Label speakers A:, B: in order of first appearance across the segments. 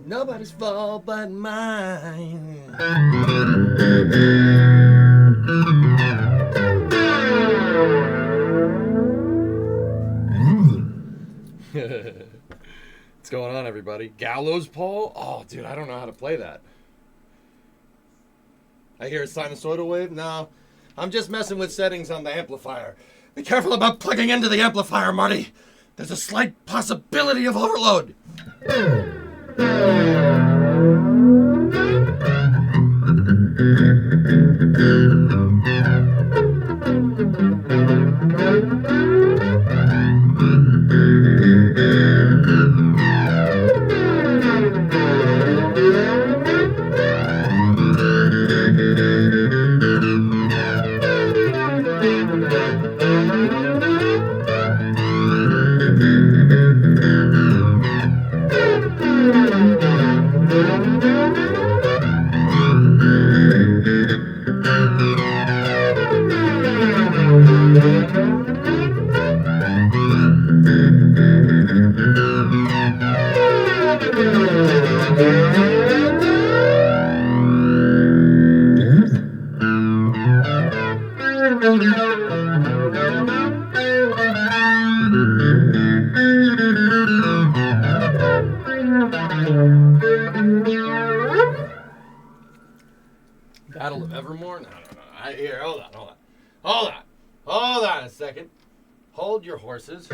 A: Nobody's fault but mine. What's going on, everybody? Gallows pole? Oh, dude, I don't know how to play that. I hear a sinusoidal wave? No, I'm just messing with settings on the amplifier. Be careful about plugging into the amplifier, Marty. There's a slight possibility of overload. Battle of Evermore? No. Here, hold on a second. Hold your horses.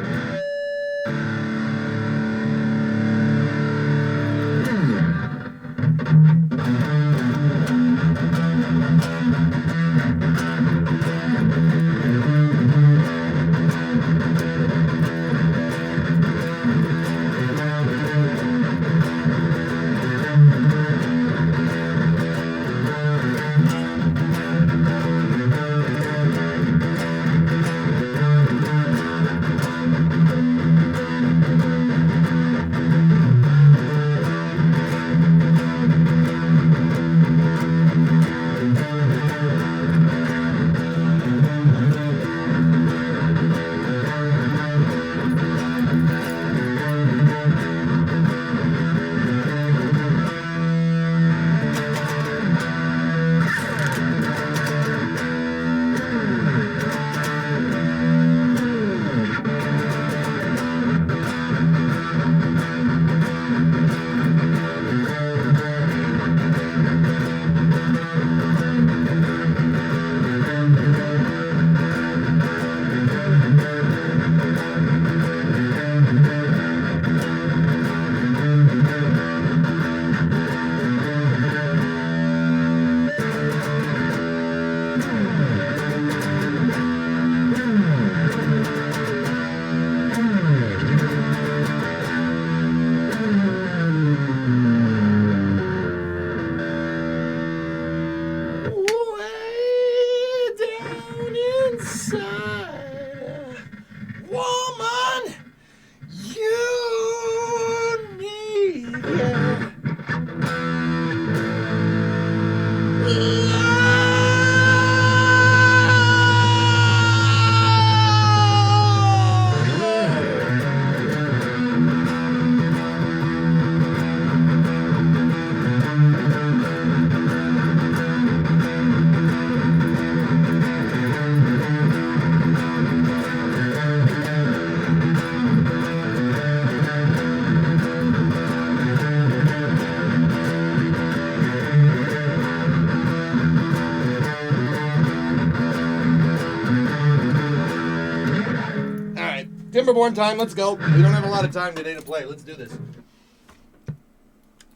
A: Timberborn time, let's go. We don't have a lot of time today to play. Let's do this.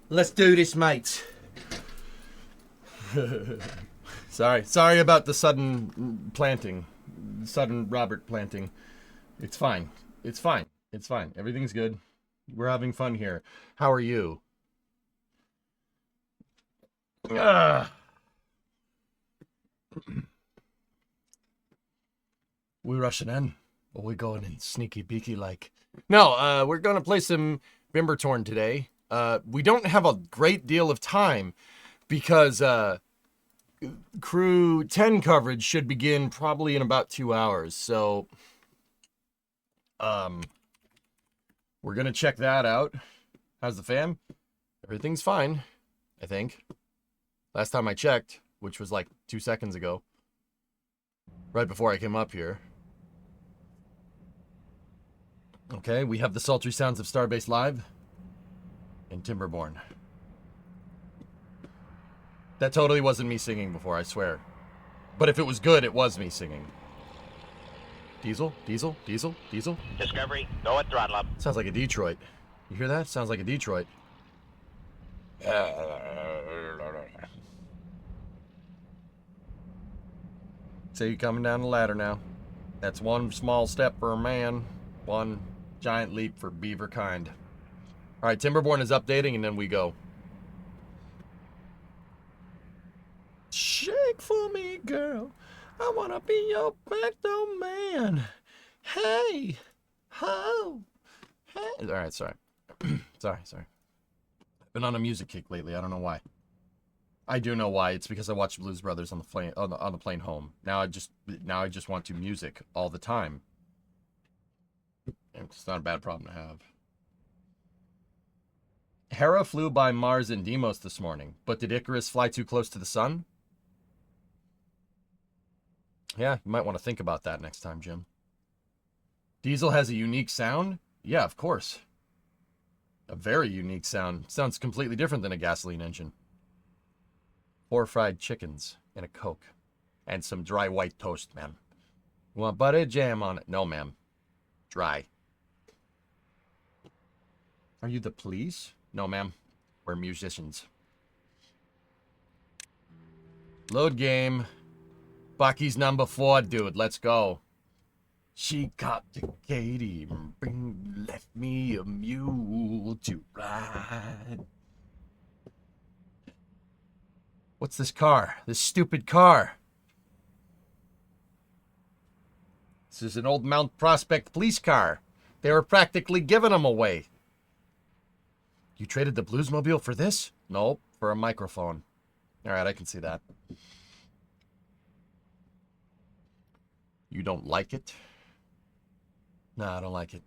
A: Let's do this, mates. Sorry about the sudden planting. Sudden Robert planting. It's fine. Everything's good. We're having fun here. How are you? We rushing in? Or we going in sneaky beaky like? No, we're gonna play some Timberborn today. We don't have a great deal of time because Crew 10 coverage should begin probably in about 2 hours. So we're gonna check that out. How's the fam? Everything's fine, I think. Last time I checked, which was like 2 seconds ago, right before I came up here. Okay, we have the sultry sounds of Starbase Live and Timberborn. That totally wasn't me singing before, I swear. But if it was good, it was me singing. Diesel.
B: Discovery, go at throttle up.
A: Sounds like a Detroit. You hear that? Sounds like a Detroit. So you're coming down the ladder now. That's one small step for a man, one giant leap for beaver kind. All right, Timberborn is updating, and then we go. Shake for me, girl. I wanna be your backdoor man. Hey, ho, hey. All right, sorry. sorry. I've been on a music kick lately. I don't know why. I do know why. It's because I watched Blues Brothers on the plane home. Now I just want to music all the time. It's not a bad problem to have. Hera flew by Mars and Deimos this morning, but did Icarus fly too close to the sun? Yeah, you might want to think about that next time, Jim. Diesel has a unique sound? Yeah, of course. A very unique sound. Sounds completely different than a gasoline engine. 4 fried chickens and a Coke. And some dry white toast, ma'am. You want butter jam on it? No, ma'am. Dry. Are you the police? No, ma'am. We're musicians. Load game. Bucky's number 4, dude. Let's go. She got to Katie and left me a mule to ride. What's this car? This stupid car. This is an old Mount Prospect police car. They were practically giving them away. You traded the Bluesmobile for this? Nope, for a microphone. All right, I can see that. You don't like it? No, I don't like it.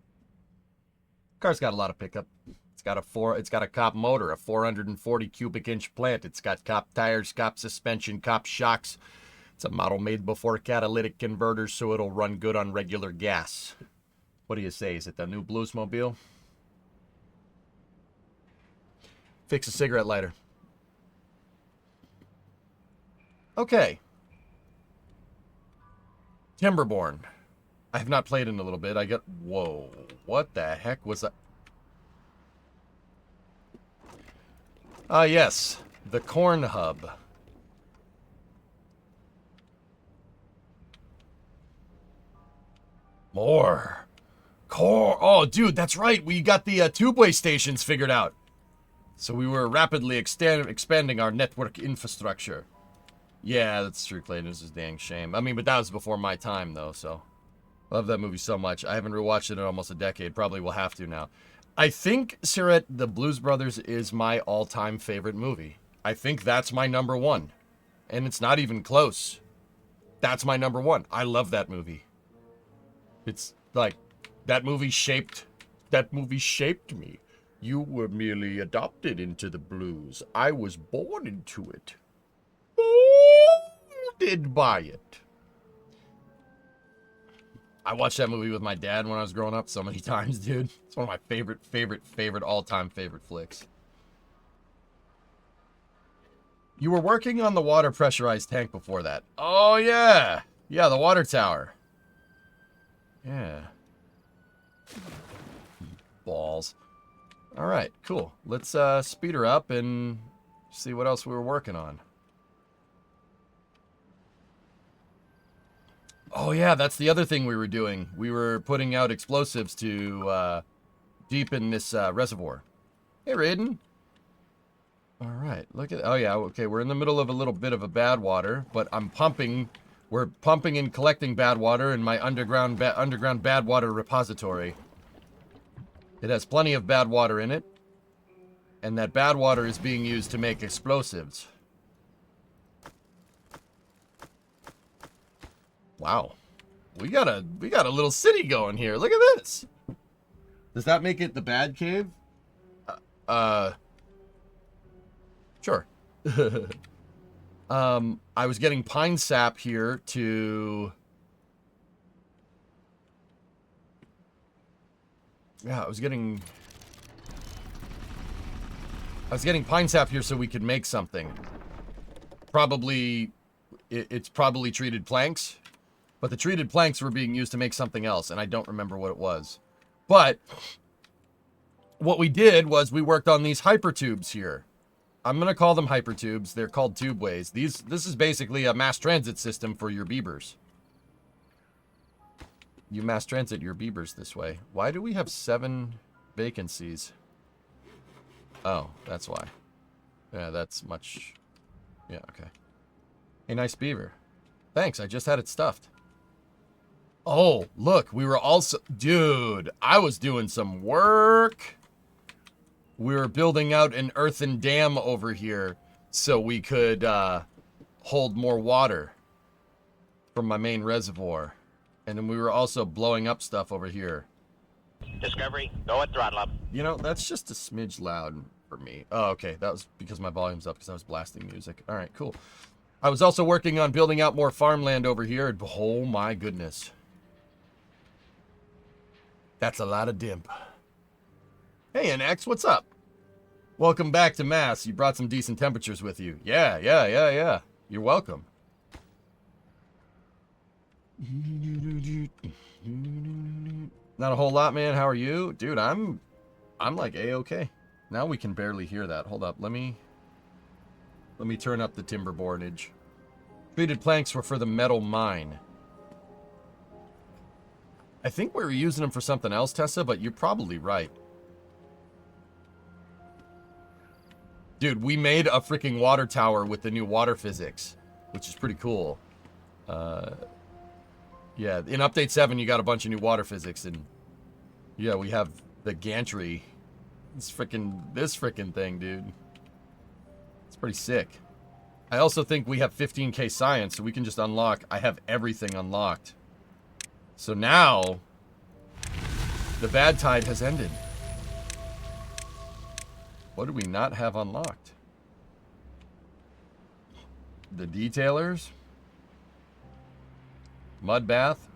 A: Car's got a lot of pickup. It's got a cop motor, a 440 cubic inch plant. It's got cop tires, cop suspension, cop shocks. It's a model made before catalytic converters, so it'll run good on regular gas. What do you say? Is it the new Bluesmobile? Fix a cigarette lighter. Okay. Timberborn. I have not played in a little bit. Whoa. What the heck was that? Ah, yes. The Corn Hub. More. Oh, dude, that's right. We got the tubeway stations figured out. So we were rapidly expanding our network infrastructure. Yeah, that's true, Clayton. This is a dang shame. I mean, but that was before my time, though, so. I love that movie so much. I haven't rewatched it in almost a decade. Probably will have to now. I think, Sirette, The Blues Brothers is my all-time favorite movie. I think that's my number 1. And it's not even close. That's my number 1. I love that movie. It's like, that movie shaped me. You were merely adopted into the blues. I was born into it. Molded by it. I watched that movie with my dad when I was growing up so many times, dude. It's one of my favorite, all-time favorite flicks. You were working on the water pressurized tank before that. Oh, yeah. Yeah, the water tower. Yeah. Balls. All right, cool. Let's speed her up and see what else we were working on. Oh, yeah, that's the other thing we were doing. We were putting out explosives to deepen this reservoir. Hey, Raiden. All right, look at... Oh, yeah, okay, we're in the middle of a little bit of a bad water, but I'm pumping... We're pumping and collecting bad water in my underground bad water repository. It has plenty of bad water in it, and that bad water is being used to make explosives. Wow. We got a little city going here. Look at this. Does that make it the bad cave? Sure. I was getting pine sap here to... Yeah, I was getting pine sap here so we could make something. Probably... It's probably treated planks. But the treated planks were being used to make something else, and I don't remember what it was. But what we did was we worked on these hypertubes here. I'm going to call them hypertubes. They're called tubeways. This is basically a mass transit system for your beavers. You mass transit your beavers this way. Why do we have 7 vacancies? Oh, that's why. Yeah, that's much... Yeah, okay. Hey, nice beaver. Thanks, I just had it stuffed. Oh, look, we were also... Dude, I was doing some work. We were building out an earthen dam over here so we could hold more water from my main reservoir. And then we were also blowing up stuff over here.
B: Discovery, go at throttle up.
A: You know, that's just a smidge loud for me. Oh, okay, that was because my volume's up because I was blasting music. All right, cool. I was also working on building out more farmland over here. And oh my goodness. That's a lot of dimp. Hey, NX, what's up? Welcome back to Mass. You brought some decent temperatures with you. Yeah. You're welcome. Not a whole lot, man. How are you? Dude, I'm like A-okay. Now we can barely hear that. Hold up. Let me turn up the Timberbornage. Treated planks were for the metal mine. I think we were using them for something else, Tessa, but you're probably right. Dude, we made a freaking water tower with the new water physics, which is pretty cool. Yeah, in Update 7, you got a bunch of new water physics, and yeah, we have the gantry. This freaking thing, dude. It's pretty sick. I also think we have 15k science, so we can just unlock. I have everything unlocked. So now, the bad tide has ended. What do we not have unlocked? The detailers? Mud bath?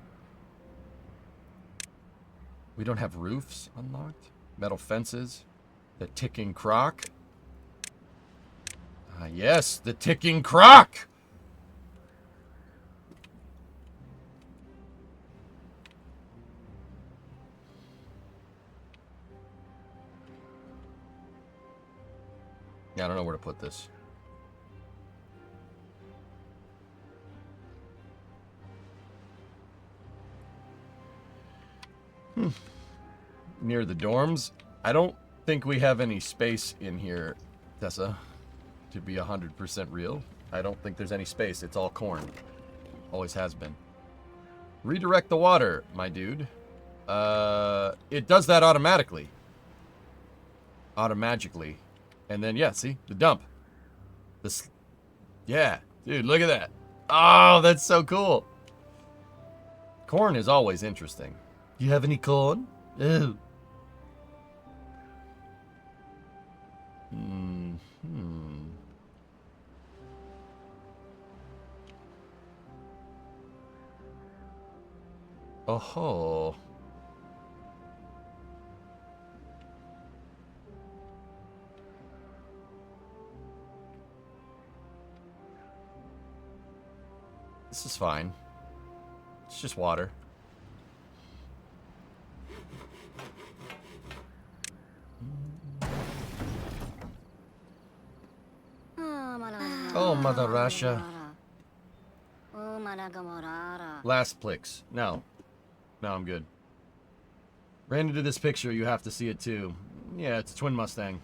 A: We don't have roofs unlocked? Metal fences? The ticking croc? Ah, yes, the ticking croc! Yeah, I don't know where to put this. Near the dorms? I don't think we have any space in here, Tessa, to be 100% real. I don't think there's any space. It's all corn. Always has been. Redirect the water, my dude. It does that automatically. Automagically. And then, yeah, see? The dump. This. Yeah. Dude, look at that. Oh, that's so cool. Corn is always interesting. Do you have any corn? Oh. Oh-ho. This is fine. It's just water. Oh, Mother Russia. Last Plix. No. No, I'm good. Ran into this picture. You have to see it too. Yeah, it's a twin Mustang.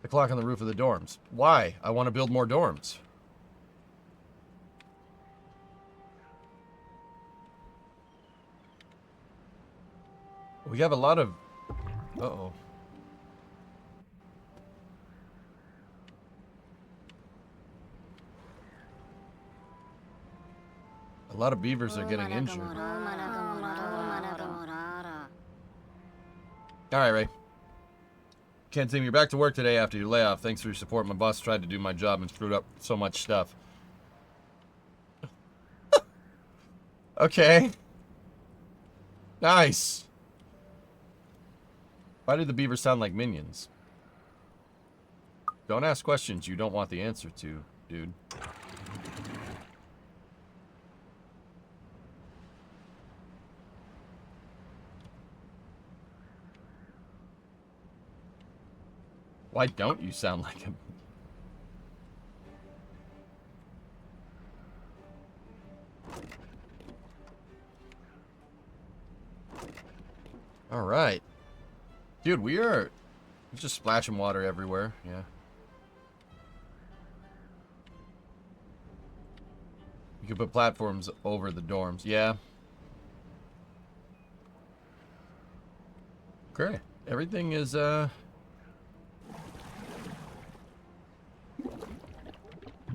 A: The clock on the roof of the dorms. Why? I want to build more dorms. We have a lot of... Uh-oh. A lot of beavers are getting injured. Alright, Ray. Can't see me. You're back to work today after your layoff. Thanks for your support. My boss tried to do my job and screwed up so much stuff. Okay. Nice. Why do the beavers sound like minions? Don't ask questions you don't want the answer to, dude. Why don't you sound like him? All right. Dude, we're just splashing water everywhere. Yeah. You could put platforms over the dorms. Yeah. Great. Everything is, we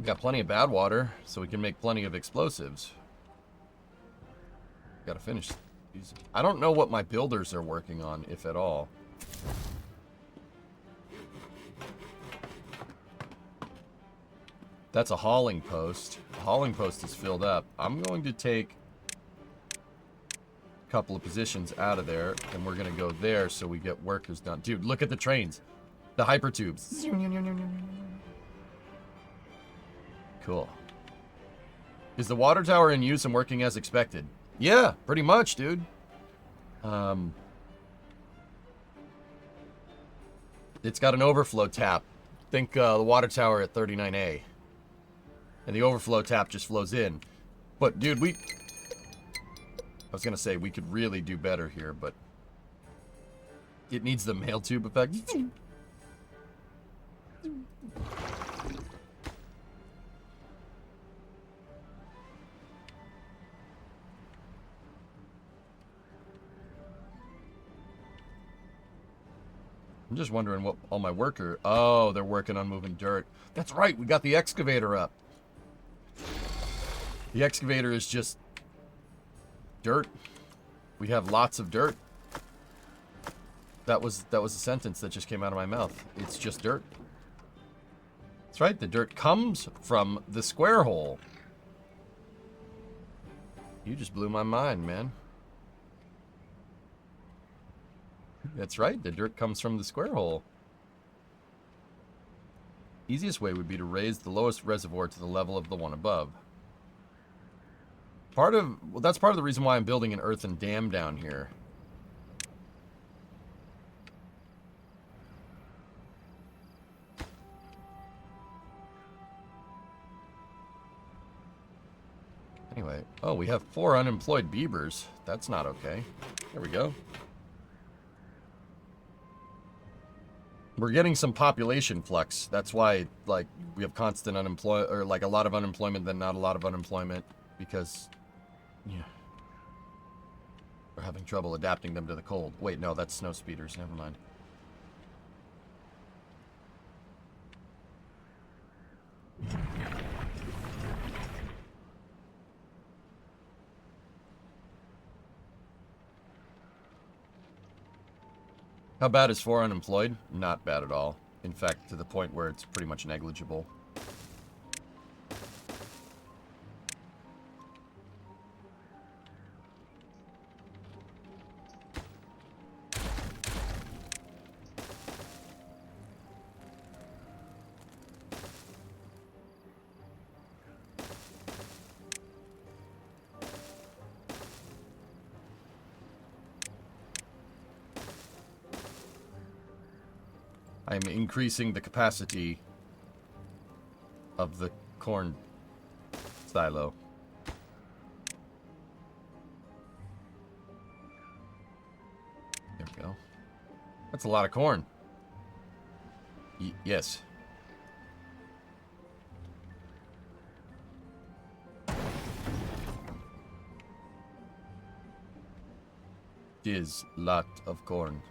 A: got plenty of bad water, so we can make plenty of explosives. Gotta finish these. I don't know what my builders are working on, if at all. That's a hauling post. The hauling post is filled up. I'm going to take a couple of positions out of there, and we're going to go there so we get workers done. Dude, look at the trains. The hypertubes. Cool. Is the water tower in use and working as expected? Yeah, pretty much, dude. It's got an overflow tap. Think the water tower at 39A. And the overflow tap just flows in. But, dude, I was going to say we could really do better here, but it needs the mail tube effect. I'm just wondering what all my worker... Oh, they're working on moving dirt. That's right, we got the excavator up. The excavator is just dirt. We have lots of dirt. That was a sentence that just came out of my mouth. It's just dirt. That's right, the dirt comes from the square hole. You just blew my mind, man. That's right, the dirt comes from the square hole. Easiest way would be to raise the lowest reservoir to the level of the one above. That's part of the reason why I'm building an earthen dam down here. Anyway, oh, we have 4 unemployed beavers. That's not okay. There we go. We're getting some population flux. That's why, like, we have constant unemployment, or like a lot of unemployment, then not a lot of unemployment, because, yeah, we're having trouble adapting them to the cold. Wait, no, that's snow speeders. Never mind. How bad is 4 unemployed? Not bad at all. In fact, to the point where it's pretty much negligible. I'm increasing the capacity of the corn silo. There we go. That's a lot of corn. Yes. Is lot of corn.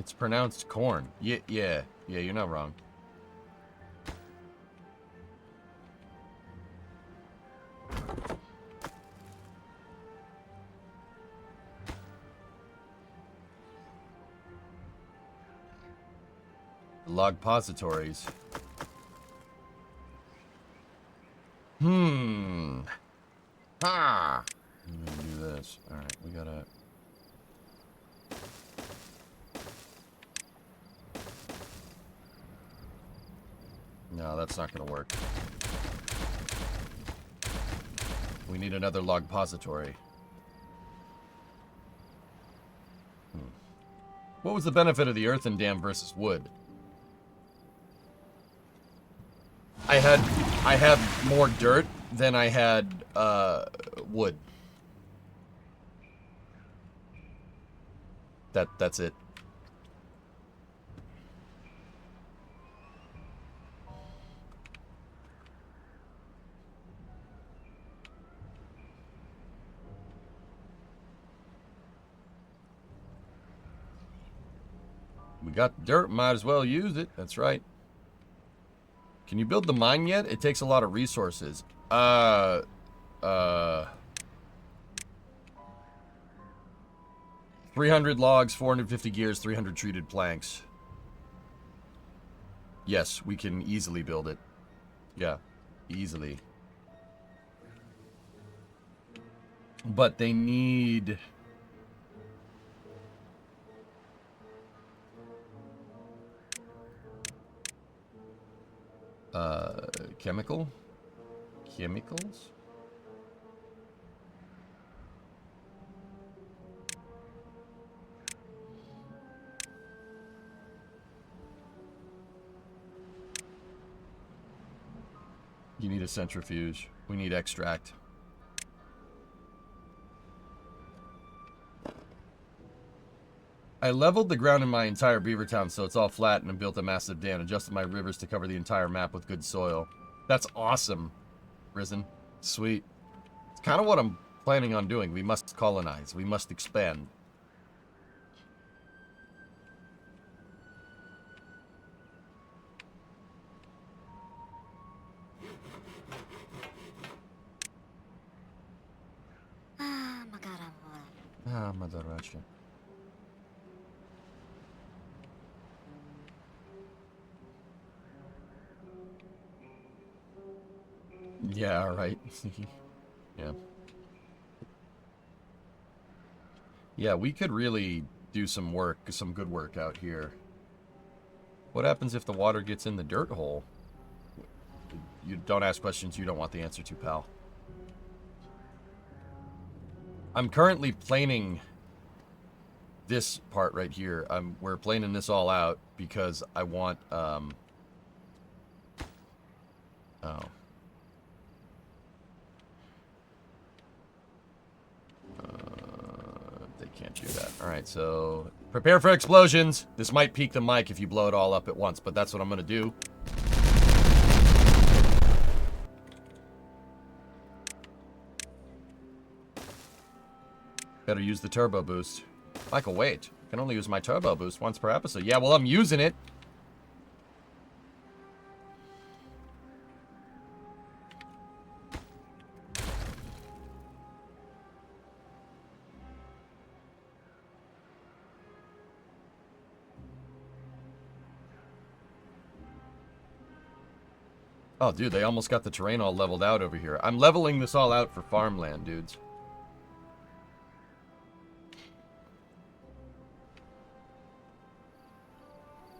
A: It's pronounced corn. Yeah, you're not wrong. Log positories. Ha! I'm gonna do this. Alright, we gotta... No, that's not going to work. We need another log pository. What was the benefit of the earthen dam versus wood? I had more dirt than I had wood. That's it. We got dirt, might as well use it. That's right. Can you build the mine yet? It takes a lot of resources. 300 logs, 450 gears, 300 treated planks. Yes, we can easily build it. Yeah, easily. But they need... Chemicals? You need a centrifuge. We need extract. I leveled the ground in my entire beaver town so it's all flat and built a massive dam, adjusted my rivers to cover the entire map with good soil. That's awesome, Risen. Sweet. It's kind of what I'm planning on doing. We must colonize. We must expand. Ah, Madaracha. Yeah, right. Yeah. Yeah, we could really do some work, some good work out here. What happens if the water gets in the dirt hole? You don't ask questions you don't want the answer to, pal. I'm currently planing this part right here. We're planing this all out because I want, oh. They can't do that. Alright, so prepare for explosions. This might peak the mic if you blow it all up at once, but that's what I'm gonna do. Better use the turbo boost. Michael, wait. I can only use my turbo boost once per episode. Yeah, well, I'm using it. Oh, dude, they almost got the terrain all leveled out over here. I'm leveling this all out for farmland, dudes.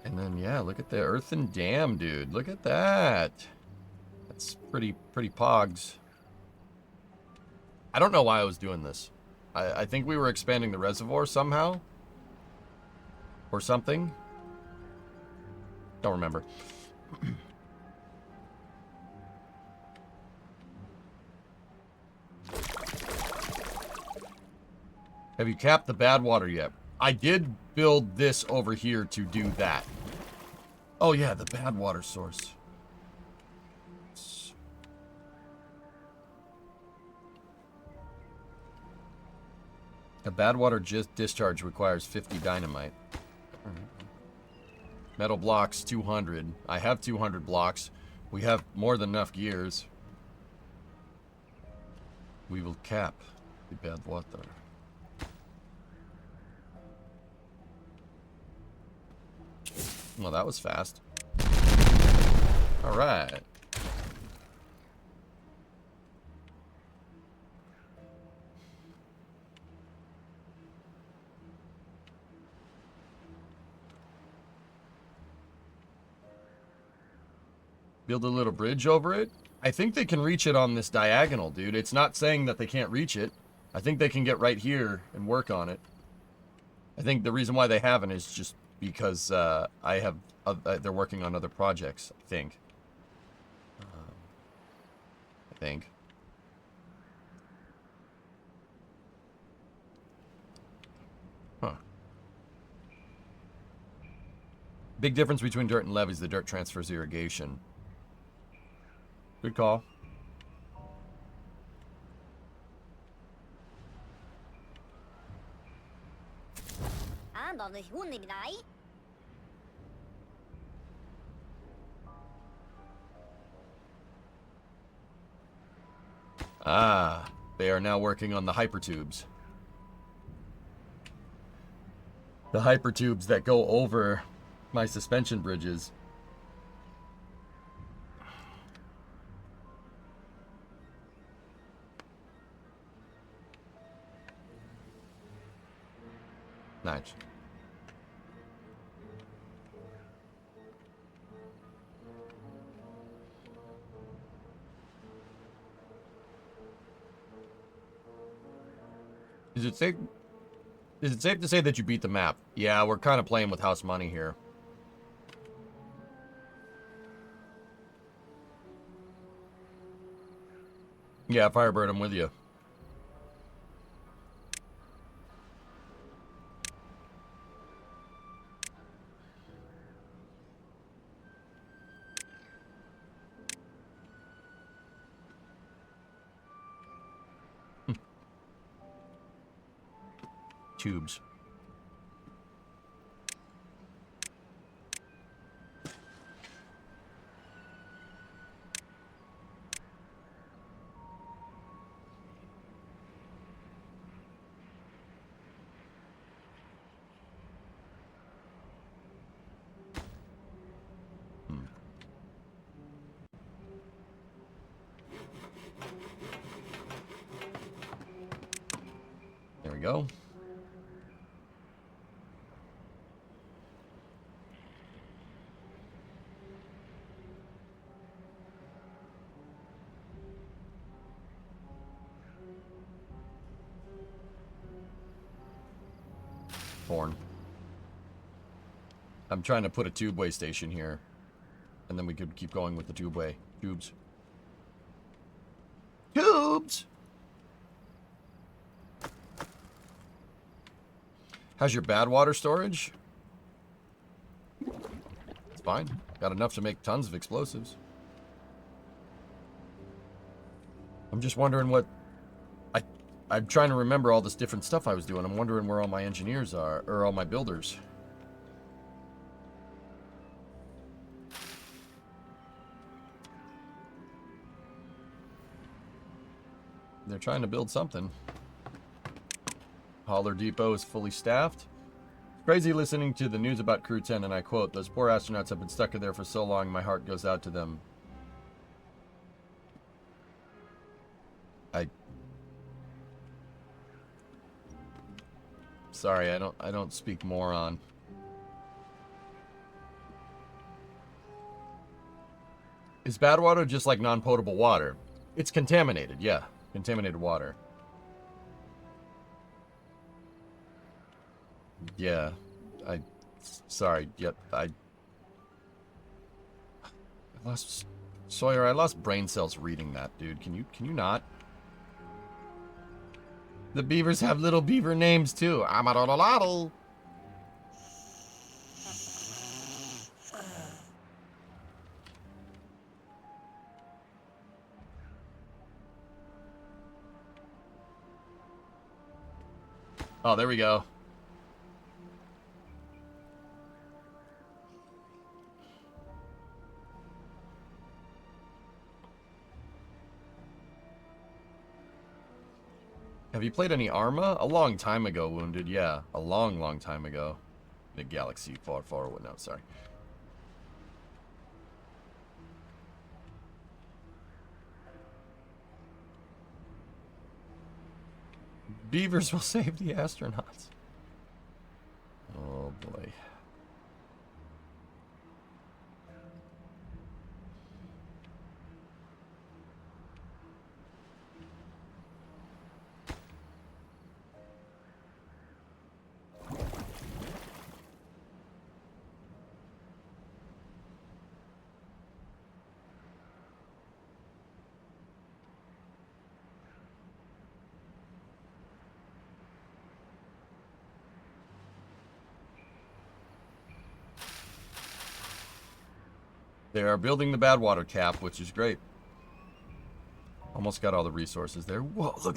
A: And then, yeah, look at the earthen dam, dude. Look at that. That's pretty pogs. I don't know why I was doing this. I think we were expanding the reservoir somehow. Or something. Don't remember. Have you capped the bad water yet? I did build this over here to do that. Oh yeah, the bad water source. A bad water discharge requires 50 dynamite. Metal blocks, 200. I have 200 blocks. We have more than enough gears. We will cap the bad water. Well, that was fast. All right. Build a little bridge over it. I think they can reach it on this diagonal, dude. It's not saying that they can't reach it. I think they can get right here and work on it. I think the reason why they haven't is just because they're working on other projects, I think. Huh. Big difference between dirt and levees. The dirt transfers irrigation. Good call. Ah, they are now working on the hypertubes. the hypertubes that go over my suspension bridges. Nice. Is it safe to say that you beat the map? Yeah, we're kind of playing with house money here. Yeah, Firebird, I'm with you. Tubes. There we go. Born. I'm trying to put a tubeway station here. And then we could keep going with the tubeway. Tubes. Tubes! How's your bad water storage? It's fine. Got enough to make tons of explosives. I'm just wondering what... I'm trying to remember all this different stuff I was doing. I'm wondering where all my engineers are, or all my builders. They're trying to build something. Hauler Depot is fully staffed. Crazy listening to the news about Crew 10, and I quote, "Those poor astronauts have been stuck there for so long, my heart goes out to them." Sorry, I don't speak moron. Is bad water just like non-potable water? It's contaminated, yeah. Contaminated water. Yeah. Sorry, yep, I lost... Sawyer, I lost brain cells reading that, dude. Can you not? The beavers have little beaver names, too. Amadololado. Oh, there we go. Have you played any Arma? A long time ago, Wounded. Yeah, a long, long time ago. In a galaxy far, far away. No, sorry. Beavers will save the astronauts. Oh, boy. They are building the Badwater cap, which is great. Almost got all the resources there. Whoa, look.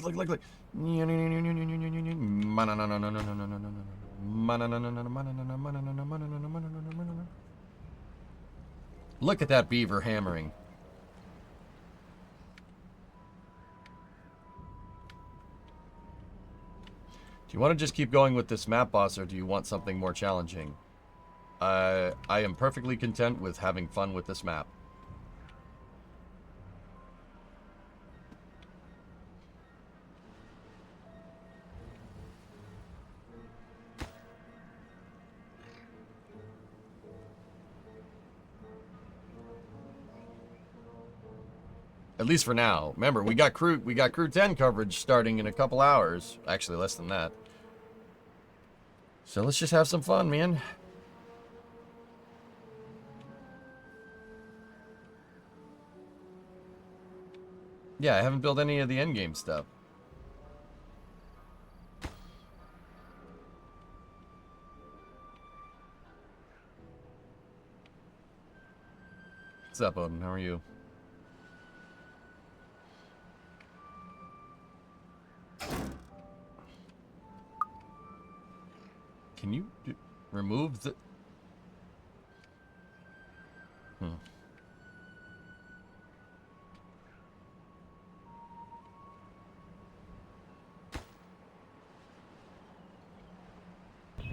A: Look at that beaver hammering. Do you want to just keep going with this map, boss, or do you want something more challenging? I am perfectly content with having fun with this map. At least for now. Remember, we got crew 10 coverage starting in a couple hours. Actually, less than that. So let's just have some fun, man. Yeah, I haven't built any of the endgame stuff. What's up, Odin? How are you? Can you remove the...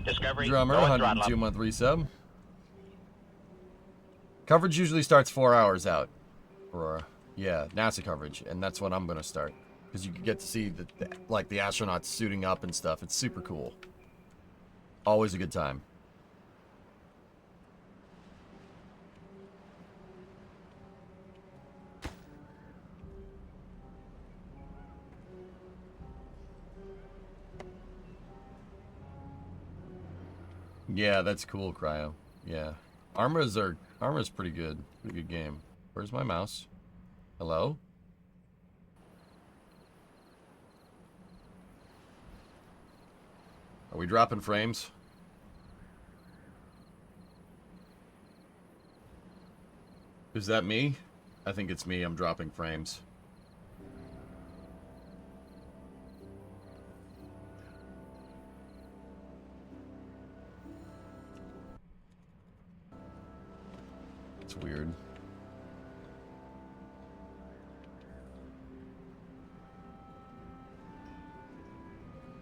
B: Discovery,
A: Drummer,
B: go at
A: 102
B: throttle up.
A: month resub. Coverage usually starts 4 hours out. Or, yeah, NASA coverage. And that's when I'm going to start. Because you can get to see, like, the astronauts suiting up and stuff. It's super cool. Always a good time. Yeah, that's cool, Cryo. Yeah. Armor's pretty good. Pretty good game. Where's my mouse? Hello? Are we dropping frames? Is that me? I think it's me. I'm dropping frames. It's weird.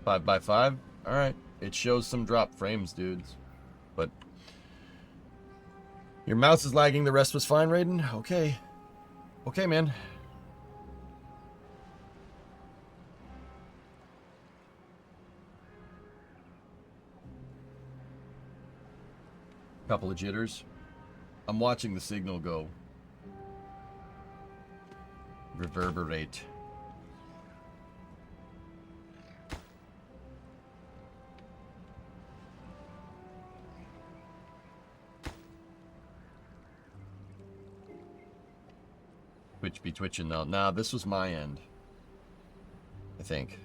A: 5x5? Alright. It shows some drop frames, dudes. But your mouse is lagging, the rest was fine, Raiden? Okay. Okay, man. Couple of jitters. I'm watching the signal go. Reverberate. Twitch be twitching though. Nah, this was my end. I think.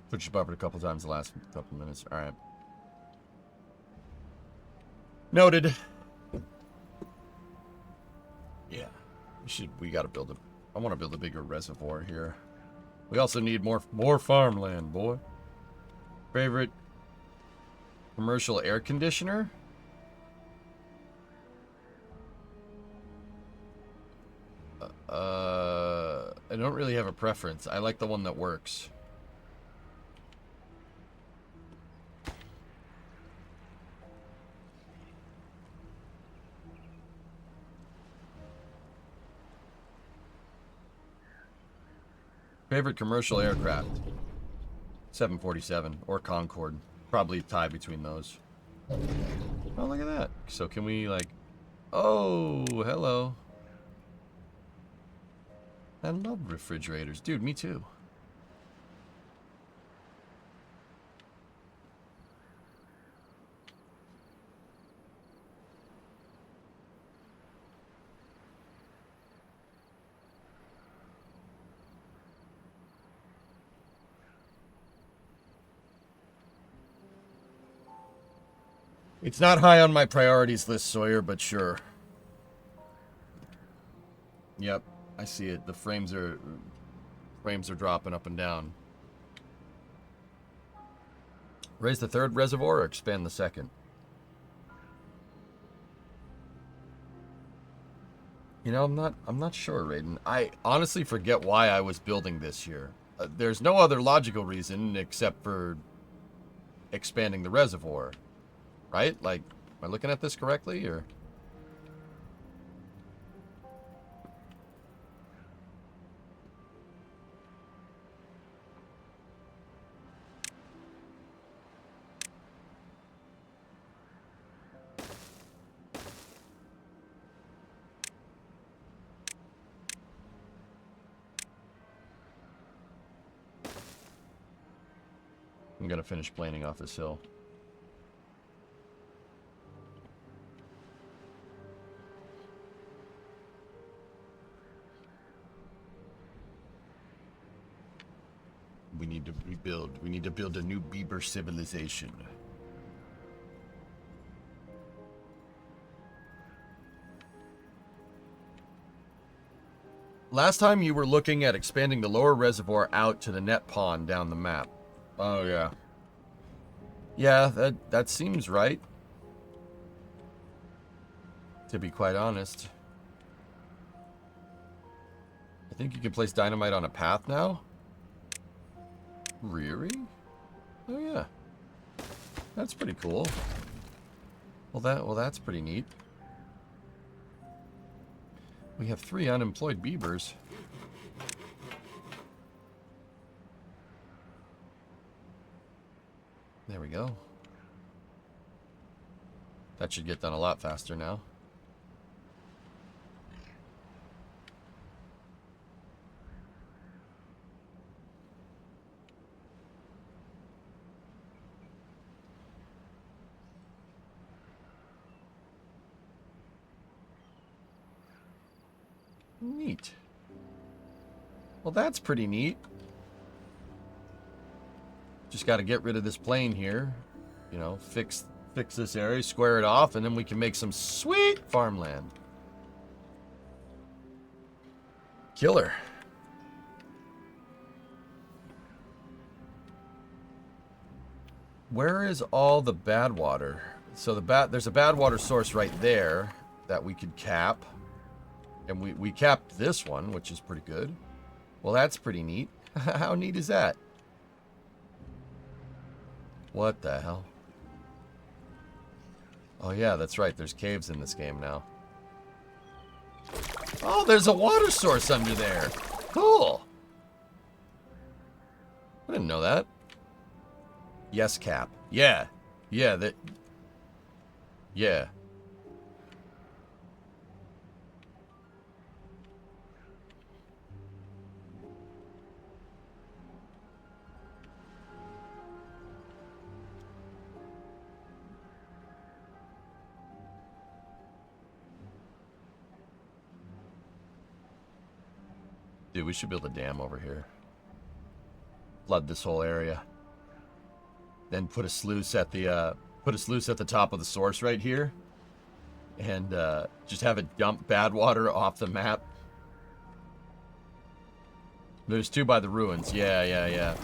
A: Twitch buffered a couple times the last couple minutes. Alright. Noted. Yeah. We gotta build a... I want to build a bigger reservoir here. We also need more farmland, boy. Favorite commercial air conditioner? I don't really have a preference. I like the one that works. Favorite commercial aircraft? 747 or Concorde. Probably a tie between those. Oh, look at that. So can we, like... Oh, hello. I love refrigerators. Dude, me too. It's not high on my priorities list, Sawyer, but sure. Yep, I see it. The frames are dropping up and down. Raise the third reservoir or expand the second? You know, I'm not sure, Raiden. I honestly forget why I was building this here. There's no other logical reason except for expanding the reservoir, right? Like, am I looking at this correctly, or? I'm gonna finish planing off this hill. We need to rebuild. We need to build a new Beaver civilization. Last time you were looking at expanding the lower reservoir out to the net pond down the map. Oh, yeah. Yeah, that seems right. To be quite honest. I think you can place dynamite on a path now. Really? Oh, yeah. That's pretty cool. Well, that's pretty neat. We have 3 unemployed beavers. There we go. That should get done a lot faster now. Neat. Well, that's pretty neat. Just got to get rid of this plane here. You know, fix this area, square it off, and then we can make some sweet farmland. Killer. Where is all the bad water? So there's a bad water source right there that we could cap. And we capped this one, which is pretty good. Well, that's pretty neat. How neat is that? What the hell? Oh, yeah, that's right. There's caves in this game now. Oh, there's a water source under there. Cool. I didn't know that. Yes, cap. Yeah. Yeah, that... Yeah. Dude, we should build a dam over here. Flood this whole area. Then put a sluice at the top of the source right here. And just have it dump bad water off the map. There's 2 by the ruins. Yeah.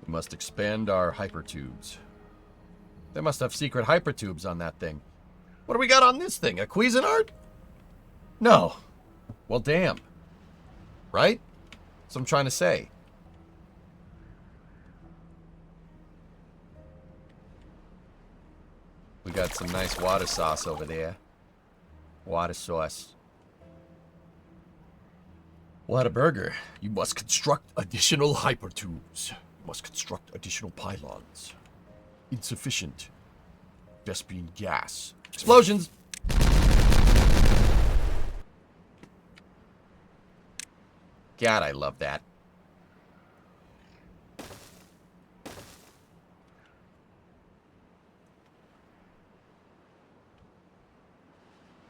A: We must expand our hypertubes. They must have secret hypertubes on that thing. What do we got on this thing? A Cuisinart? No. Well, damn. Right? That's what I'm trying to say. We got some nice water sauce over there. Water sauce. What a burger. You must construct additional hypertubes. You must construct additional pylons. Insufficient. Vespine gas. Explosions! God, I love that.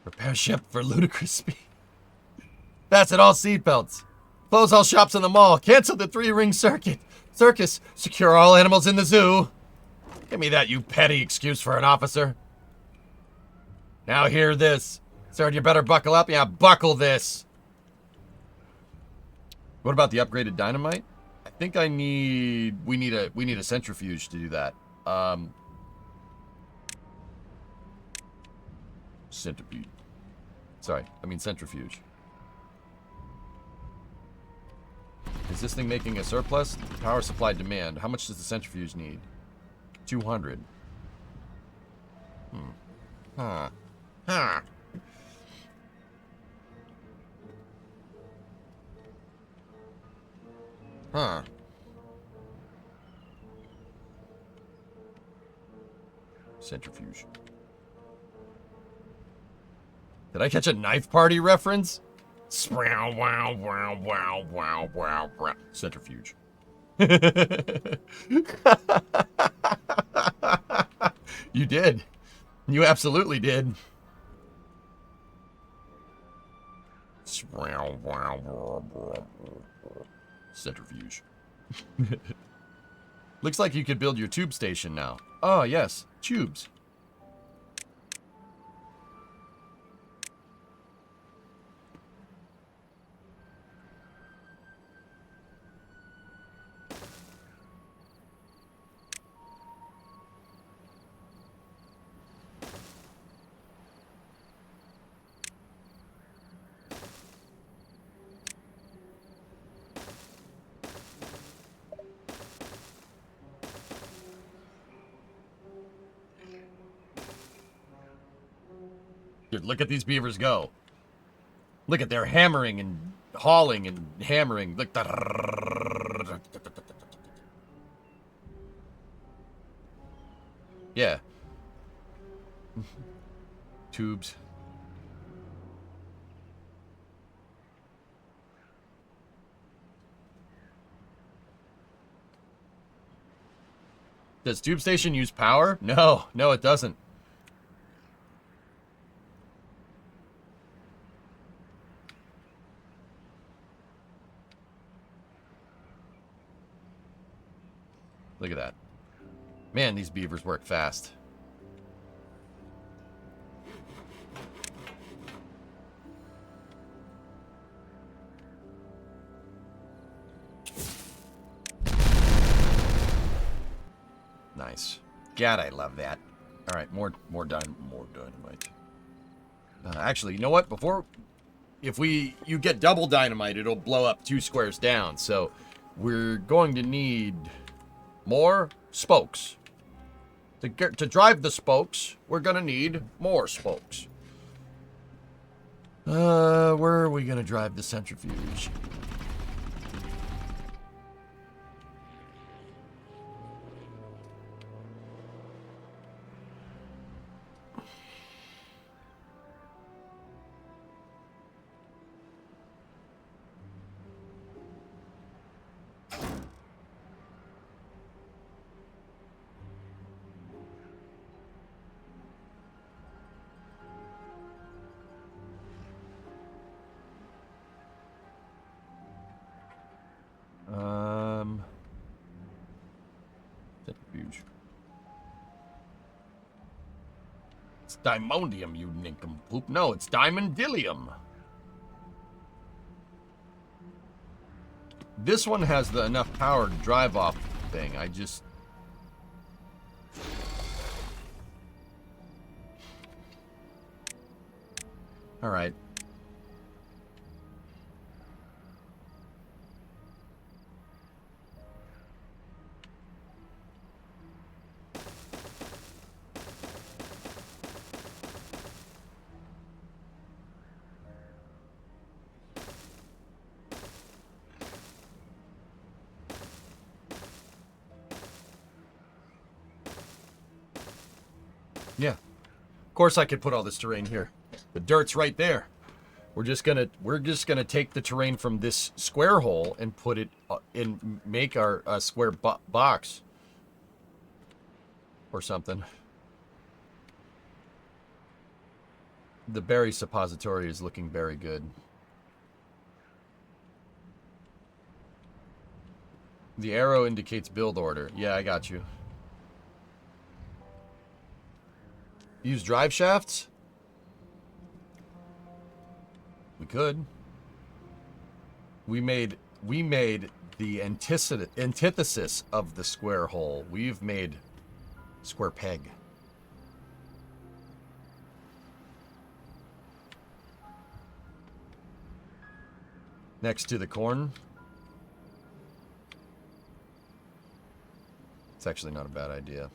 A: Repair ship for ludicrous speed. That's it, all seatbelts. Close all shops in the mall. Cancel the 3-ring circuit. Circus. Secure all animals in the zoo. Give me that, you petty excuse for an officer. Now hear this. Sir, you better buckle up. Yeah, buckle this. What about the upgraded dynamite? I think we need a centrifuge to do that. Centipede. Sorry, I mean centrifuge. Is this thing making a surplus? Power supply demand. How much does the centrifuge need? 200. Huh. Huh. Huh. Centrifuge. Did I catch a knife party reference? Wow, wow, wow, wow, wow, wow, wow. Centrifuge. You did. You absolutely did. Centrifuge. Looks like you could build your tube station now. Oh, yes. Tubes. Dude, look at these beavers go. Look at their hammering and hauling and hammering. Look. Yeah. Tubes. Does tube station use power? No, no, it doesn't. Look at that. Man, these beavers work fast. Nice. God, I love that. All right, more dynamite. Actually, you know what? If you get double dynamite, it'll blow up 2 squares down. So we're going to need more spokes. To drive the spokes, we're gonna need more spokes. Where are we gonna drive the centrifuge? Centrifuge. It's diamondium, you nincompoop. No, it's diamondillium. This one has enough power to drive off the thing. I just... Alright. Yeah. Of course I could put all this terrain here. The dirt's right there. We're just gonna take the terrain from this square hole and put it in, make our square box or something. The berry suppository is looking very good. The arrow indicates build order. Yeah, I got you. Use drive shafts? We could. We made the antithesis of the square hole. We've made square peg. Next to the corn. It's actually not a bad idea.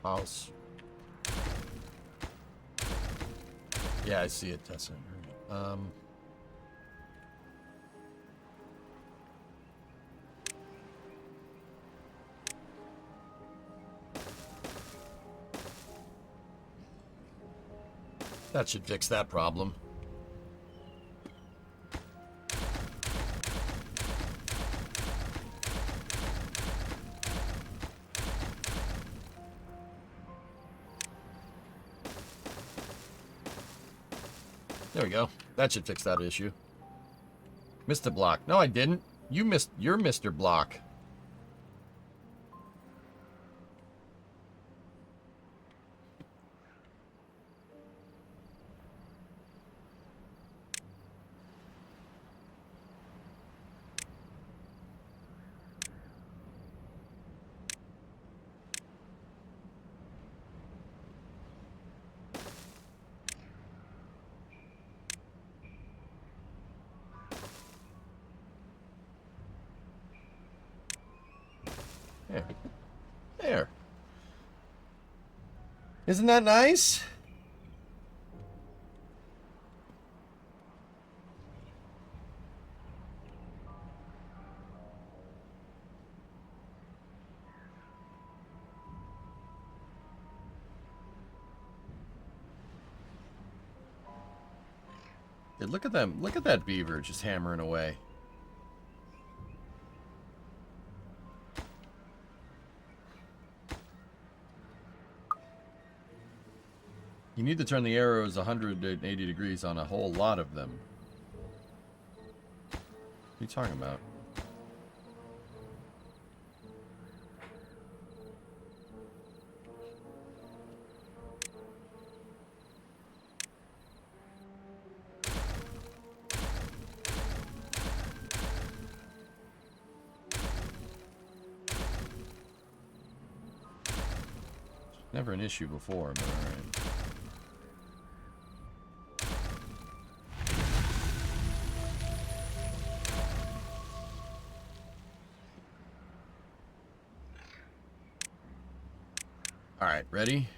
A: House. Yeah, I see it. That's it. That should fix that problem. There we go. That should fix that issue. Mr. Block. No, I didn't. You're Mr. Block. There. There. Isn't that nice? Hey, look at them. Look at that beaver just hammering away. You need to turn the arrows 180 degrees on a whole lot of them. What are you talking about? Never an issue before, but alright. Alright, ready?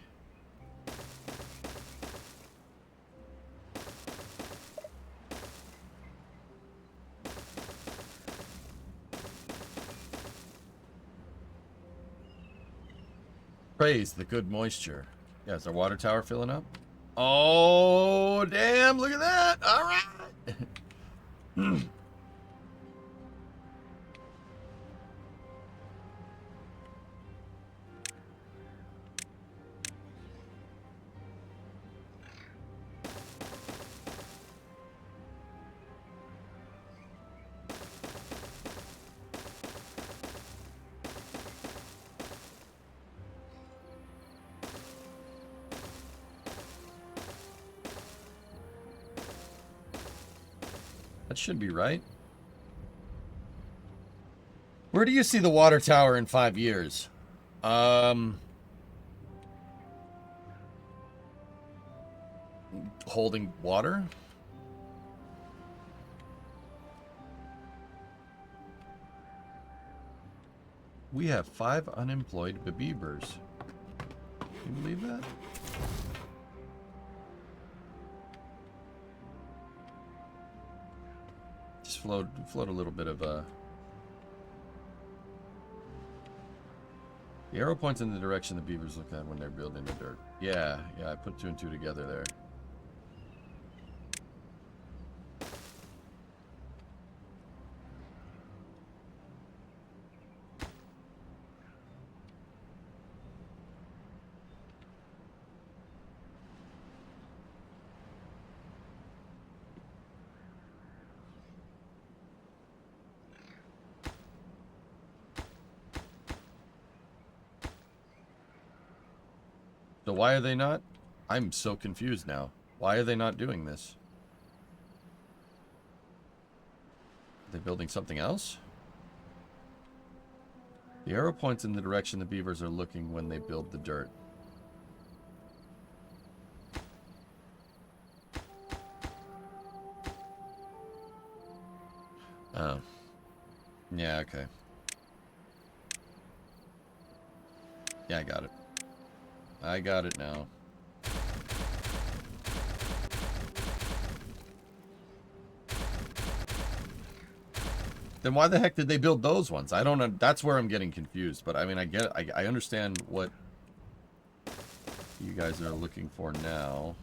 A: Praise the good moisture. Yeah, is our water tower filling up? Oh, damn, look at that! Alright! That should be right. Where do you see the water tower in 5 years? Holding water? We have 5 unemployed Beavers. Can you believe that? Just float a little bit of The arrow points in the direction the beavers look at when they're building the dirt. Yeah, I put 2 and 2 together there. So why are they not? I'm so confused now. Why are they not doing this? Are they building something else? The arrow points in the direction the beavers are looking when they build the dirt. Oh. Yeah, okay. Yeah, I got it. I got it now. Then why the heck did they build those ones? I don't know. That's where I'm getting confused. But I mean, I get it. I understand what you guys are looking for now.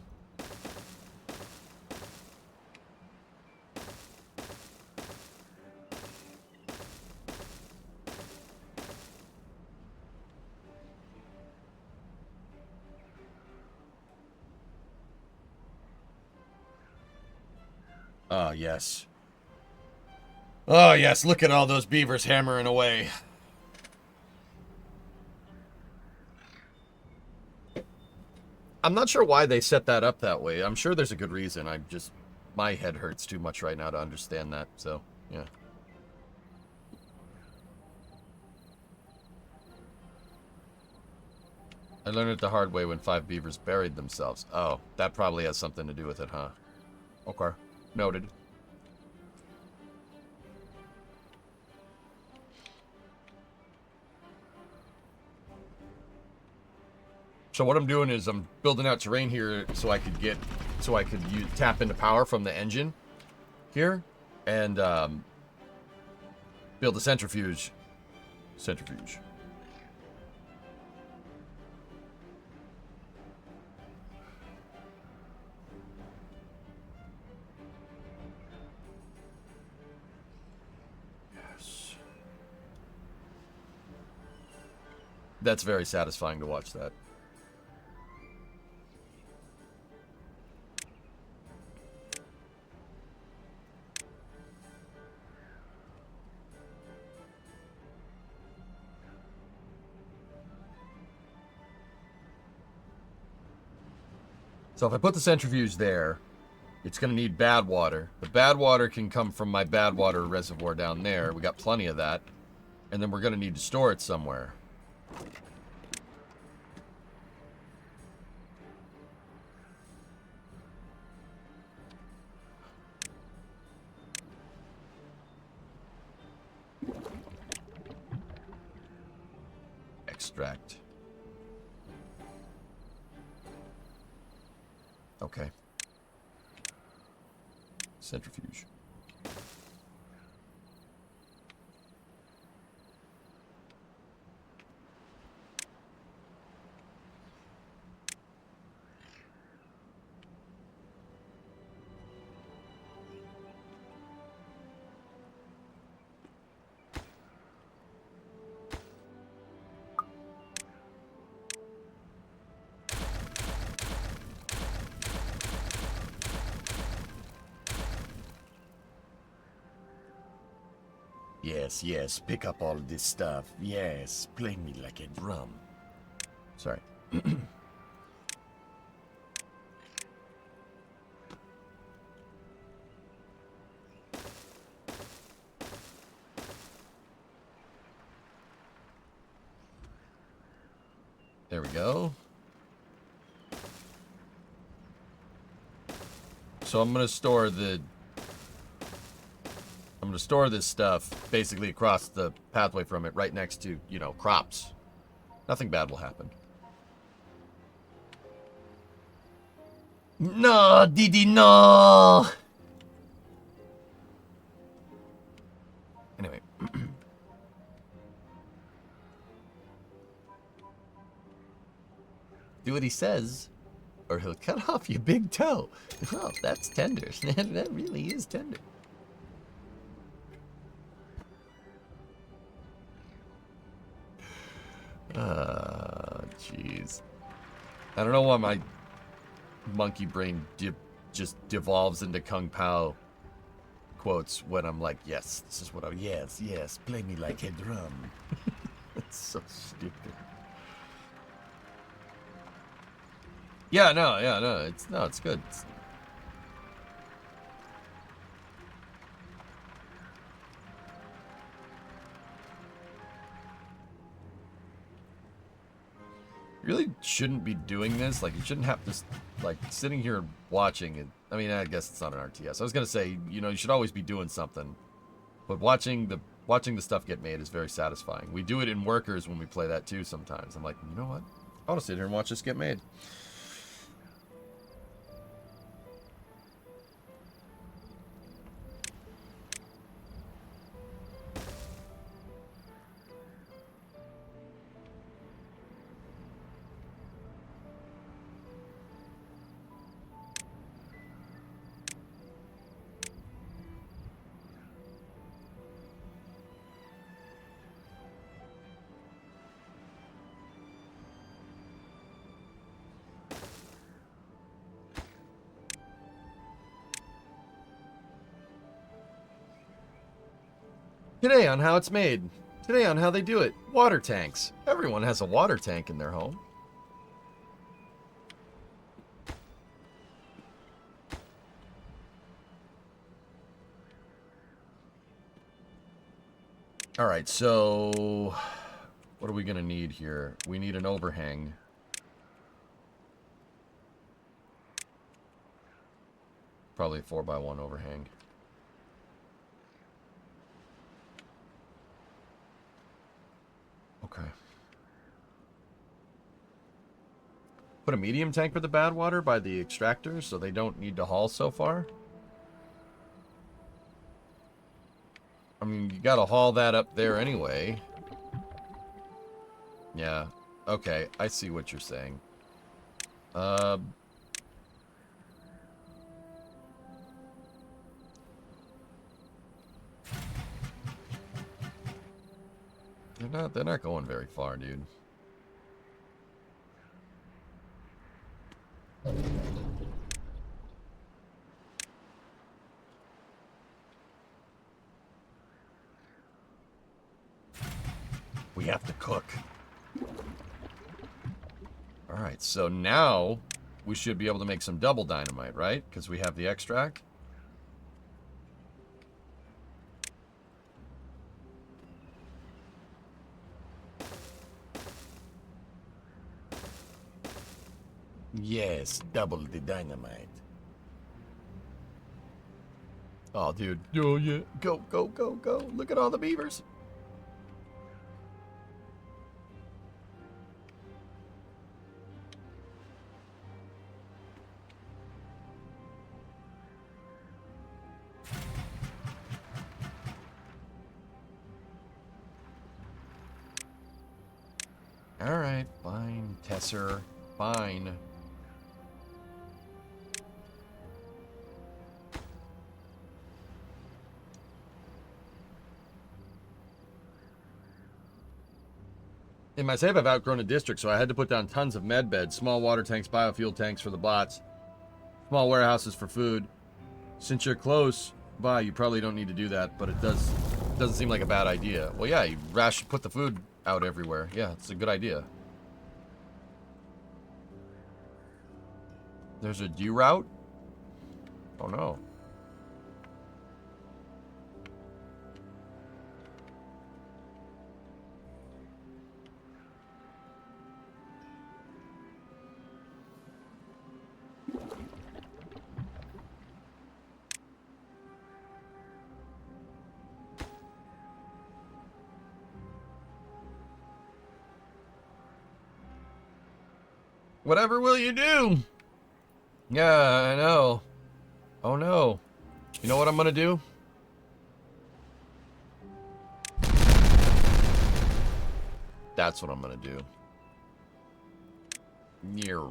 A: Oh, yes. Oh, yes. Look at all those beavers hammering away. I'm not sure why they set that up that way. I'm sure there's a good reason. My head hurts too much right now to understand that. So, yeah. I learned it the hard way when 5 beavers buried themselves. Oh, that probably has something to do with it, huh? Okay. Noted. So what I'm doing is I'm building out terrain here so I could tap into power from the engine here and build a centrifuge. Yes. That's very satisfying to watch that. So if I put the centrifuge there, it's going to need bad water. The bad water can come from my bad water reservoir down there. We got plenty of that. And then we're going to need to store it somewhere. Extract. Okay. Centrifuge. Yes, yes, pick up all this stuff. Yes, play me like a drum. Sorry. There we go. So I'm gonna store this stuff basically across the pathway from it, right next to, you know, crops. Nothing bad will happen. No, Didi, no! Anyway. Do what he says, or he'll cut off your big toe. Oh, that's tender. That really is tender. Jeez. I don't know why my monkey brain just devolves into Kung Pao quotes when I'm like, yes, this is what I... Yes, yes, play me like a drum. It's so stupid. Yeah, no. It's good. You really shouldn't be doing this. Like, you shouldn't have to, like, sitting here watching it. I mean, I guess it's not an RTS. I was gonna say, you know, you should always be doing something. But watching the stuff get made is very satisfying. We do it in workers when we play that too sometimes. I'm like, you know what? I want to sit here and watch this get made. Today on how it's made. Today on how they do it. Water tanks. Everyone has a water tank in their home. Alright, so what are we gonna need here? We need an overhang. Probably a 4x1 overhang. Okay. Put a medium tank for the bad water by the extractors so they don't need to haul so far. I mean, you gotta haul that up there anyway. Yeah. Okay, I see what you're saying. They're not going very far, dude. We have to cook. Alright, so now we should be able to make some double dynamite, right? Because we have the extract. Yes, double the dynamite. Oh, dude. Oh, yeah. Go, go, go, go. Look at all the beavers. Alright, fine, Tesser. Fine. In my save, I've outgrown a district, so I had to put down tons of med beds, small water tanks, biofuel tanks for the bots, small warehouses for food. Since you're close by, you probably don't need to do that, but it doesn't seem like a bad idea. Well, yeah, you put the food out everywhere. Yeah, it's a good idea. There's a due route? Oh no. Whatever will you do? Yeah, I know. Oh no. You know what I'm gonna do? That's what I'm gonna do. You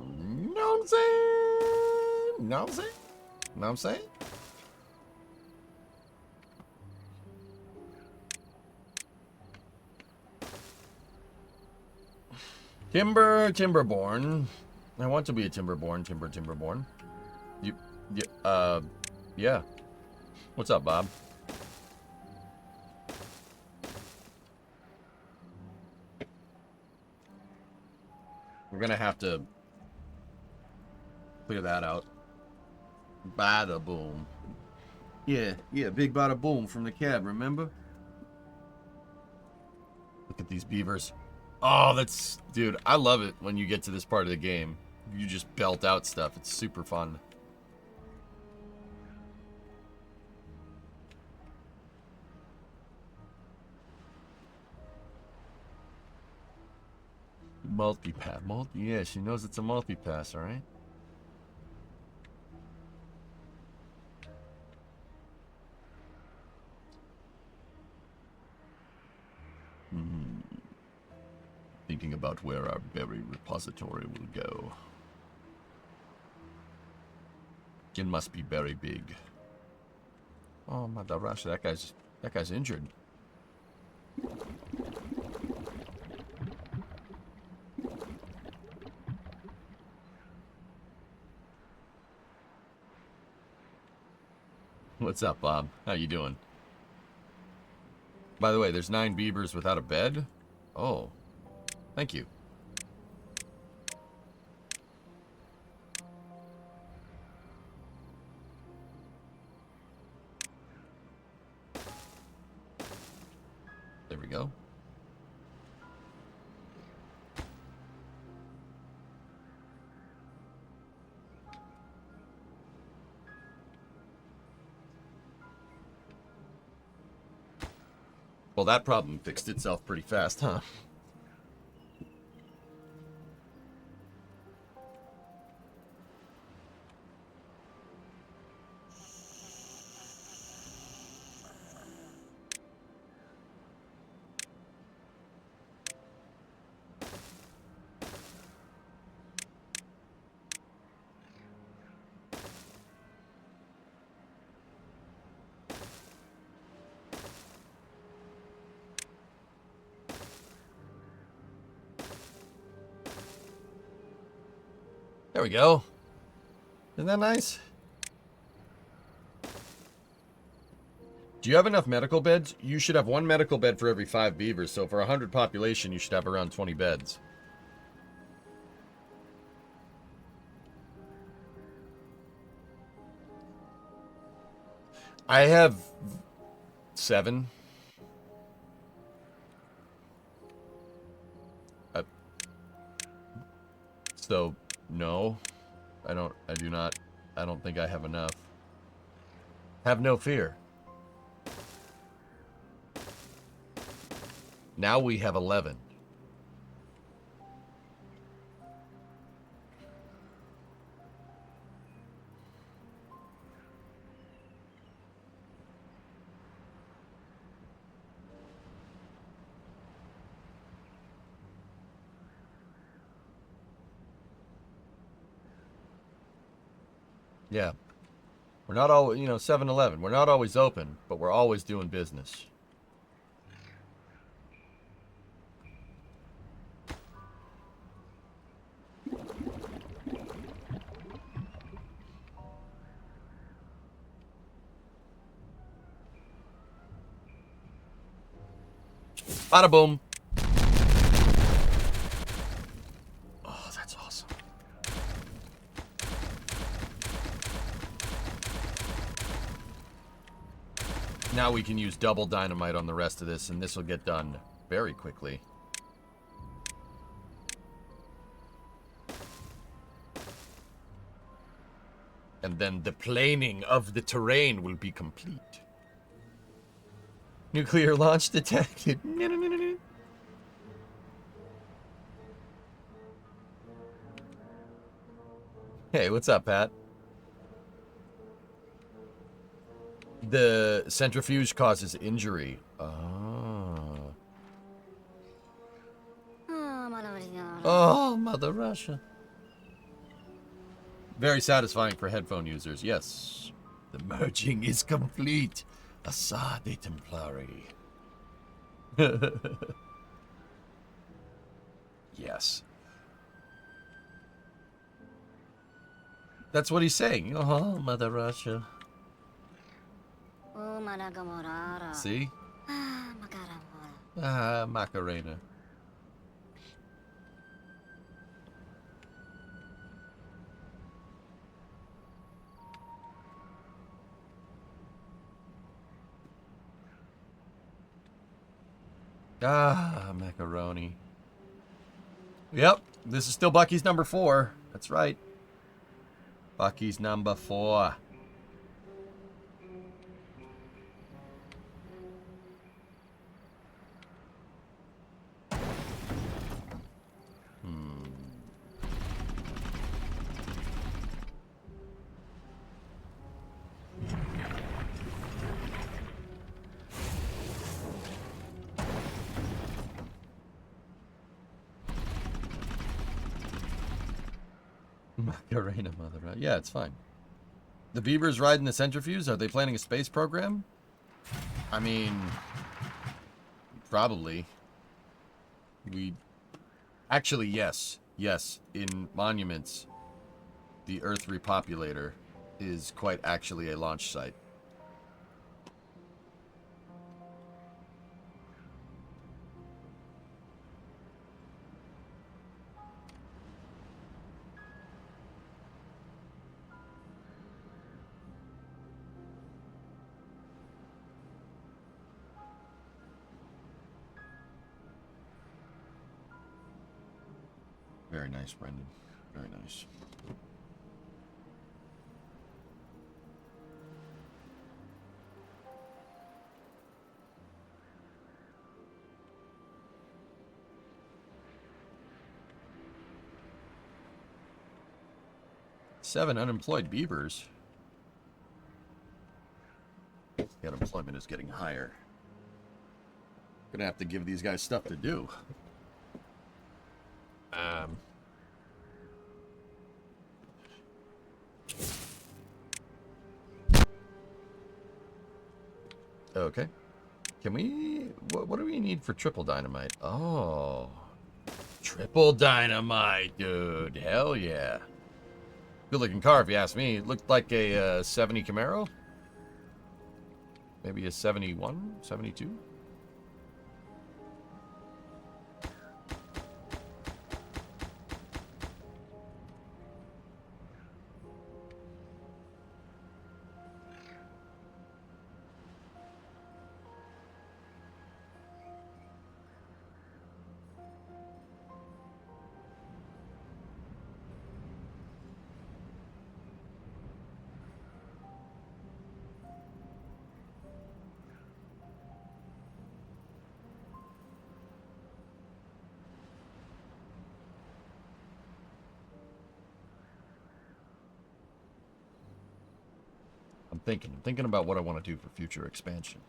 A: know what I'm saying? Know what I'm saying? Know what I'm saying? Timberborn. I want to be a Timberborn. Timberborn. Yeah. What's up, Bob? We're gonna have to Clear that out. Bada boom. Yeah, big bada boom from the cab, remember? Look at these beavers. Oh, that's... Dude, I love it when you get to this part of the game. You just belt out stuff. It's super fun. Multi-pass. Yeah, she knows it's a multi-pass, alright? Thinking about where our berry repository will go. It must be very big. Oh, Madarash, that guy's injured. What's up, Bob? How you doing? By the way, there's 9 beavers without a bed? Oh. Thank you. There we go. Well, that problem fixed itself pretty fast, huh? There we go. Isn't that nice? Do you have enough medical beds? You should have 1 medical bed for every 5 beavers. So for 100 population, you should have around 20 beds. I have 7. So, no. I do not. I don't think I have enough. Have no fear. Now we have 11. Yeah. We're not always, 7-Eleven. We're not always open, but we're always doing business. Bada boom. Oh, that's awesome. Now we can use double dynamite on the rest of this, and this will get done very quickly. And then the planing of the terrain will be complete. Nuclear launch detected. Hey, what's up, Pat? The centrifuge causes injury. Oh. Oh, Mother Russia. Very satisfying for headphone users, yes. The merging is complete. Assad de Templari. Yes. That's what he's saying. Oh, Mother Russia. See? Ah, Macarena. Ah, macaroni. Yep, this is still Bucky's number 4. That's right. Bucky's number 4. Macarena, mother. Yeah, it's fine. The Beavers riding the centrifuge? Are they planning a space program? I mean, probably. Actually, yes. Yes, in Monuments, the Earth Repopulator is quite actually a launch site. Very nice, Brendan. Very nice. Seven unemployed beavers. The unemployment is getting higher. Gonna have to give these guys stuff to do. Okay. Can we... What do we need for triple dynamite? Oh. Triple dynamite, dude. Hell yeah. Good looking car, if you ask me. It looked like a 70 Camaro. Maybe a 71, 72. I'm thinking about what I want to do for future expansion.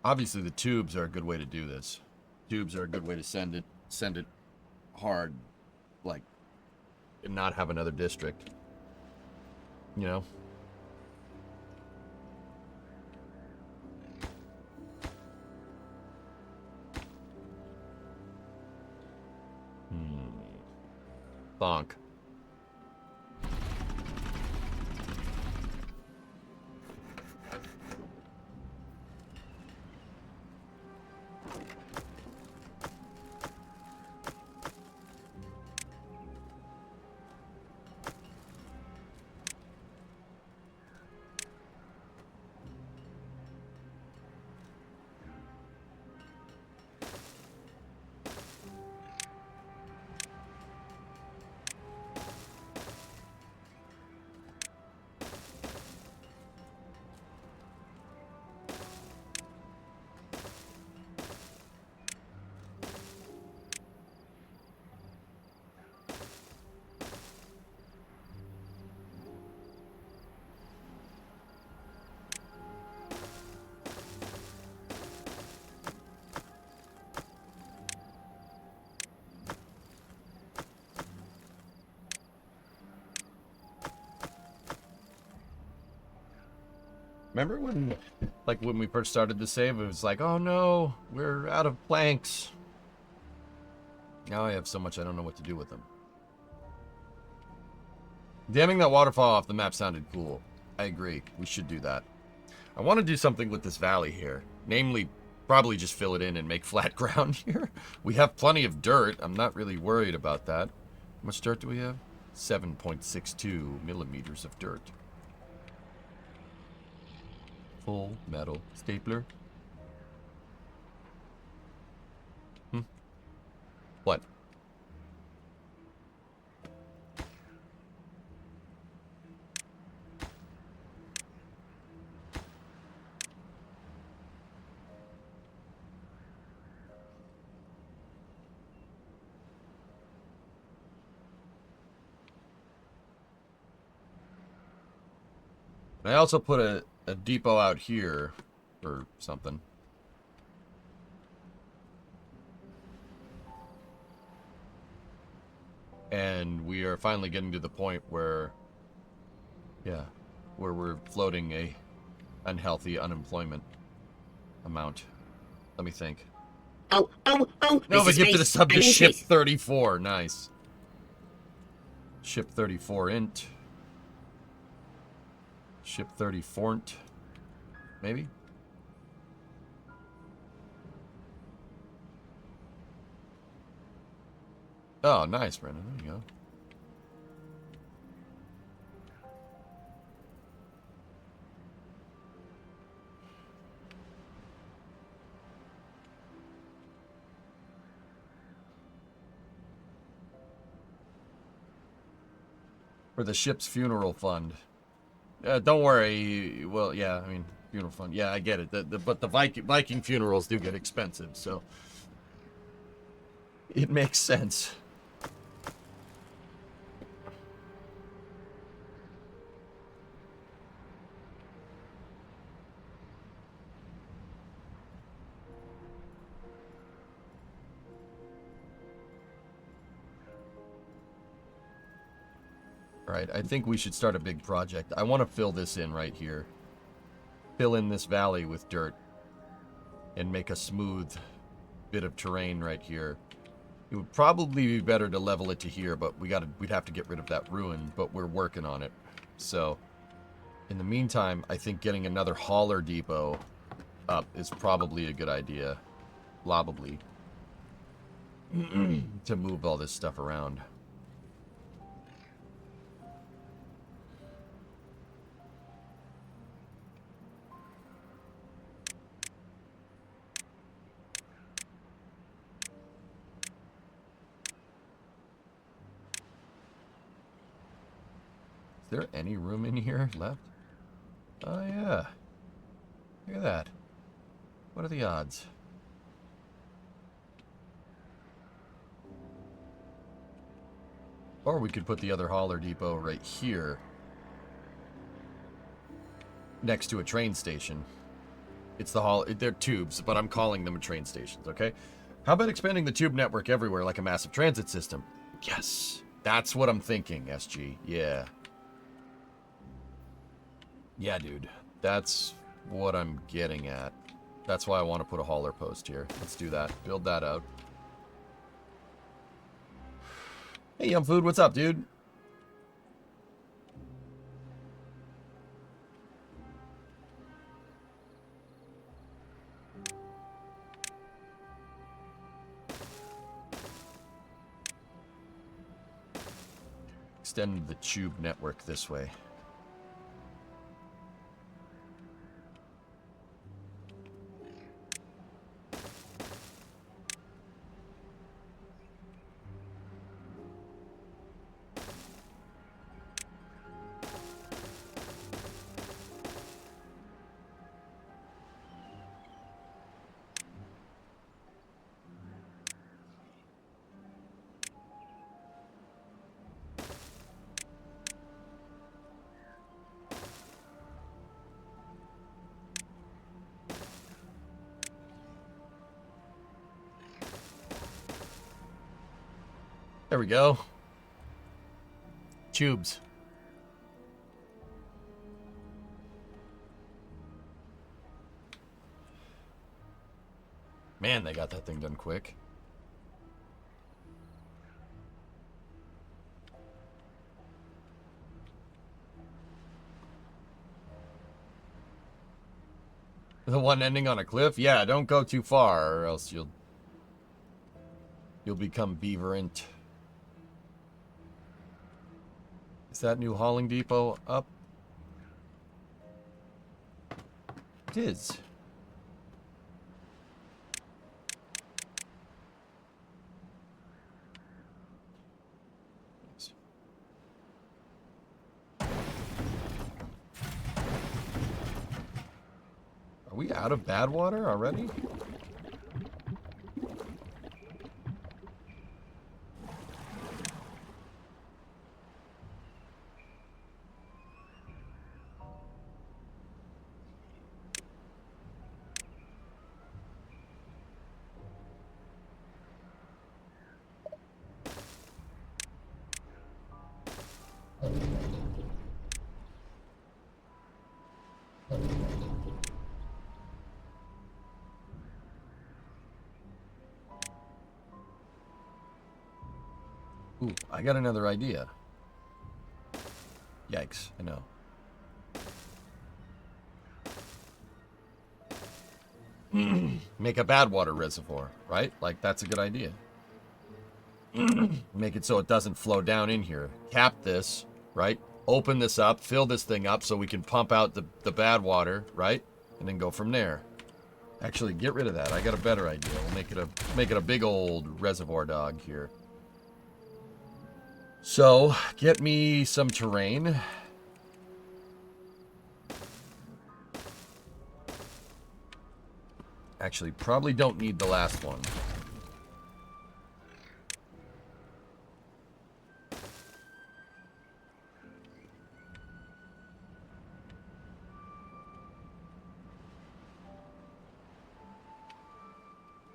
A: Obviously, the tubes are a good way to do this. Tubes are a good way to send it hard, like, and not have another district. You know? Bonk. Remember when, like, when we first started the save, it was like, oh no, we're out of planks. Now I have so much I don't know what to do with them. Damming that waterfall off the map sounded cool. I agree. We should do that. I want to do something with this valley here. Namely, probably just fill it in and make flat ground here. We have plenty of dirt. I'm not really worried about that. How much dirt do we have? 7.62 millimeters of dirt. Full metal stapler. What? I also put a depot out here or something. And we are finally getting to the point where, yeah, where we're floating a unhealthy unemployment amount. Let me think.
C: Oh, oh, oh!
A: Nova
C: Mr.
A: gifted a
C: Space,
A: sub to
C: I'm in
A: Ship
C: space.
A: 34. Nice. Ship 34 int. Ship 34 int. Maybe? Oh, nice, Brendan. There you go. For the ship's funeral fund. Don't worry. Well, yeah, I mean, funeral fund. Yeah, I get it. But the Viking funerals do get expensive, so it makes sense. Alright, I think we should start a big project. I want to fill this in right here. Fill in this valley with dirt. And make a smooth bit of terrain right here. It would probably be better to level it to here, but we'd have to get rid of that ruin, but we're working on it. So, in the meantime, I think getting another hauler depot up is probably a good idea. Probably. To move all this stuff around. Is there any room in here left? Oh, yeah. Look at that. What are the odds? Or we could put the other hauler depot right here. Next to a train station. It's the they're tubes, but I'm calling them train stations, okay? How about expanding the tube network everywhere like a massive transit system? Yes. That's what I'm thinking, SG. Yeah. Yeah, dude. That's what I'm getting at. That's why I want to put a hauler post here. Let's do that. Build that out. Hey, Yum Food, what's up, dude? Extend the tube network this way. There we go. Tubes. Man, they got that thing done quick. The one ending on a cliff? Yeah, don't go too far or else you'll become beaverant. Is that new hauling depot up? It is. Are we out of bad water already? Ooh, I got another idea. Yikes, I know. Make a bad water reservoir, right? Like, that's a good idea. Make it so it doesn't flow down in here. Cap this, right? Open this up, fill this thing up so we can pump out the bad water, right? And then go from there. Actually, get rid of that. I got a better idea. We'll make it a big old reservoir dog here. So, get me some terrain. Actually, probably don't need the last one.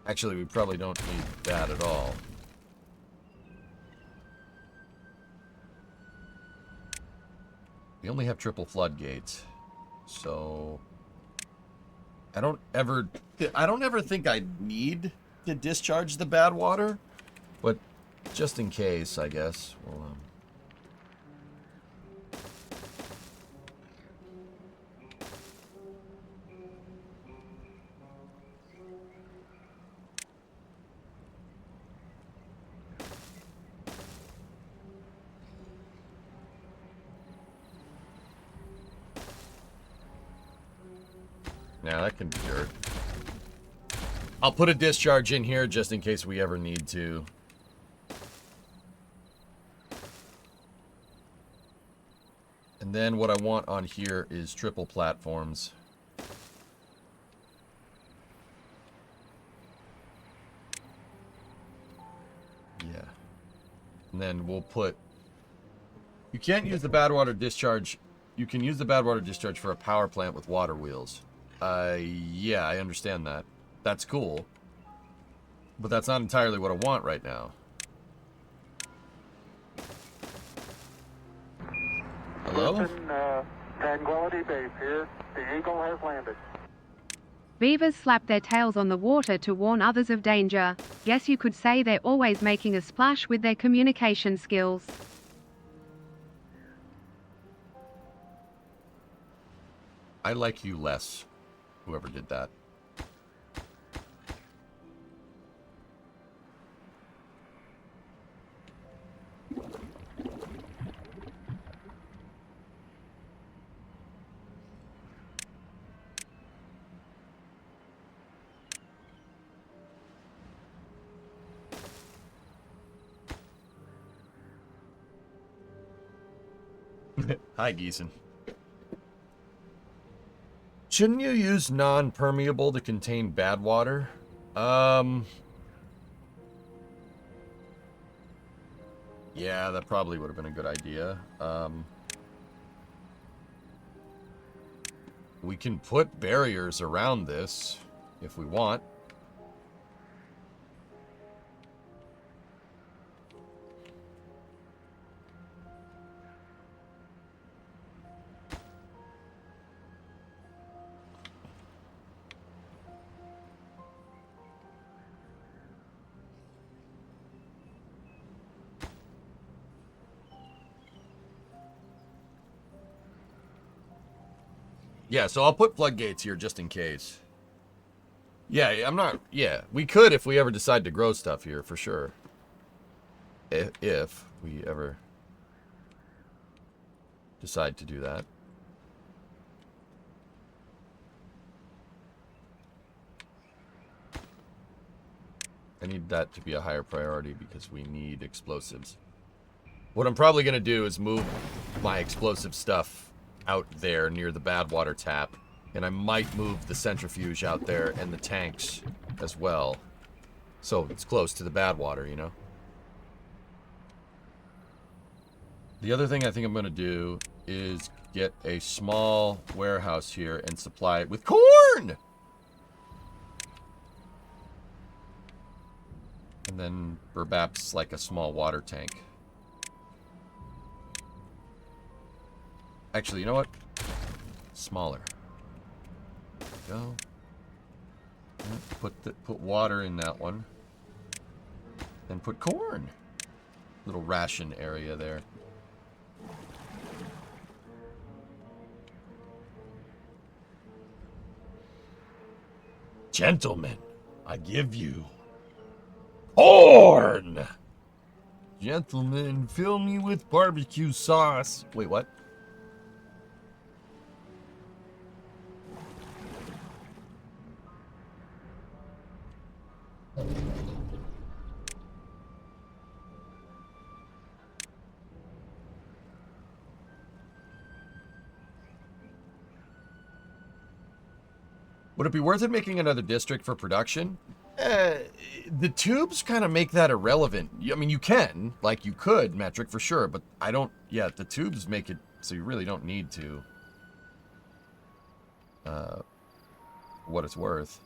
A: Actually, we probably don't need that at all. We only have triple floodgates, so I don't ever think I need to discharge the bad water, but just in case, I guess we'll. Now that can be dirt. I'll put a discharge in here just in case we ever need to. And then what I want on here is triple platforms. Yeah. And then we'll put... You can't use the bad water discharge. You can use the bad water discharge for a power plant with water wheels. Yeah, I understand that. That's cool. But that's not entirely what I want right now. Hello?
D: Tranquility Base here. The Eagle has landed.
E: Beavers slap their tails on the water to warn others of danger. Guess you could say they're always making a splash with their communication skills.
A: I like you less, whoever did that. Hi, Geeson. Shouldn't you use non-permeable to contain bad water? Yeah, that probably would have been a good idea. We can put barriers around this if we want. Yeah, so I'll put floodgates here just in case. Yeah, I'm not... Yeah, we could if we ever decide to grow stuff here, for sure. If we ever decide to do that. I need that to be a higher priority because we need explosives. What I'm probably going to do is move my explosive stuff out there near the bad water tap And I might move the centrifuge out there and the tanks as well. So it's close to the bad water, you know? The other thing I think I'm going to do is get a small warehouse here and supply it with corn! And then perhaps like a small water tank. Actually, you know what? Smaller. Go. Put water in that one. Then put corn. Little ration area there. Gentlemen, I give you corn! Gentlemen, fill me with barbecue sauce. Wait, what? Would it be worth it making another district for production? The tubes kind of make that irrelevant. I mean, you can, like you could, metric for sure, but I don't, yeah, the tubes make it so you really don't need to. What it's worth.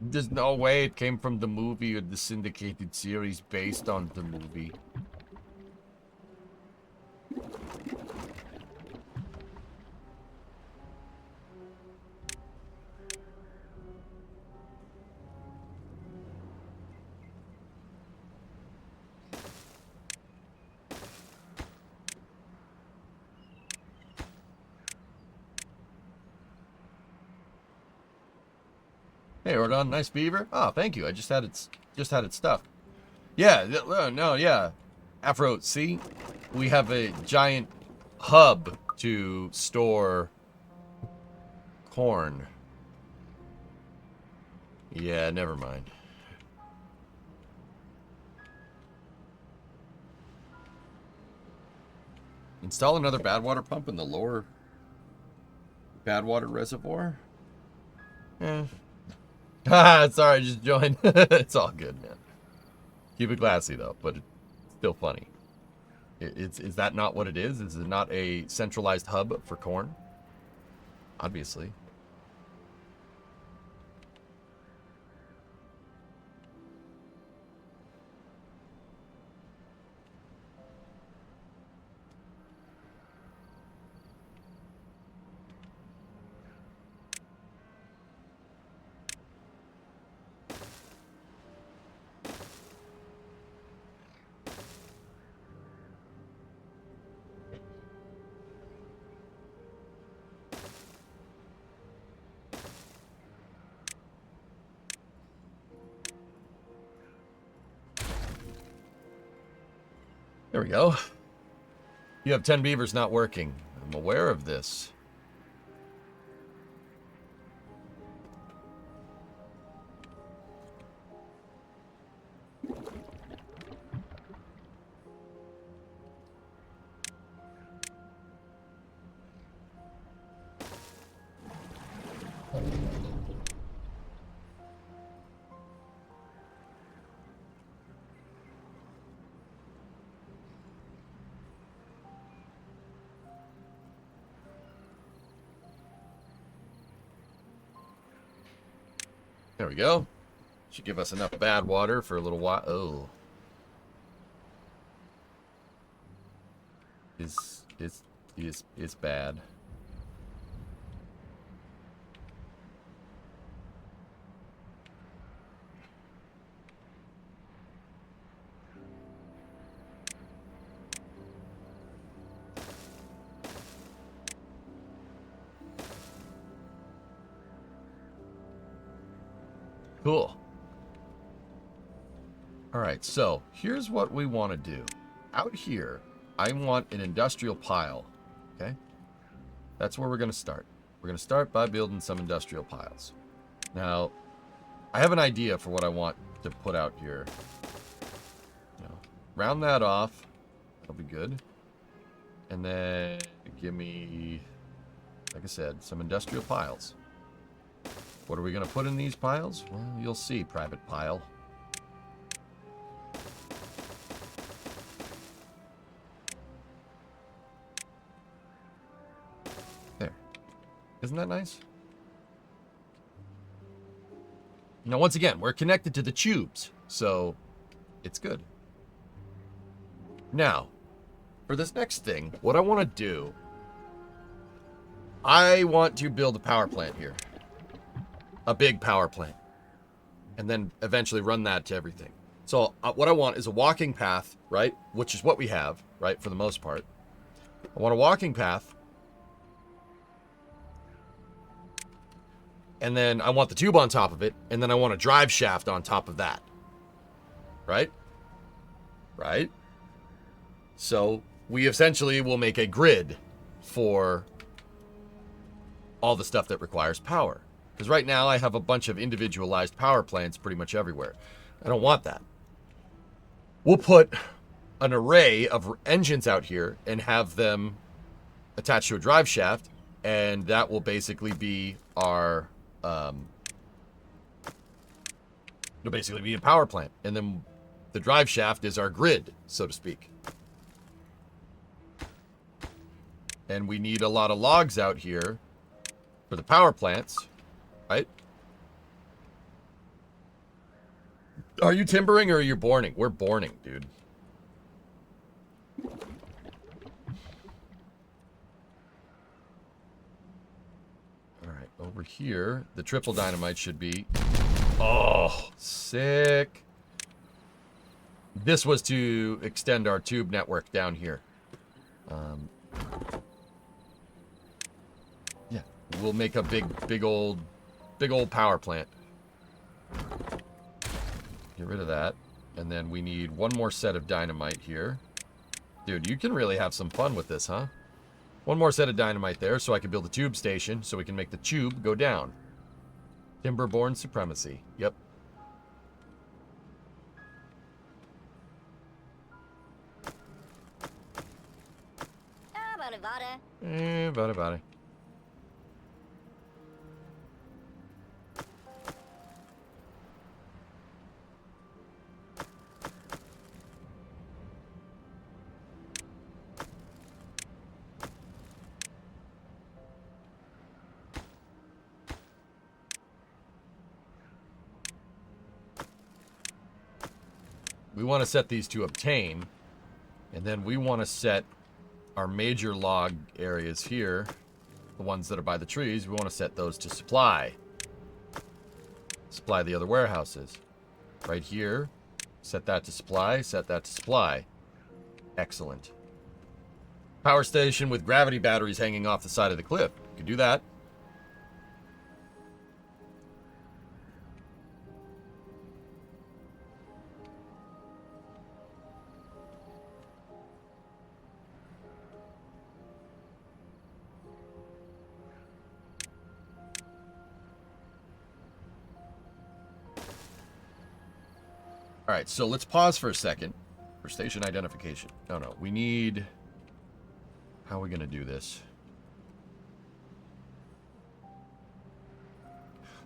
A: There's no way it came from the movie or the syndicated series based on the movie. Hey, Ordon, nice beaver. Oh, thank you. I just had its stuff. Yeah, no, yeah. Afro, see? We have a giant hub to store corn. Yeah, never mind. Install another bad water pump in the lower bad water reservoir? Eh. Haha, sorry, I just joined. It's all good, man. Keep it classy, though, but it's still funny. Is that not what it is? Is it not a centralized hub for corn? Obviously. There we go. You have 10 beavers not working. I'm aware of this. There we go. Should give us enough bad water for a little while. Oh. It's bad. Cool. Alright, so here's what we want to do. Out here, I want an industrial pile. Okay? That's where we're going to start. We're going to start by building some industrial piles. Now, I have an idea for what I want to put out here. You know, round that off. That'll be good. And then give me, like I said, some industrial piles. What are we going to put in these piles? Well, you'll see, private pile. There. Isn't that nice? Now, once again, we're connected to the tubes, so it's good. Now, for this next thing, what I want to do, I want to build a power plant here. A big power plant. And then eventually run that to everything. So what I want is a walking path, right? Which is what we have, right? For the most part. I want a walking path. And then I want the tube on top of it. And then I want a drive shaft on top of that. Right? Right? So we essentially will make a grid for all the stuff that requires power. Because right now I have a bunch of individualized power plants pretty much everywhere. I don't want that. We'll put an array of engines out here and have them attached to a drive shaft. And that will basically be our... it'll basically be a power plant. And then the drive shaft is our grid, so to speak. And we need a lot of logs out here for the power plants, right? Are you timbering or are you borning? We're borning, dude. Alright, over here, the triple dynamite should be... Oh, sick. This was to extend our tube network down here. Yeah, we'll make a big old power plant. Get rid of that. And then we need one more set of dynamite here. Dude, you can really have some fun with this, huh? One more set of dynamite there so I can build a tube station so we can make the tube go down. Timberborn supremacy. Yep. Bada. We want to set these to obtain, and then we want to set our major log areas here, the ones that are by the trees, we want to set those to supply. Supply the other warehouses. Right here, set that to supply, set that to supply. Excellent. Power station with gravity batteries hanging off the side of the cliff. You can do that. All right, so let's pause for a second for station identification. No, we need... How are we going to do this?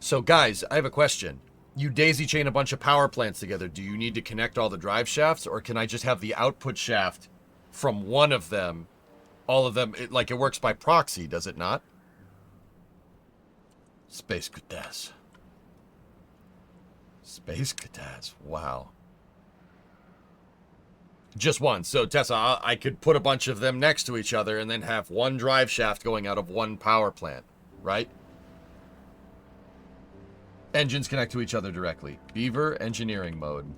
A: So, guys, I have a question. You daisy chain a bunch of power plants together. Do you need to connect all the drive shafts, or can I just have the output shaft from one of them? All of them, it works by proxy, does it not? Space Kutaz. Space Kutaz. Wow. Just one. So, Tessa, I could put a bunch of them next to each other and then have one drive shaft going out of one power plant, right? Engines connect to each other directly. Beaver engineering mode.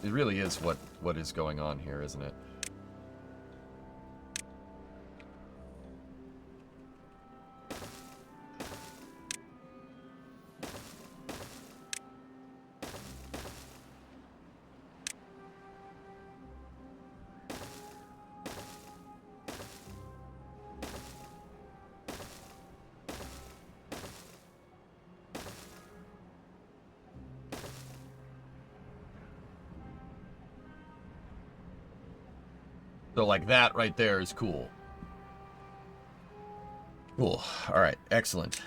A: It really is what is going on here, isn't it? So, like, that right there is cool. Cool. All right. Excellent.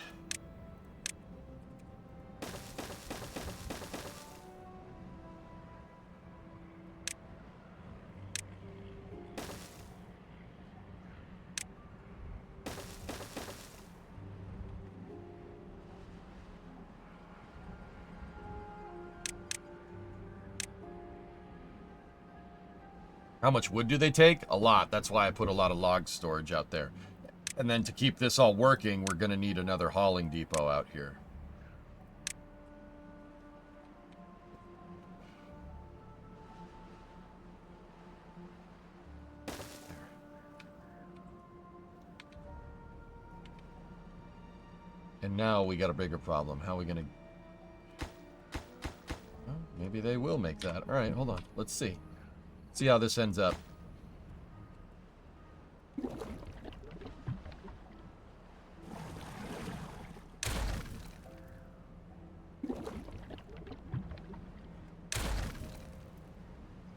A: How much wood do they take? A lot. That's why I put a lot of log storage out there. And then to keep this all working, we're going to need another hauling depot out here. And now we got a bigger problem. How are we going to... Well, maybe they will make that. All right, hold on. Let's see. See how this ends up.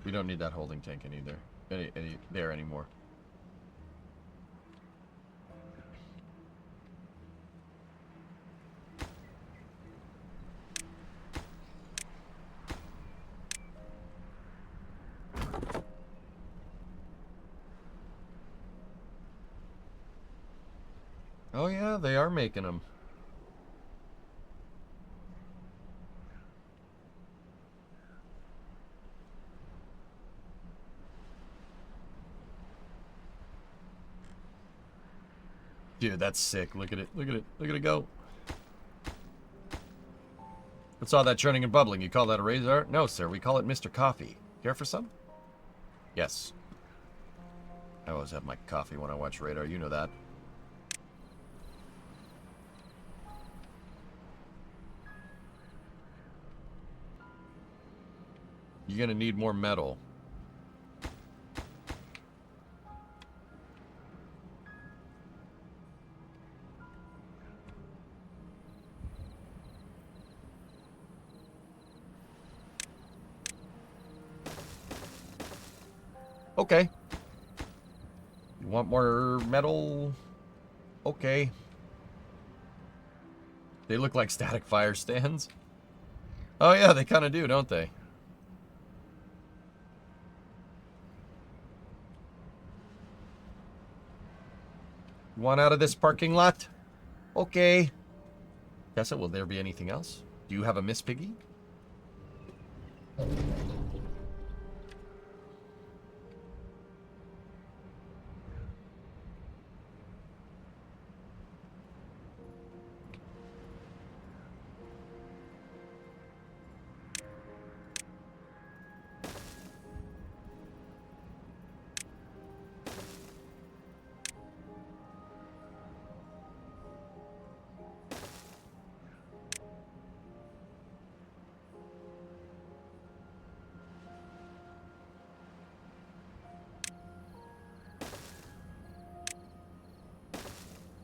A: We don't need that holding tank there anymore. Oh yeah, they are making them. Dude, that's sick. Look at it. Look at it. Look at it go. What's all that churning and bubbling? You call that a razor? No, sir. We call it Mr. Coffee. Care for some? Yes. I always have my coffee when I watch Radar. You know that. You're gonna need more metal. Okay. You want more metal? Okay. They look like static fire stands. Oh yeah, they kind of do, don't they? Want out of this parking lot? Okay. Tessa, will there be anything else? Do you have a Miss Piggy?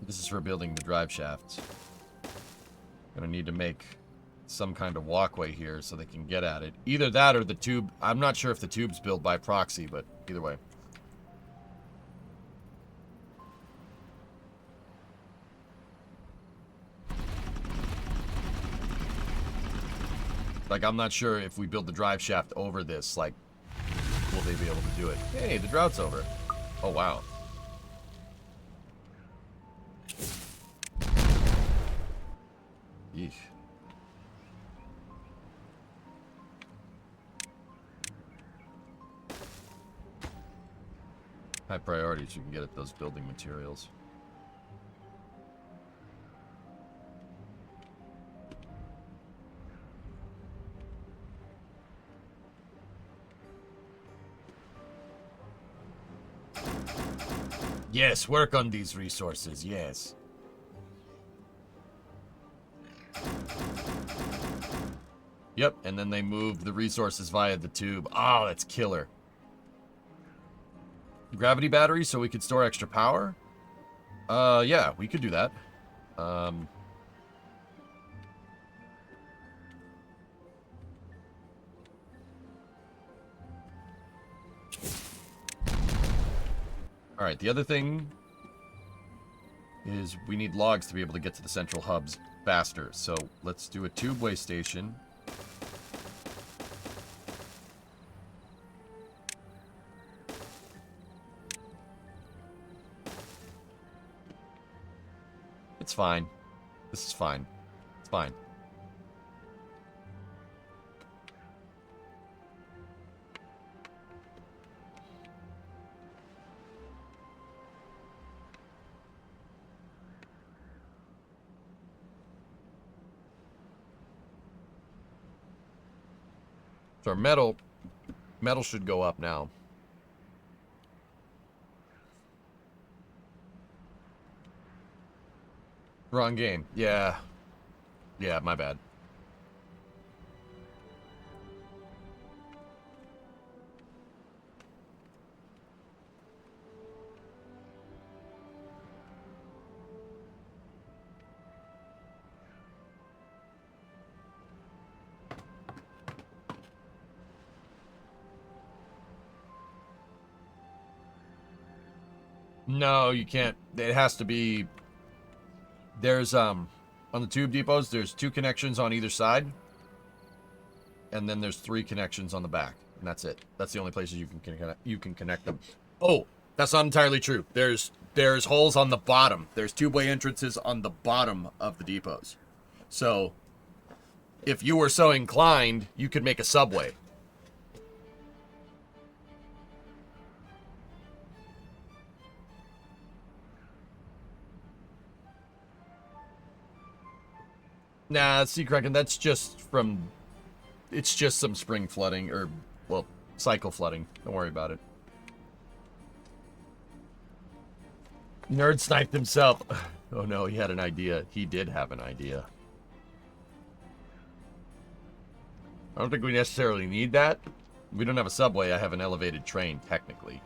A: This is for building the drive shafts. Gonna need to make some kind of walkway here so they can get at it. Either that or the tube. I'm not sure if the tube's built by proxy, but either way. Like, I'm not sure if we build the drive shaft over this, like, will they be able to do it? Hey, the drought's over. Oh, wow. Yeesh. High priorities, you can get at those building materials. Yes, work on these resources, yes. Yep, and then they move the resources via the tube. Oh, that's killer. Gravity battery so we could store extra power? Yeah, we could do that. Alright, the other thing is we need logs to be able to get to the central hubs faster. So let's do a tubeway station. It's fine. This is fine. It's fine. So our metal should go up now. Wrong game. Yeah. Yeah, my bad. No, you can't. It has to be... There's, on the tube depots, there's 2 connections on either side. And then there's 3 connections on the back. And that's it. That's the only places you can connect them. Oh, that's not entirely true. There's holes on the bottom. There's tubeway entrances on the bottom of the depots. So, if you were so inclined, you could make a subway. Nah, Sea Kraken, that's just from... It's just some spring flooding, or, well, cycle flooding. Don't worry about it. Nerd sniped himself. Oh no, he had an idea. He did have an idea. I don't think we necessarily need that. We don't have a subway, I have an elevated train, technically.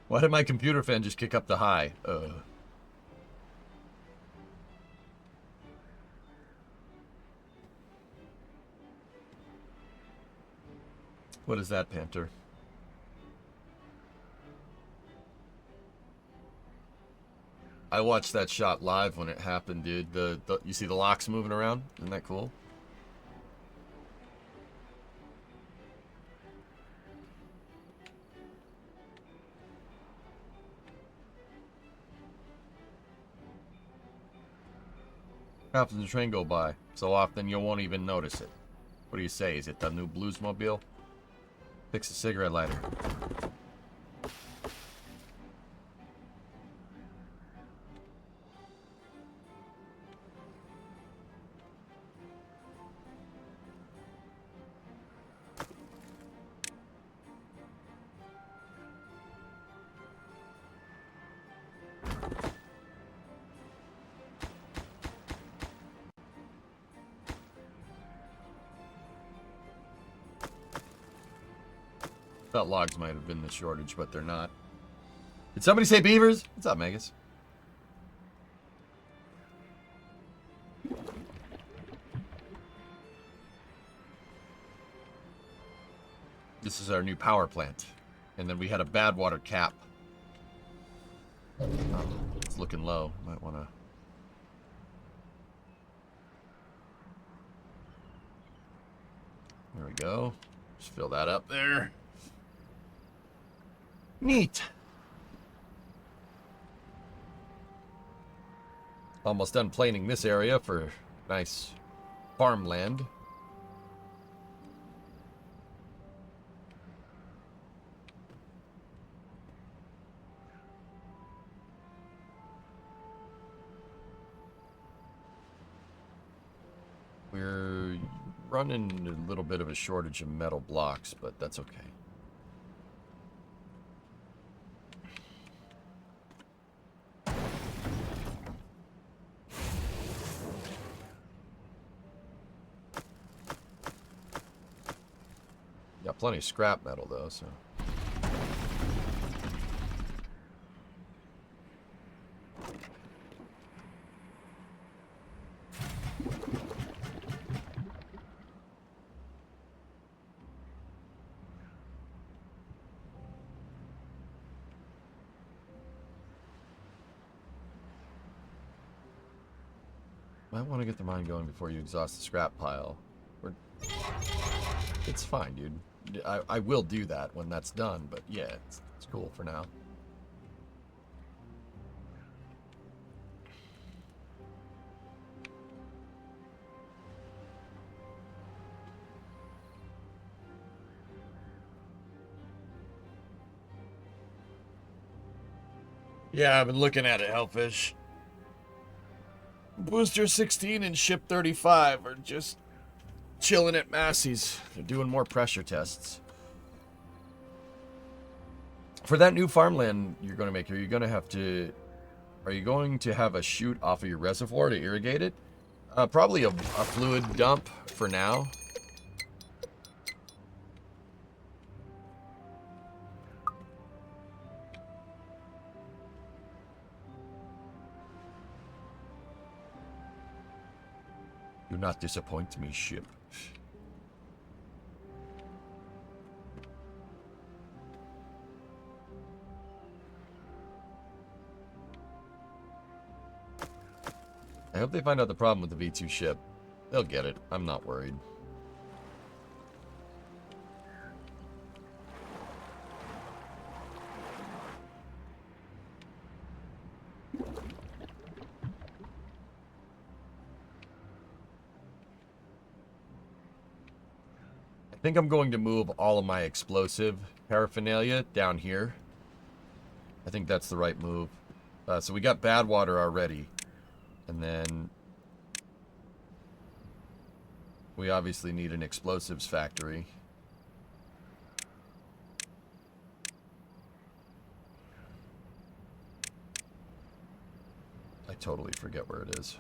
A: Why did my computer fan just kick up the high? What is that, Panther? I watched that shot live when it happened, dude. You see the locks moving around? Isn't that cool? Happens the train go by so often you won't even notice it. What do you say? Is it the new Bluesmobile? Fix a cigarette lighter. Thought logs might have been the shortage, but they're not. Did somebody say beavers? What's up, Megas? This is our new power plant. And then we had a bad water cap. Oh, it's looking low. Might want to... There we go. Just fill that up there. Neat. Almost done planing this area for nice farmland. We're running a little bit of a shortage of metal blocks, but that's okay. Got plenty of scrap metal though, so. Might want to get the mine going before you exhaust the scrap pile. It's fine, dude. I will do that when that's done, but yeah, it's cool for now. Yeah, I've been looking at it, Hellfish. Booster 16 and Ship 35 are just chilling at Massey's. They're doing more pressure tests. For that new farmland you're going to make, are you going to have a chute off of your reservoir to irrigate it? Probably a fluid dump for now. Do not disappoint me, ship. I hope they find out the problem with the V2 ship. They'll get it. I'm not worried. I think I'm going to move all of my explosive paraphernalia down here. I think that's the right move. So we got bad water already. And then we obviously need an explosives factory. I totally forget where it is.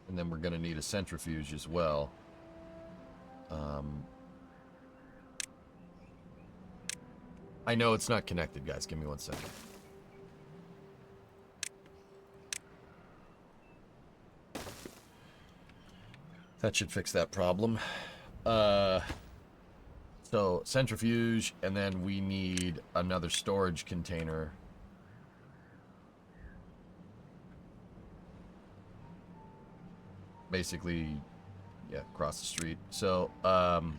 A: And then we're going to need a centrifuge as well. I know it's not connected, guys. Give me 1 second. That should fix that problem. So, centrifuge, and then we need another storage container. Basically, yeah, across the street. So, I'm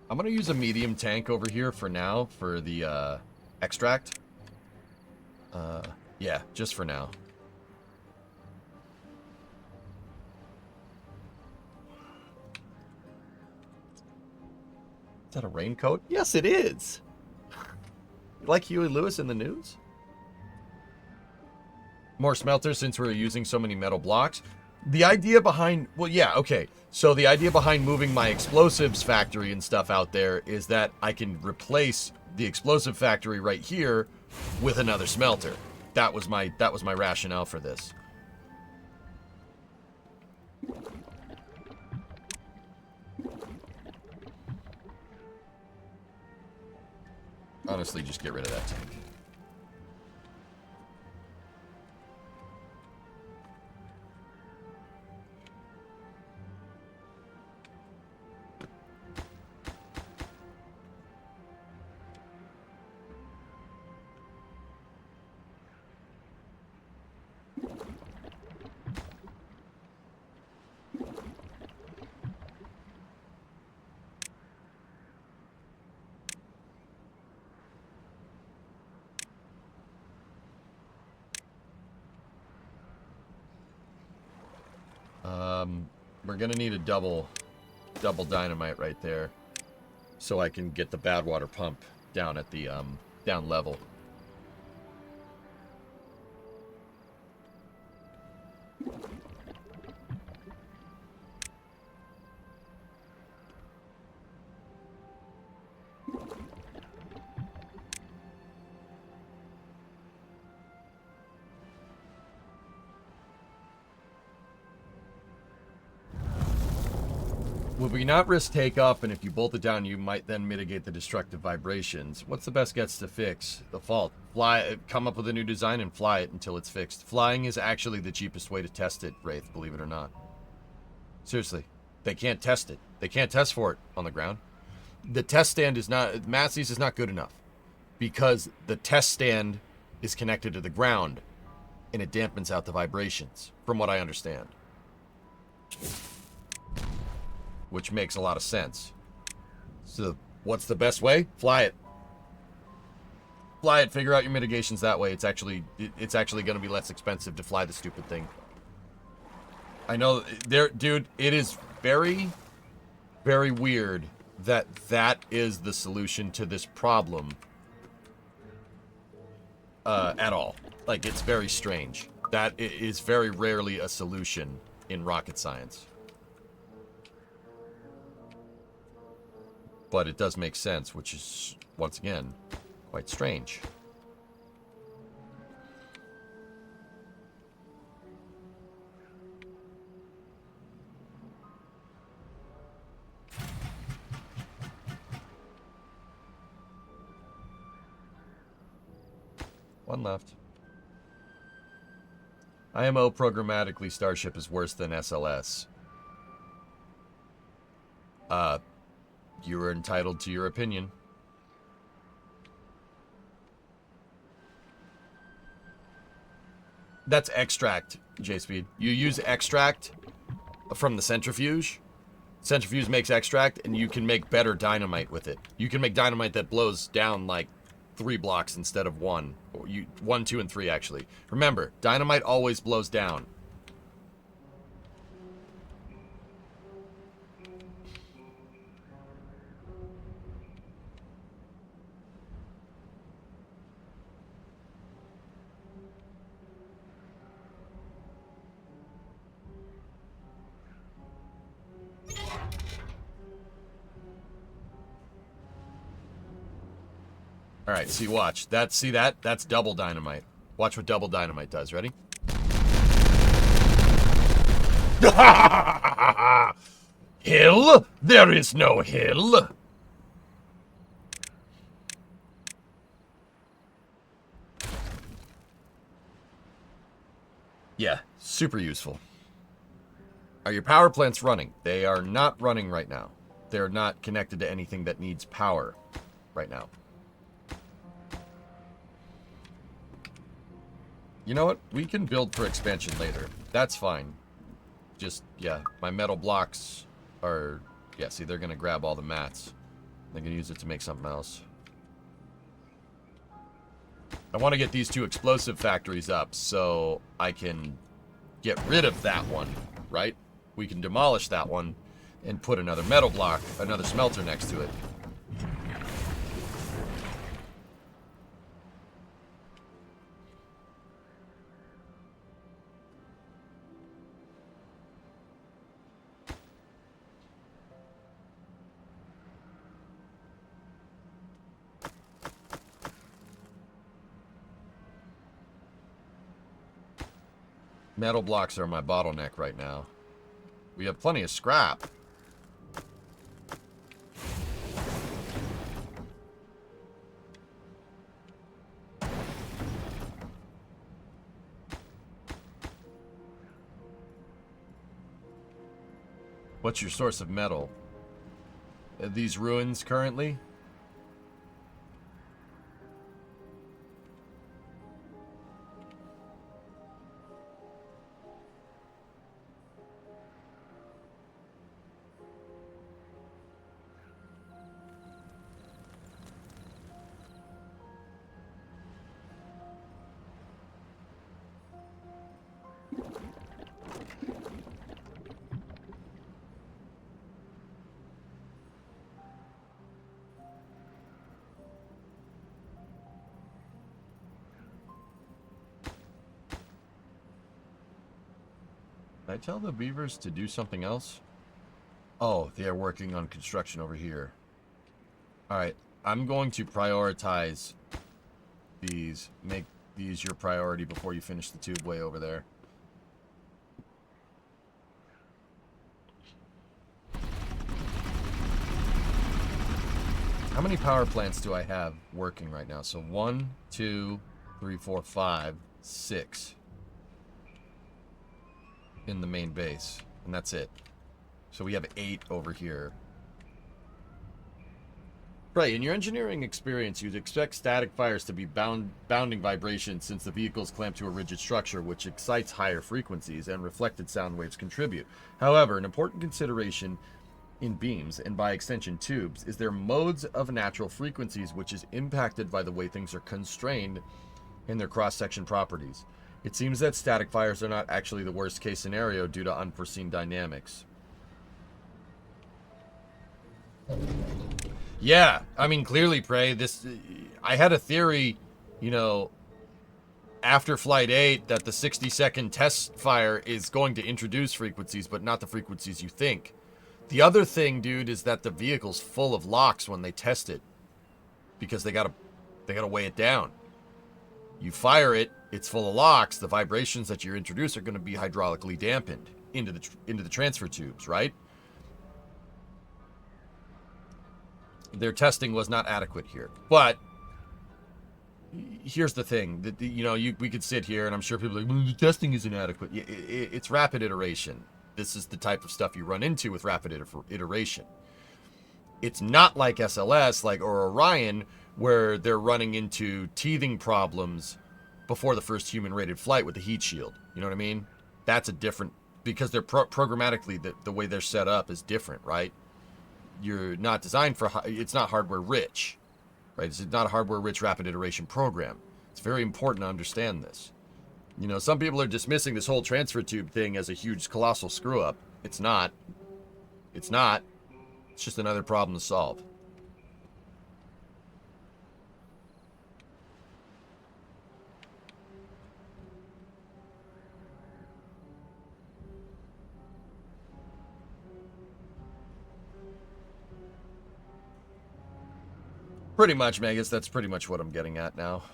A: going to use a medium tank over here for now for the extract. Yeah, just for now. Is that a raincoat? Yes, it is. Like Huey Lewis in the news? More smelters since we're using so many metal blocks. The idea behind... Well, yeah, okay. So the idea behind moving my explosives factory and stuff out there is that I can replace the explosive factory right here with another smelter. That was my rationale for this. Honestly, just get rid of that tank. We're gonna need a double dynamite right there, so I can get the bad water pump down at the down level. Would we not risk takeoff, and if you bolt it down, you might then mitigate the destructive vibrations? What's the best guess to fix the fault? Come up with a new design and fly it until it's fixed. Flying is actually the cheapest way to test it, Wraith, believe it or not. Seriously, they can't test it. They can't test for it on the ground. The test stand is not, Massey's is not good enough because the test stand is connected to the ground and it dampens out the vibrations, from what I understand. Which makes a lot of sense. So, what's the best way? Fly it. Fly it. Figure out your mitigations that way. It's actually going to be less expensive to fly the stupid thing. I know, dude. It is very, very weird that is the solution to this problem. At all. Like, it's very strange. That is very rarely a solution in rocket science. But it does make sense, which is, once again, quite strange. One left. IMO programmatically Starship is worse than SLS. You are entitled to your opinion. That's extract, J-Speed. You use extract from the centrifuge. Centrifuge makes extract, and you can make better dynamite with it. You can make dynamite that blows down like 3 blocks instead of 1. 1, 2, and 3, actually. Remember, dynamite always blows down. Alright, see, watch. That's double dynamite. Watch what double dynamite does. Ready? Hill? There is no hill. Yeah, super useful. Are your power plants running? They are not running right now. They're not connected to anything that needs power right now. You know what? We can build for expansion later. That's fine. Just, yeah, my metal blocks are... Yeah, see, they're going to grab all the mats. They're going to use it to make something else. I want to get these 2 explosive factories up so I can get rid of that one, right? We can demolish that one and put another metal block, another smelter next to it. Metal blocks are my bottleneck right now. We have plenty of scrap. What's your source of metal? These ruins currently? Did I tell the Beavers to do something else? Oh, they are working on construction over here. Alright, I'm going to prioritize these. Make these your priority before you finish the tube way over there. How many power plants do I have working right now? So 1, 2, 3, 4, 5, 6 in the main base. And that's it. So we have 8 over here. Right, in your engineering experience, you'd expect static fires to be bounding vibrations since the vehicle is clamped to a rigid structure, which excites higher frequencies, and reflected sound waves contribute. However, an important consideration in beams, and by extension tubes, is their modes of natural frequencies, which is impacted by the way things are constrained in their cross-section properties. It seems that static fires are not actually the worst-case scenario due to unforeseen dynamics. Yeah, I mean, clearly, Prey, I had a theory, you know, after Flight 8 that the 60-second test fire is going to introduce frequencies, but not the frequencies you think. The other thing, dude, is that the vehicle's full of locks when they test it. Because they gotta weigh it down. You fire it, it's full of locks, the vibrations that you introduce are going to be hydraulically dampened into the transfer tubes, right? Their testing was not adequate here. But here's the thing. We could sit here, and I'm sure people are like, well, the testing isn't adequate. It's rapid iteration. This is the type of stuff you run into with rapid iteration. It's not like SLS or Orion, where they're running into teething problems before the first human-rated flight with the heat shield. You know what I mean? That's a different... Because they're programmatically, the way they're set up is different, right? You're not designed for... It's not hardware-rich, right? It's not a hardware-rich rapid iteration program. It's very important to understand this. You know, some people are dismissing this whole transfer tube thing as a huge, colossal screw-up. It's not. It's not. It's just another problem to solve. Pretty much, Megas. That's pretty much what I'm getting at now.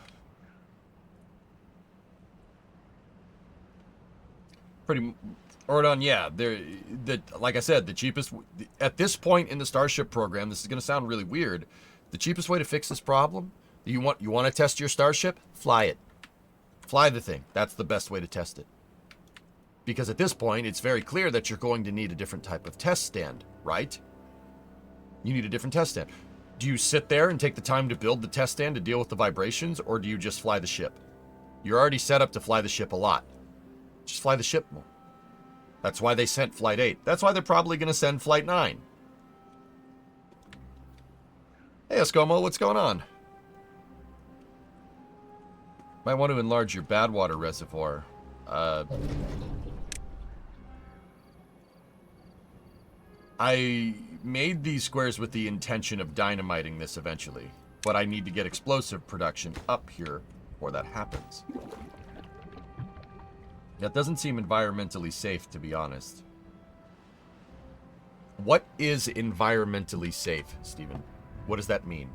A: Ordon, yeah. Like I said, the cheapest... At this point in the Starship program, this is going to sound really weird. The cheapest way to fix this problem, you want to test your Starship? Fly it. Fly the thing. That's the best way to test it. Because at this point, it's very clear that you're going to need a different type of test stand, right? You need a different test stand. Do you sit there and take the time to build the test stand to deal with the vibrations, or do you just fly the ship? You're already set up to fly the ship a lot. Just fly the ship more. That's why they sent Flight 8. That's why they're probably going to send Flight 9. Hey, Escomo, what's going on? Might want to enlarge your Badwater reservoir. I made these squares with the intention of dynamiting this eventually, but I need to get explosive production up here before that happens. That doesn't seem environmentally safe, to be honest. What is environmentally safe, Steven? What does that mean?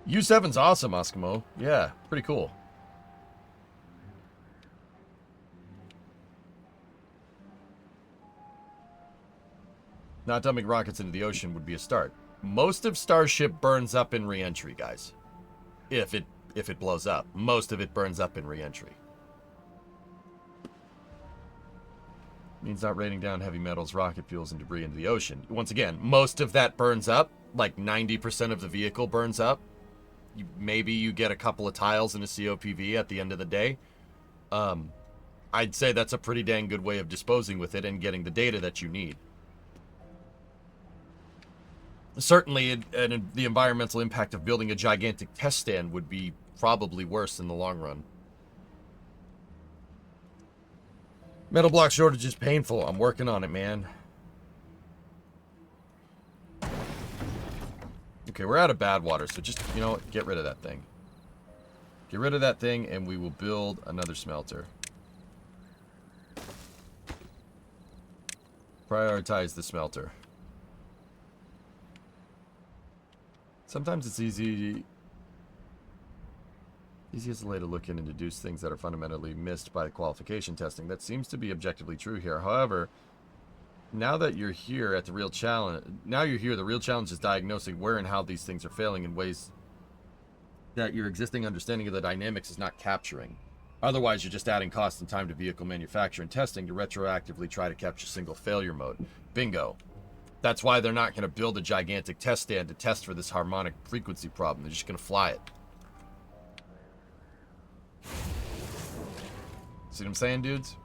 A: U7's awesome, Eskimo. Yeah, pretty cool. Not dumping rockets into the ocean would be a start. Most of Starship burns up in re-entry, guys. If it blows up. Most of it burns up in re-entry. Means not raining down heavy metals, rocket fuels, and debris into the ocean. Once again, most of that burns up. Like 90% of the vehicle burns up. Maybe you get a couple of tiles in a COPV at the end of the day. I'd say that's a pretty dang good way of disposing with it and getting the data that you need. Certainly, the environmental impact of building a gigantic test stand would be probably worse in the long run. Metal block shortage is painful. I'm working on it, man. Okay, we're out of Badwater, so just, you know, get rid of that thing. Get rid of that thing, and we will build another smelter. Prioritize the smelter. Sometimes it's easiest way to look in and deduce things that are fundamentally missed by the qualification testing. That seems to be objectively true here. However, now that you're here at the real challenge, the real challenge is diagnosing where and how these things are failing in ways that your existing understanding of the dynamics is not capturing. Otherwise, you're just adding cost and time to vehicle manufacture and testing to retroactively try to capture single failure mode. Bingo. That's why they're not going to build a gigantic test stand to test for this harmonic frequency problem. They're just going to fly it. See what I'm saying, dudes?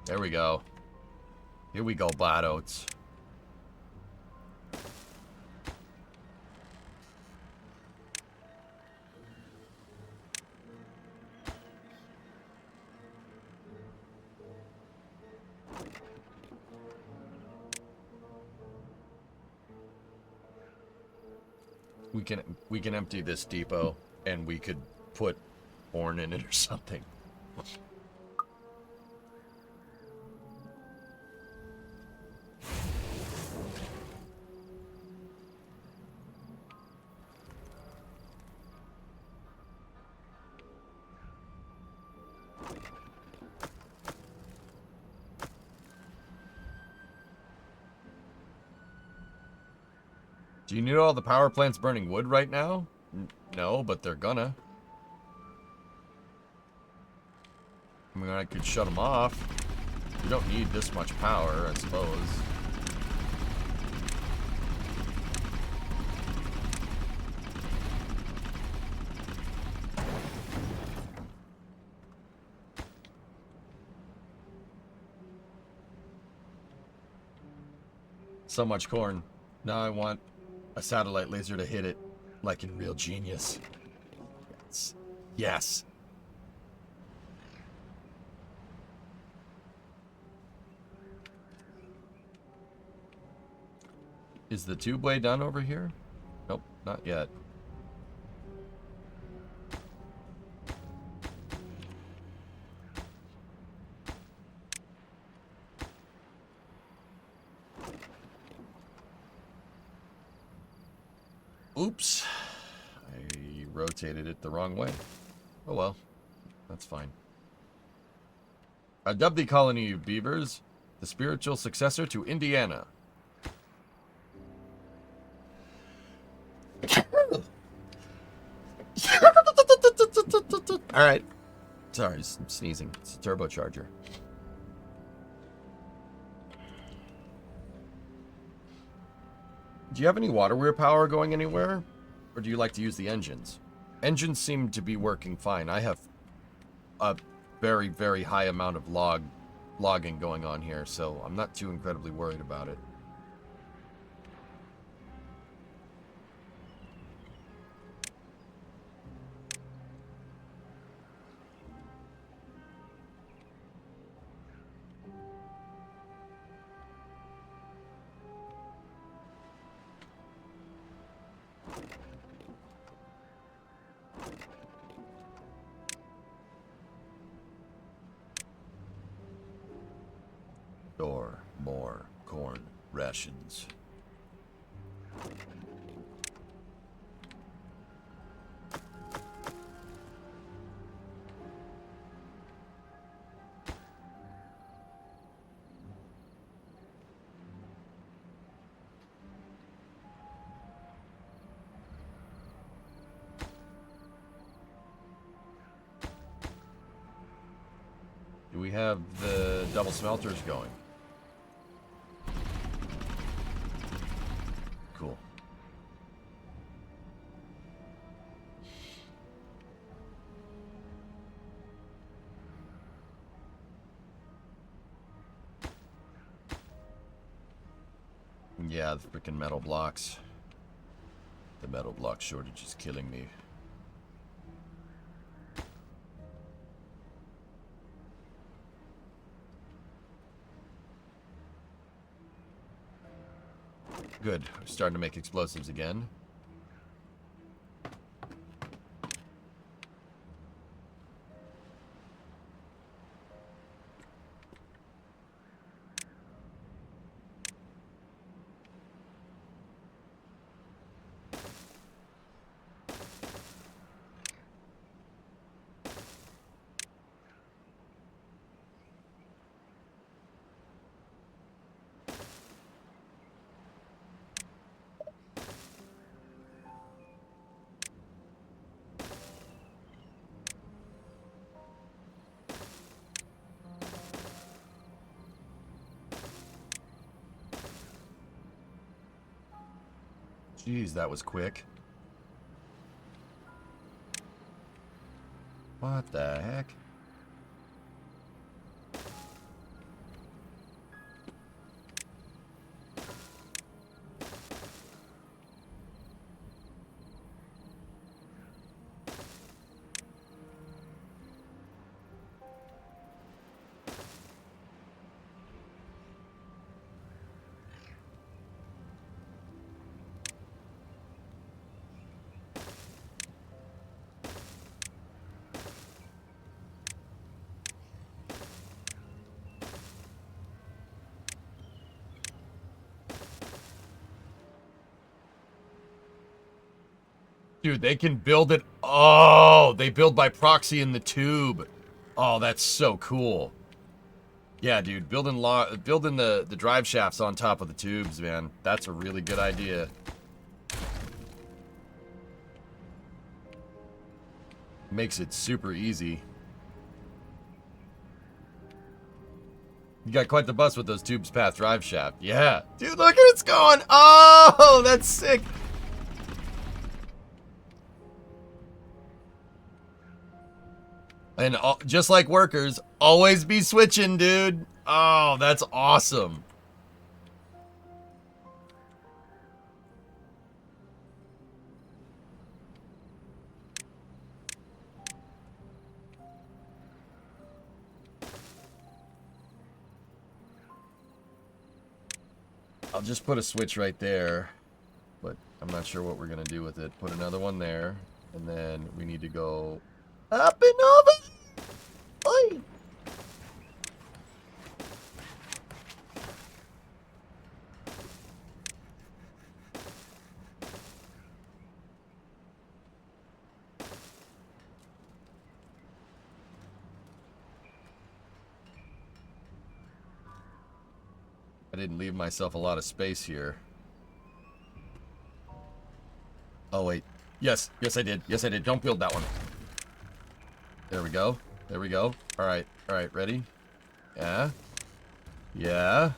A: There we go. Here we go, Bladotes. We can empty this depot and we could put corn in it or something. Do you know all the power plants burning wood right now? No, but they're gonna. I mean, I could shut them off. You don't need this much power, I suppose. So much corn. Now I want a satellite laser to hit it, like in Real Genius. Yes. Yes. Is the tubeway done over here? Nope, not yet. Oops. I rotated it the wrong way. Oh well. That's fine. I dubbed the colony of Beavers the spiritual successor to Indiana. Alright. Sorry, I'm sneezing. It's a turbocharger. Do you have any water wheel power going anywhere? Or do you like to use the engines? Engines seem to be working fine. I have a very, very high amount of logging going on here, so I'm not too incredibly worried about it. Or more corn rations. Do we have the double smelters going? Cool. Yeah, the freaking metal blocks. The metal block shortage is killing me. Good. We're starting to make explosives again. Jeez, that was quick. What the heck? Dude, they can build it. Oh, they build by proxy in the tube. Oh, that's so cool. Yeah, dude, building the drive shafts on top of the tubes, man. That's a really good idea. Makes it super easy. You got quite the bus with those tubes past drive shaft. Yeah. Dude, look at it's going. Oh, that's sick. And just like workers, always be switching, dude. Oh, that's awesome. I'll just put a switch right there, but I'm not sure what we're going to do with it. Put another one there, and then we need to go up and over. Oy. I didn't leave myself a lot of space here. Oh, wait. Yes, yes I did. Yes I did. Don't build that one. There we go. There we go. Alright, alright, ready? Yeah. Yeah.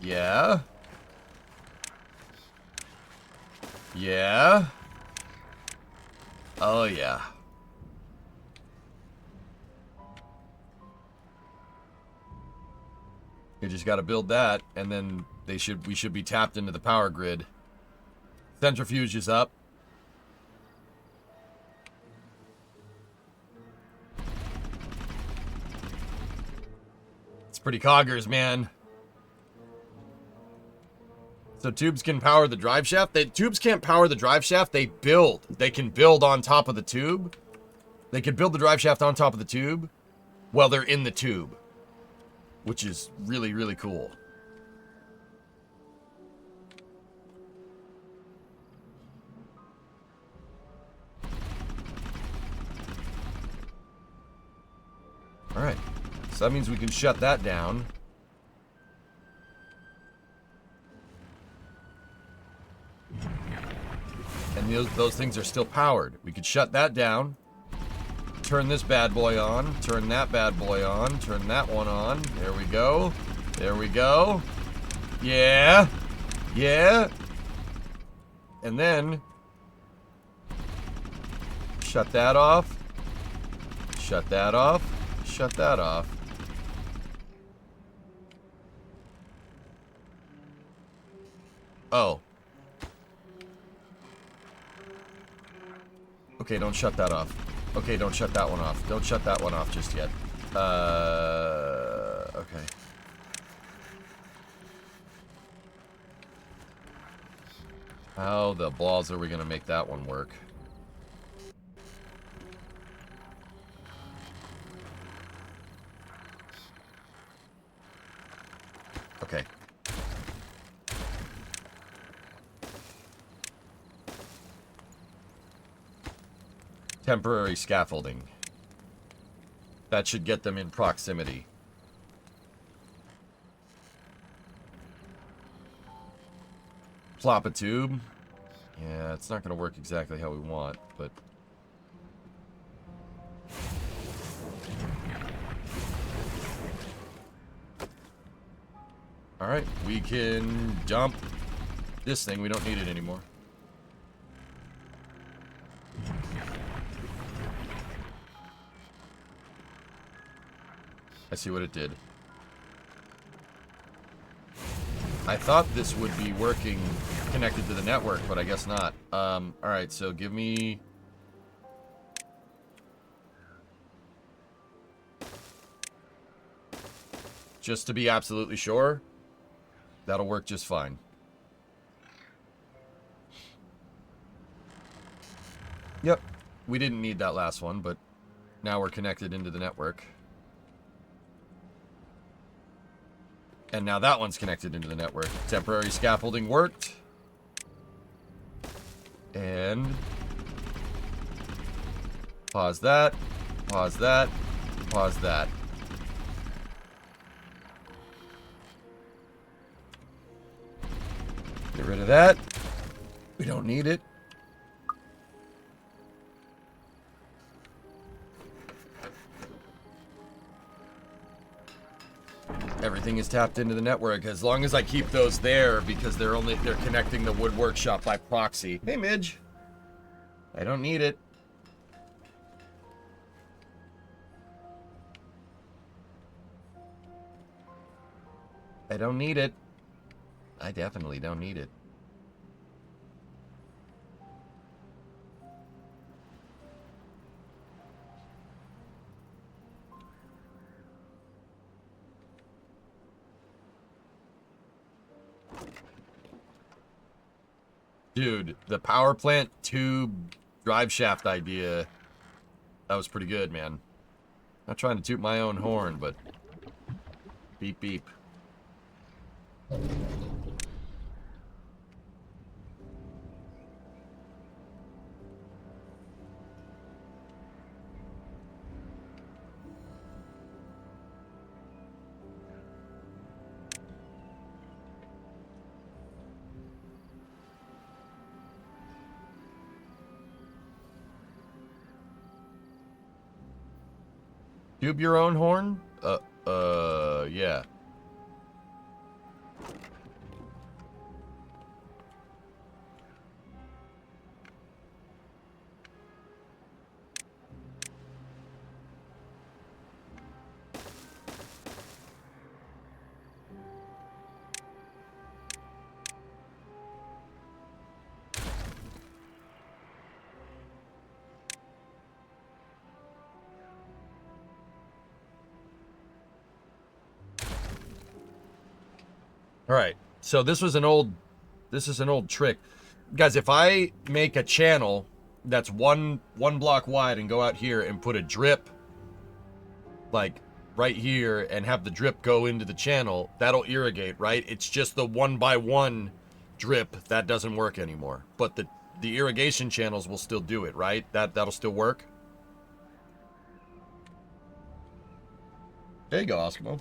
A: Yeah. Yeah. Oh, yeah. You just got to build that, and then we should be tapped into the power grid. Centrifuge is up. It's pretty coggers, man. So tubes can power the drive shaft. Tubes can't power the drive shaft. They build. They can build on top of the tube. They can build the drive shaft on top of the tube while they're in the tube, which is really, really cool. All right, so that means we can shut that down. And those things are still powered. We could shut that down. Turn this bad boy on. Turn that bad boy on. Turn that one on. There we go. There we go. Yeah. Yeah. And then shut that off. Shut that off. Shut that off. Oh. Okay, don't shut that off. Okay, don't shut that one off. Don't shut that one off just yet. Okay. How the balls are we gonna make that one work? Okay. Temporary scaffolding. That should get them in proximity. Plop a tube. Yeah, it's not going to work exactly how we want, but... Alright, we can dump this thing. We don't need it anymore. I see what it did. I thought this would be working connected to the network, but I guess not. Alright, so give me... Just to be absolutely sure, that'll work just fine. Yep, we didn't need that last one, but now we're connected into the network. And now that one's connected into the network. Temporary scaffolding worked. And... Pause that. Pause that. Pause that. Get rid of that. We don't need it. Everything is tapped into the network as long as I keep those there because they're connecting the wood workshop by proxy. Hey Midge. I don't need it. I don't need it. I definitely don't need it. Dude, the power plant tube drive shaft idea, that was pretty good, man. Not trying to toot my own horn, but beep beep. Tube your own horn? Yeah. All right, so this is an old trick. Guys, if I make a channel that's one block wide and go out here and put a drip like right here and have the drip go into the channel, that'll irrigate, right? It's just the 1x1 drip that doesn't work anymore. But the irrigation channels will still do it, right? That'll still work. There you go, Eskimo.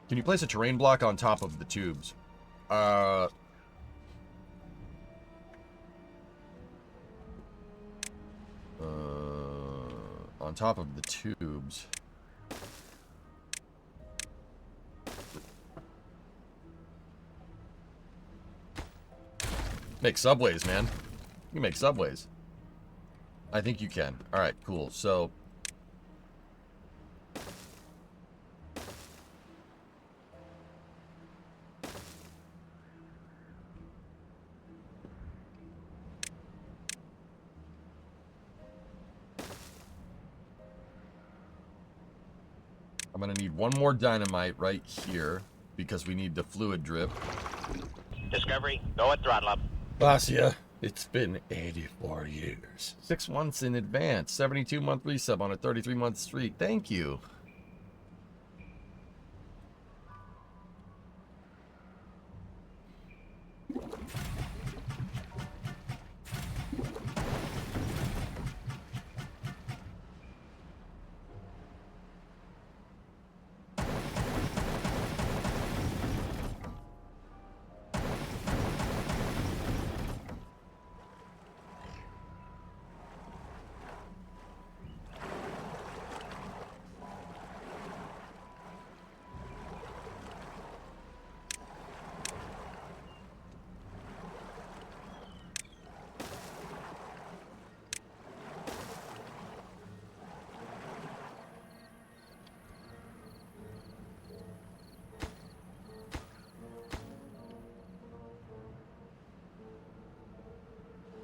A: Can you place a terrain block on top of the tubes? On top of the tubes. Make subways, man. You can make subways. I think you can. Alright, cool. So... I'm gonna need one more dynamite right here because we need the fluid drip.
B: Discovery, go at throttle up.
A: Basia, it's been 84 years. 6 months in advance. 72-month resub on a 33-month streak. Thank you.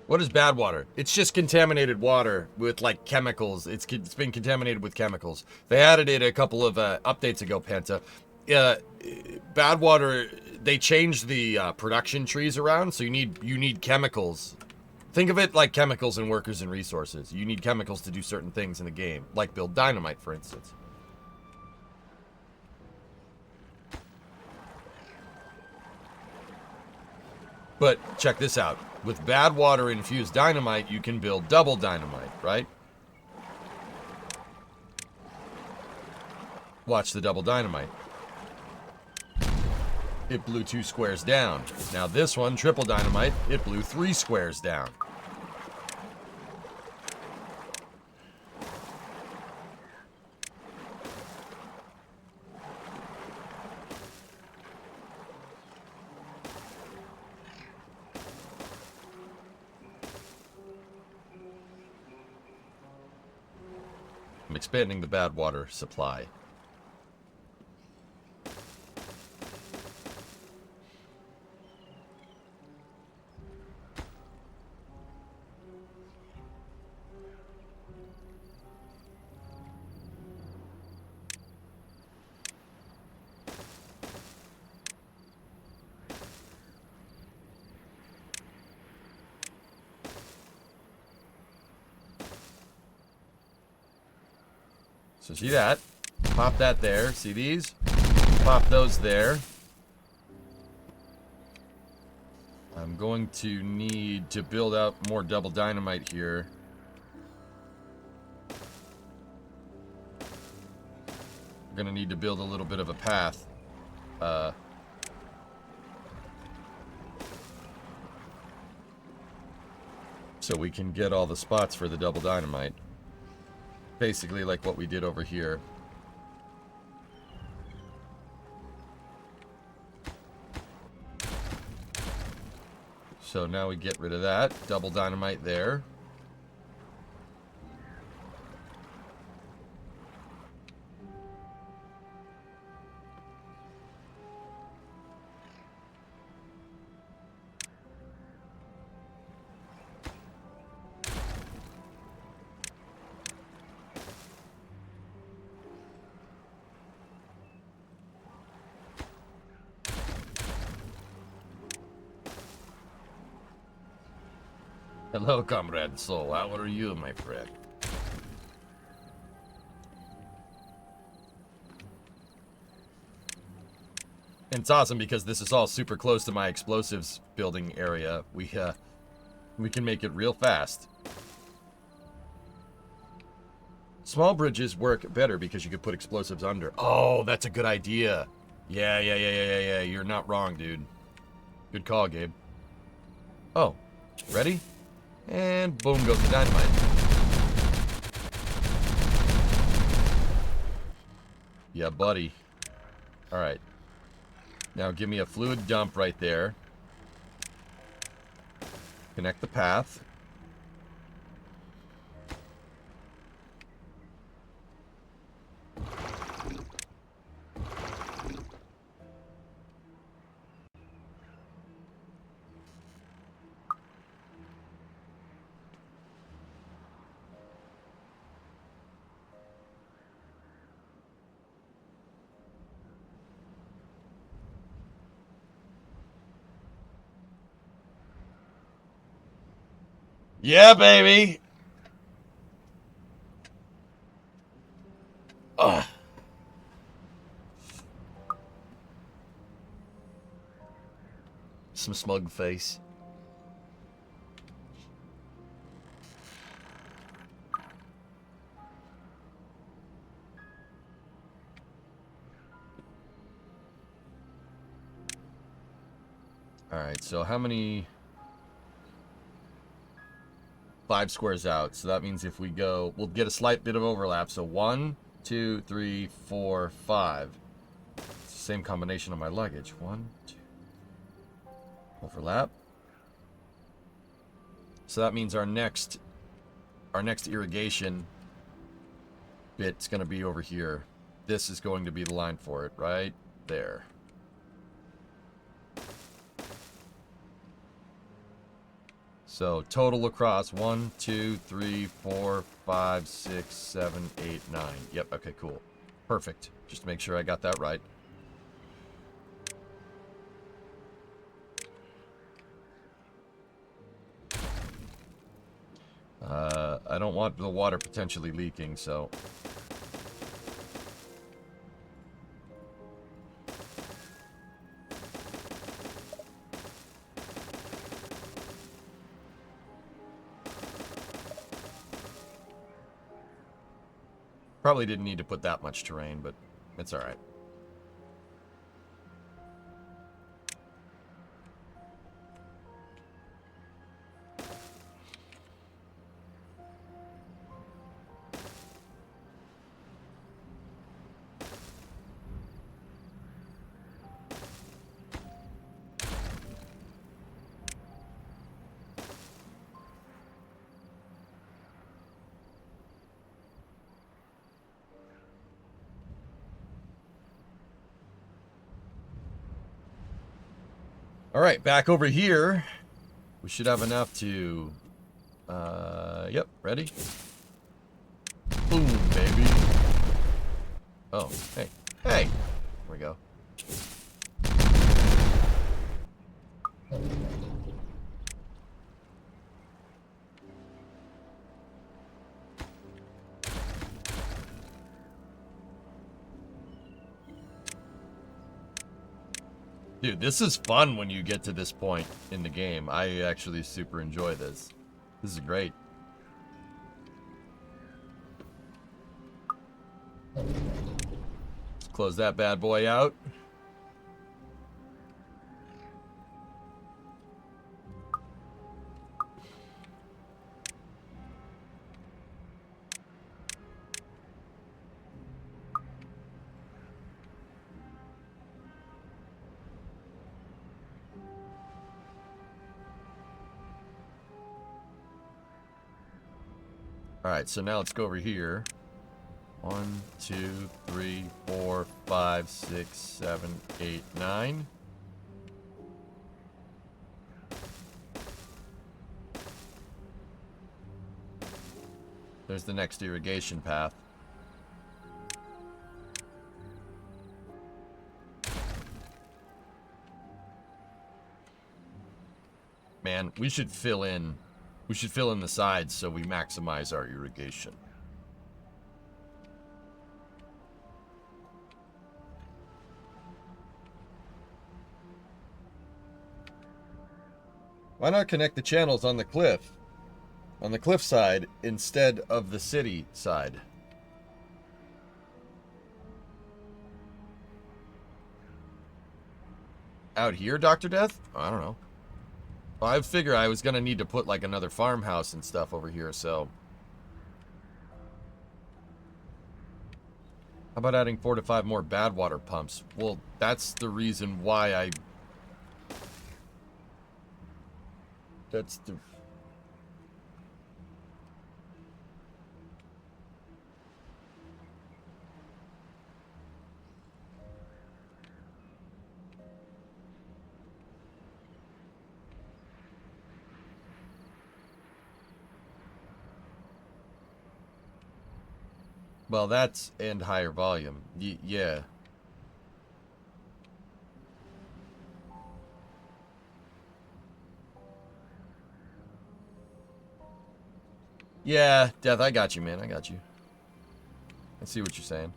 A: What is bad water? It's just contaminated water with like chemicals. It's been contaminated with chemicals. They added it a couple of updates ago, Penta. Bad water. They changed the production trees around, so you need chemicals. Think of it like chemicals and workers and resources. You need chemicals to do certain things in the game, like build dynamite, for instance. But check this out. With bad water infused dynamite, you can build double dynamite, right? Watch the double dynamite. It blew 2 squares down. Now this one, triple dynamite, it blew 3 squares down. I'm expanding the bad water supply. So see that? Pop that there. See these? Pop those there. I'm going to need to build out more double dynamite here. I'm going to need to build a little bit of a path. So we can get all the spots for the double dynamite. Basically like what we did over here. So now we get rid of that. Double dynamite there. Hello, Comrade Soul. How are you, my friend? And it's awesome because this is all super close to my explosives building area. We can make it real fast. Small bridges work better because you can put explosives under. Oh, that's a good idea. Yeah. You're not wrong, dude. Good call, Gabe. Oh, ready? And boom goes the dynamite. Yeah, buddy. Alright. Now give me a fluid dump right there. Connect the path. Yeah, baby. Ugh. Some smug face. Alright, so how many... 5 squares out, so that means if we go, we'll get a slight bit of overlap. So 1, 2, 3, 4, 5. It's the same combination of my luggage. 1, 2. Overlap. So that means our next irrigation bit's going to be over here. This is going to be the line for it, right there. So total across 1, 2, 3, 4, 5, 6, 7, 8, 9. Yep, okay, cool. Perfect. Just to make sure I got that right. I don't want the water potentially leaking, so... Probably didn't need to put that much terrain, but it's alright. Alright, back over here. We should have enough to... yep, ready? Boom, baby. Oh, hey. Hey! There we go. Dude, this is fun when you get to this point in the game. I actually super enjoy this. This is great. Let's close that bad boy out. Alright, so now let's go over here. 1, 2, 3, 4, 5, 6, 7, 8, 9. There's the next irrigation path. Man, we should fill in the sides so we maximize our irrigation. Why not connect the channels on the cliff side instead of the city side? Out here, Dr. Death? I don't know. Well, I figure I was gonna need to put like another farmhouse and stuff over here, so. How about adding 4 to 5 more bad water pumps? Well, that's the reason why I... That's the... Well, that's and higher volume. Yeah. Yeah, Death, I got you, man. I got you. I see what you're saying.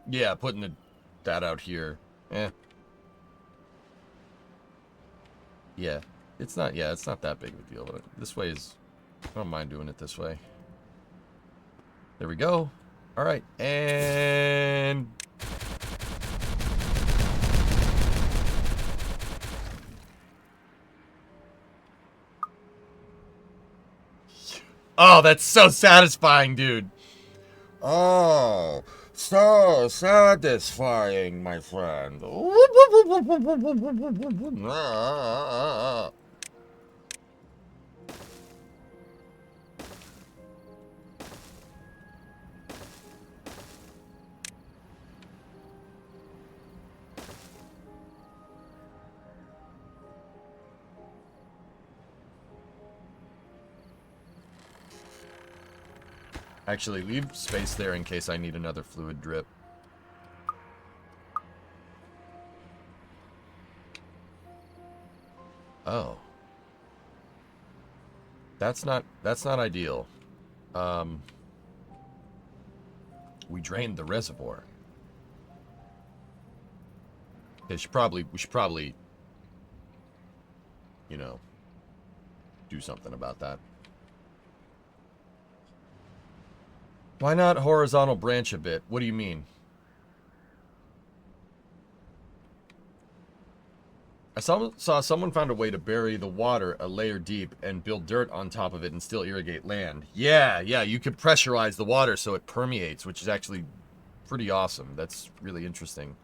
A: Yeah, putting that out here. Eh. Yeah. It's not that big of a deal. But this way is... I don't mind doing it this way. There we go. Alright, and... Oh, that's so satisfying, dude.
C: Oh, so satisfying, my friend.
A: Actually, leave space there in case I need another fluid drip. Oh. That's not ideal. We drained the reservoir. We should probably, you know, do something about that. Why not horizontal branch a bit? What do you mean? I saw someone found a way to bury the water a layer deep and build dirt on top of it and still irrigate land. Yeah, you could pressurize the water so it permeates, which is actually pretty awesome. That's really interesting.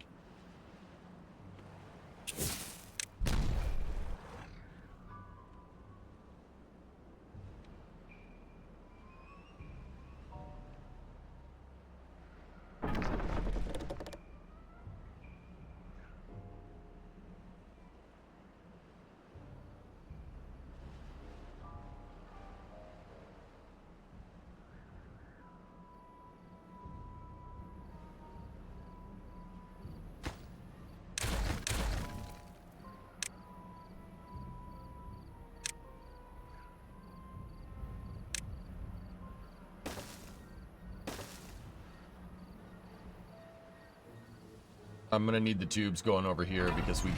A: I'm gonna need the tubes going over here because we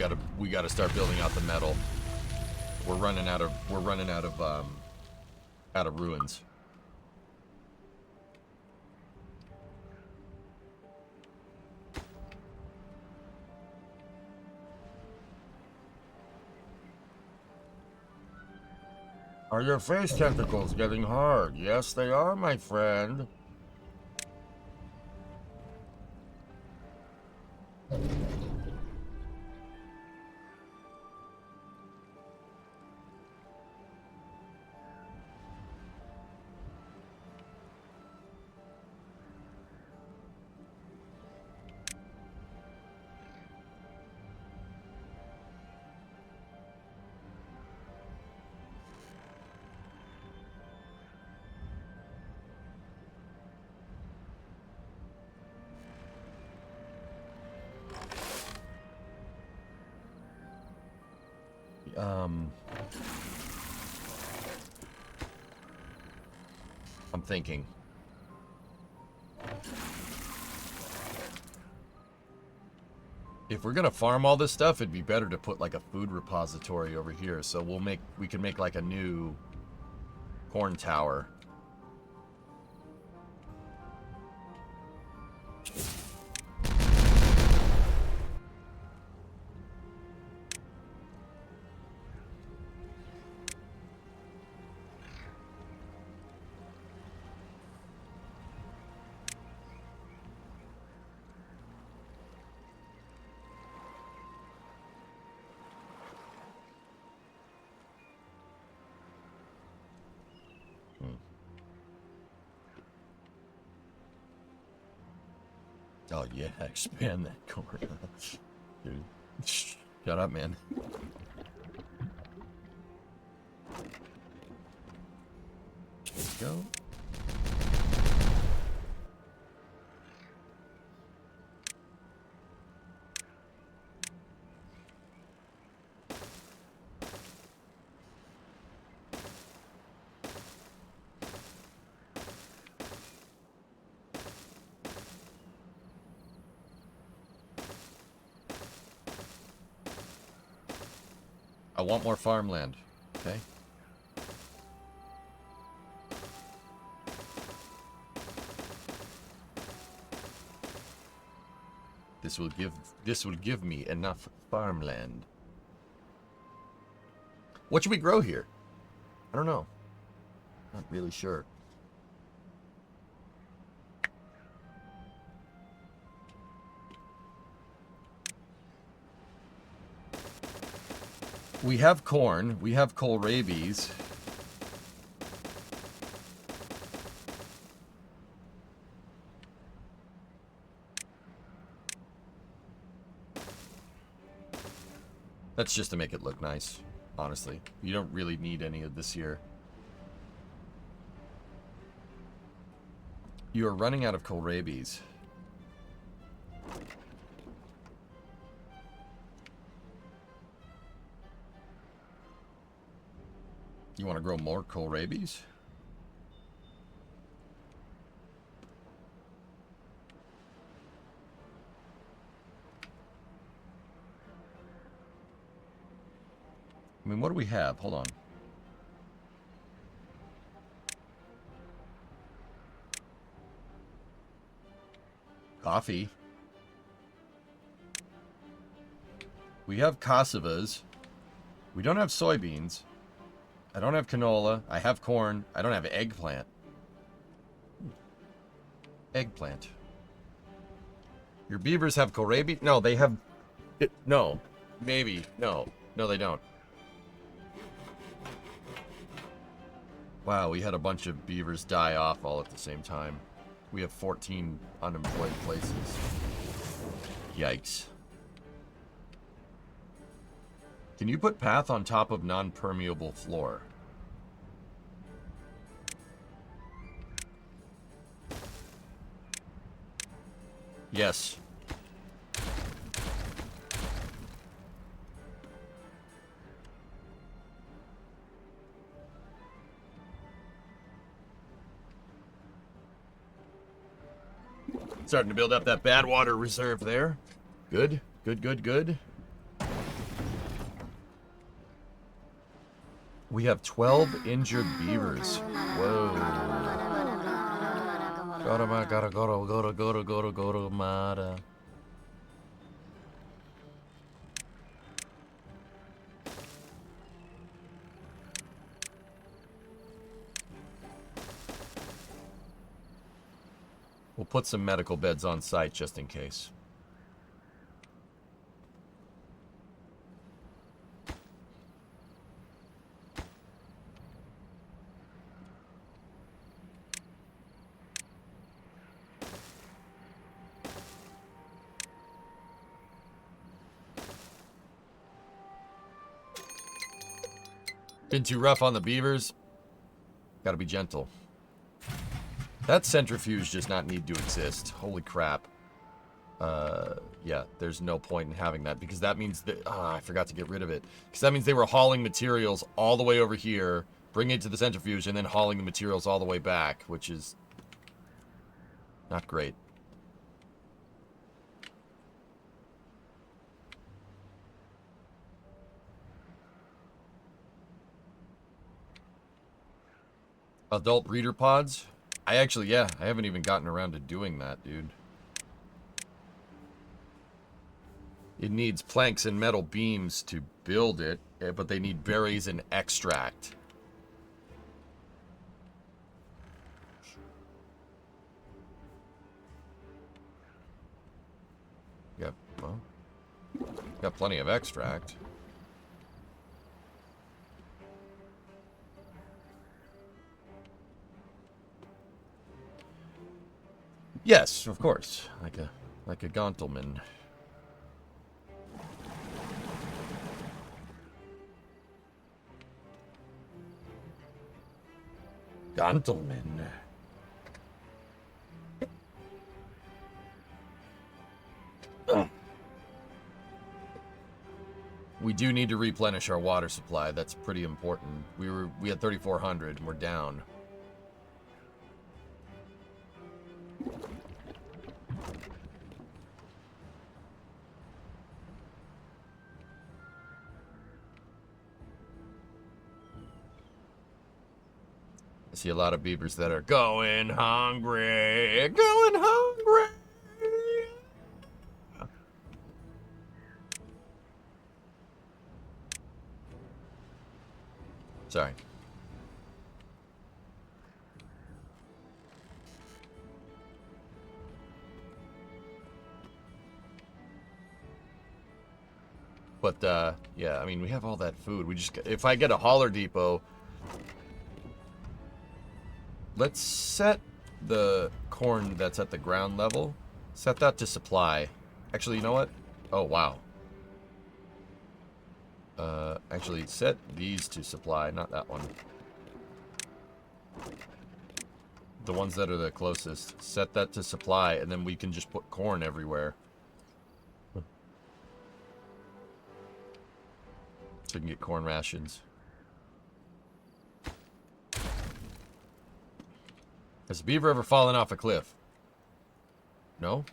A: gotta start building out the metal. We're running out of ruins.
C: Are your face tentacles getting hard? Yes, they are, my friend.
A: I'm thinking. If we're gonna farm all this stuff, it'd be better to put like a food repository over here. So we can make like a new corn tower. Oh yeah, expand that corn. Dude, shut up, man. Go. I want more farmland. Okay. This will give me enough farmland. What should we grow here? I don't know. Not really sure. We have corn. We have kohlrabies. That's just to make it look nice, honestly. You don't really need any of this here. You are running out of kohlrabies. You want to grow more kohlrabies? I mean, what do we have? Hold on. Coffee. We have cassavas. We don't have soybeans. I don't have canola. I have corn. I don't have eggplant. Eggplant. Your beavers have kohlrabi? No, they have... No. Maybe. No. No, they don't. Wow, we had a bunch of beavers die off all at the same time. We have 14 unemployed places. Yikes. Can you put path on top of non-permeable floor? Yes. Starting to build up that bad water reserve there. Good, good, good, good. We have 12 injured beavers. Whoa. Gotta, mata. We'll put some medical beds on site just in case. Been too rough on the beavers? Gotta be gentle. That centrifuge does not need to exist. Holy crap. Yeah, there's no point in having that because that means that... I forgot to get rid of it. Because that means they were hauling materials all the way over here, bringing it to the centrifuge, and then hauling the materials all the way back, which is not great. Adult breeder pods? I haven't even gotten around to doing that, dude. It needs planks and metal beams to build it, but they need berries and extract. Yep, well, got plenty of extract. Yes, of course. Like a gentleman. Gentleman. We do need to replenish our water supply. That's pretty important. We had 3,400 and we're down. I see a lot of beavers that are going hungry. Going hungry. Sorry. But, yeah, I mean, we have all that food. We just... If I get a hauler depot... Let's set the corn that's at the ground level. Set that to supply. Actually, you know what? Oh, wow. Actually, set these to supply, not that one. The ones that are the closest. Set that to supply, and then we can just put corn everywhere. So we can get corn rations. Has a beaver ever fallen off a cliff? No?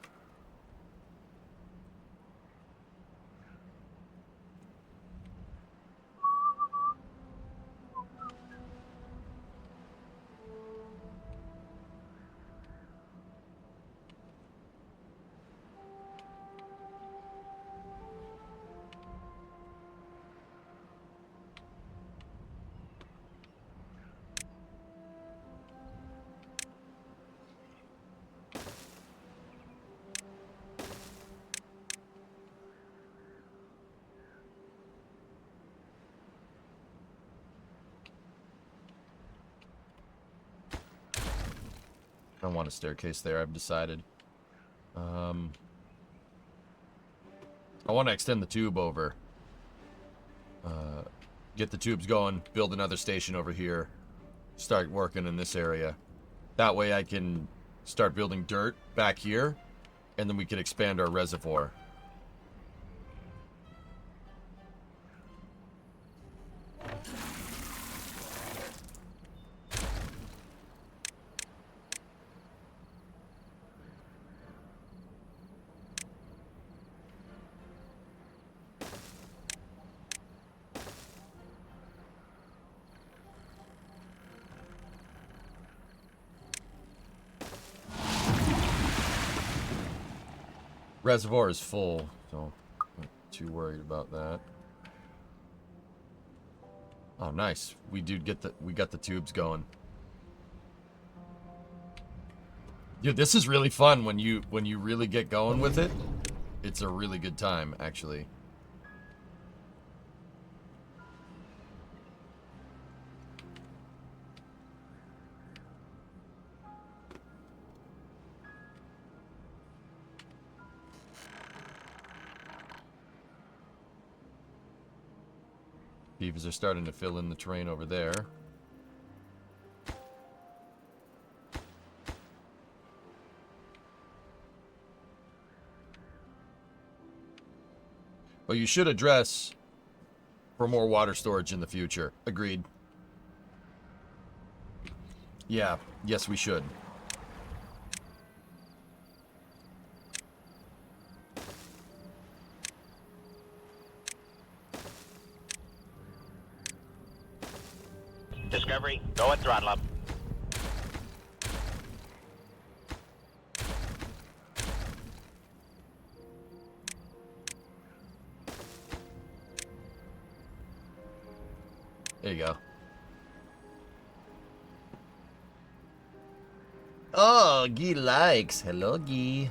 A: I don't want a staircase there, I've decided. I want to extend the tube over. Get the tubes going, build another station over here. Start working in this area. That way I can start building dirt back here. And then we can expand our reservoir. Reservoir is full, so I'm not too worried about that. Oh, nice. We got the tubes going. Dude, this is really fun when you really get going with it. It's a really good time, actually. Beavers are starting to fill in the terrain over there. But you should address for more water storage in the future. Agreed. Yeah, yes we should.
B: Discovery, go at throttle up.
A: There you go. Oh, Guy likes. Hello, Guy.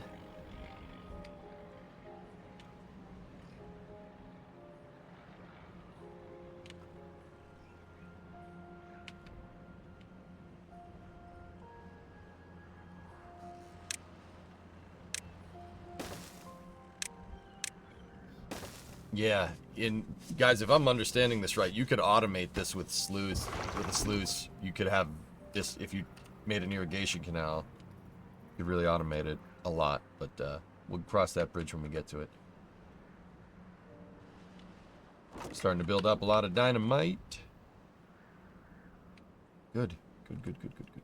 A: Yeah, guys, if I'm understanding this right, you could automate this with sluice. With a sluice, you could have this if you made an irrigation canal. You could really automate it a lot, but we'll cross that bridge when we get to it. Starting to build up a lot of dynamite. Good, good, good, good, good, good, good.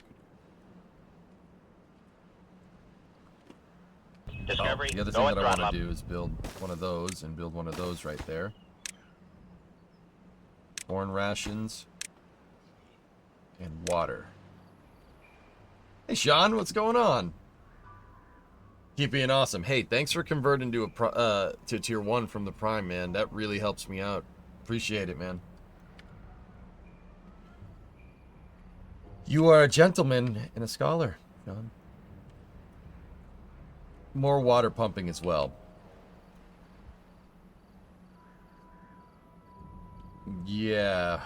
B: Discovery,
A: The other
B: go
A: thing
B: at
A: that I
B: throttle
A: want
B: up.
A: to do is build one of those and build one of those right there. Corn rations and water. Hey Sean, what's going on? Keep being awesome. Hey, thanks for converting to to tier 1 from the Prime, man. That really helps me out. Appreciate it, man. You are a gentleman and a scholar, Sean. More water pumping as well. Yeah.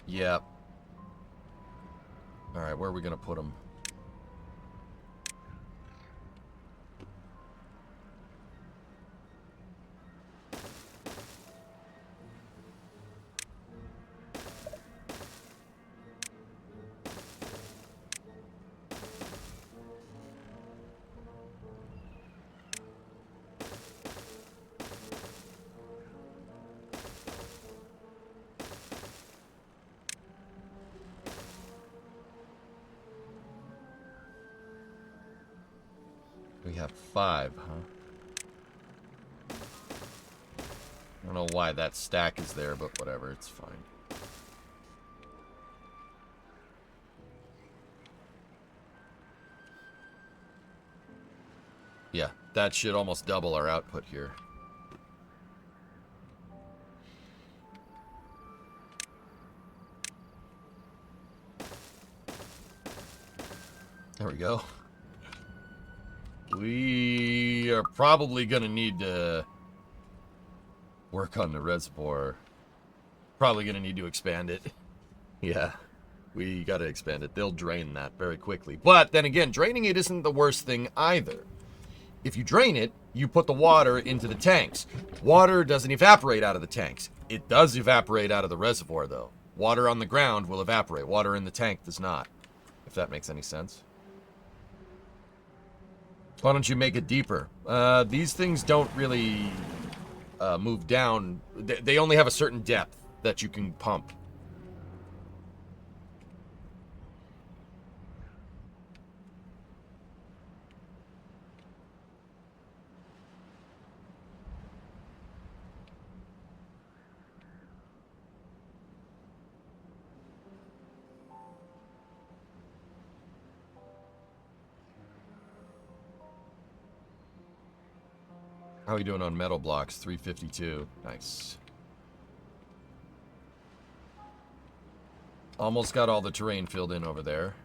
A: Yep. Alright, where are we gonna put them? We have 5, huh? I don't know why that stack is there, but whatever, it's fine. Yeah, that should almost double our output here. There we go. We are probably going to need to work on the reservoir. Probably going to need to expand it. Yeah, we got to expand it. They'll drain that very quickly. But then again, draining it isn't the worst thing either. If you drain it, you put the water into the tanks. Water doesn't evaporate out of the tanks. It does evaporate out of the reservoir, though. Water on the ground will evaporate. Water in the tank does not, if that makes any sense. Why don't you make it deeper? These things don't really move down. They only have a certain depth that you can pump. How are we doing on metal blocks? 352. Nice. Almost got all the terrain filled in over there.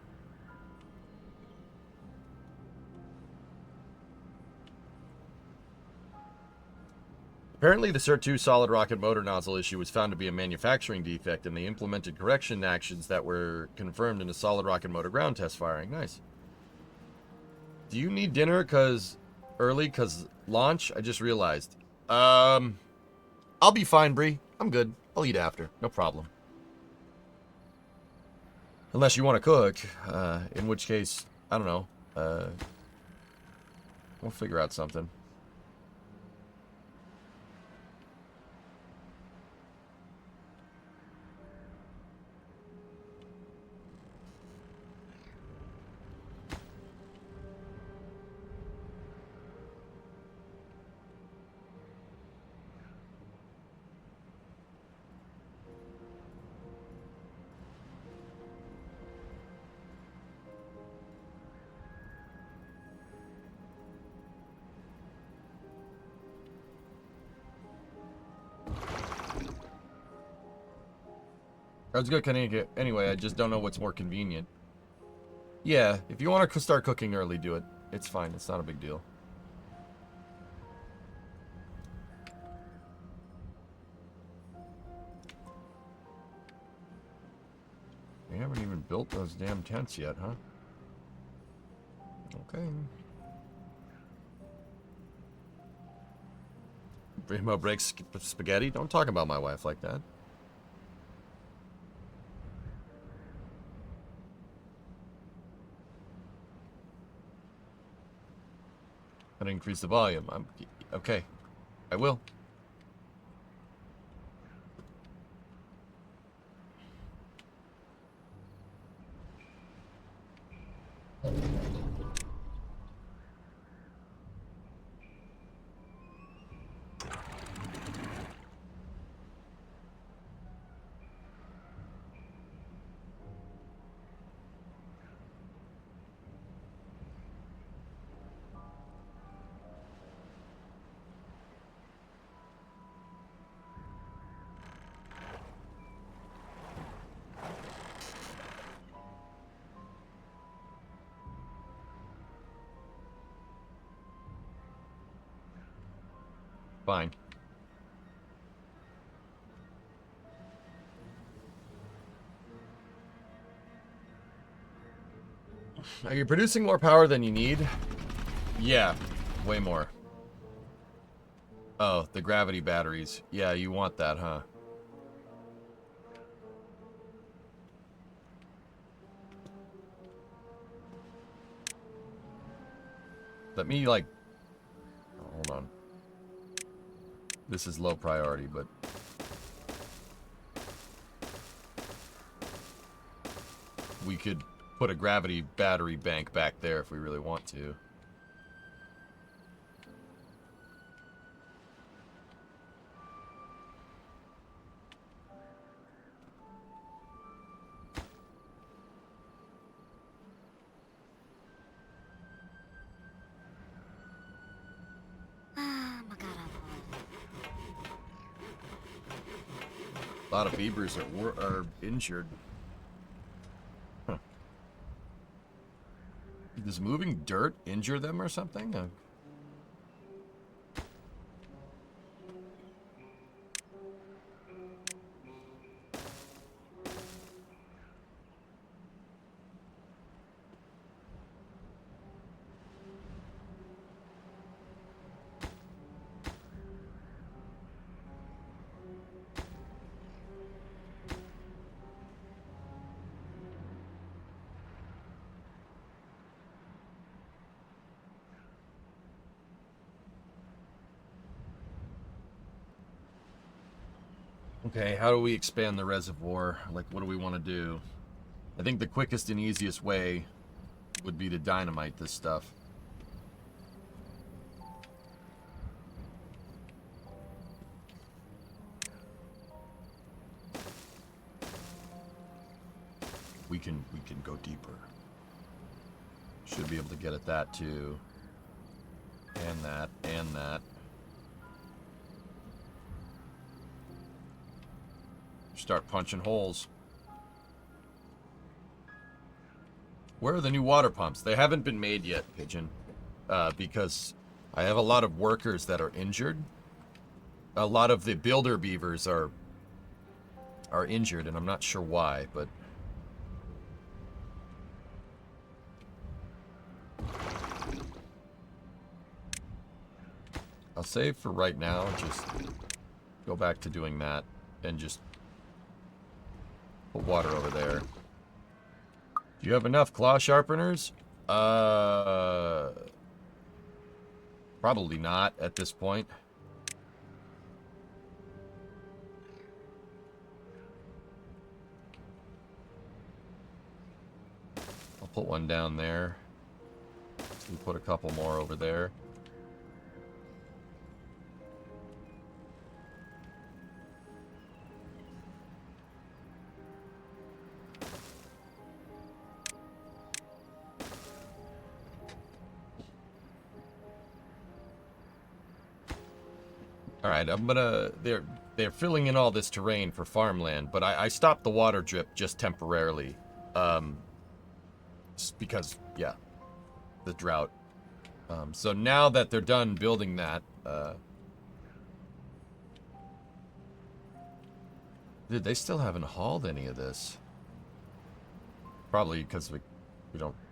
A: Apparently, the Cert 2 solid rocket motor nozzle issue was found to be a manufacturing defect, and they implemented correction actions that were confirmed in a solid rocket motor ground test firing. Nice. Do you need dinner early? Cause launch? I just realized. I'll be fine, Bree. I'm good. I'll eat after. No problem. Unless you want to cook, in which case, I don't know. We'll figure out something. I was good anyway, I just don't know what's more convenient. Yeah, if you want to start cooking early, do it. It's fine, it's not a big deal. We haven't even built those damn tents yet, huh? Okay. Primo breaks spaghetti? Don't talk about my wife like that. Gotta increase the volume. Okay. I will. Fine. Are you producing more power than you need? Yeah, way more. Oh, the gravity batteries. Yeah, you want that, huh? Let me, like... oh, hold on. This is low priority, but... we could put a gravity battery bank back there if we really want to. A lot of beavers are injured. Huh. Does moving dirt injure them or something? Okay, how do we expand the reservoir? Like, what do we want to do? I think the quickest and easiest way would be to dynamite this stuff. We can go deeper. Should be able to get at that too. And that, and that. Start punching holes. Where are the new water pumps? They haven't been made yet, Pigeon. Because I have a lot of workers that are injured. A lot of the builder beavers are injured, and I'm not sure why, but... I'll save for right now, just go back to doing that, and just put water over there. Do you have enough claw sharpeners? Probably not at this point. I'll put one down there. We'll put a couple more over there. Alright, I'm gonna... They're filling in all this terrain for farmland, but I stopped the water drip just temporarily. Just because, yeah, the drought. So now that they're done building that, dude, they still haven't hauled any of this. Probably because we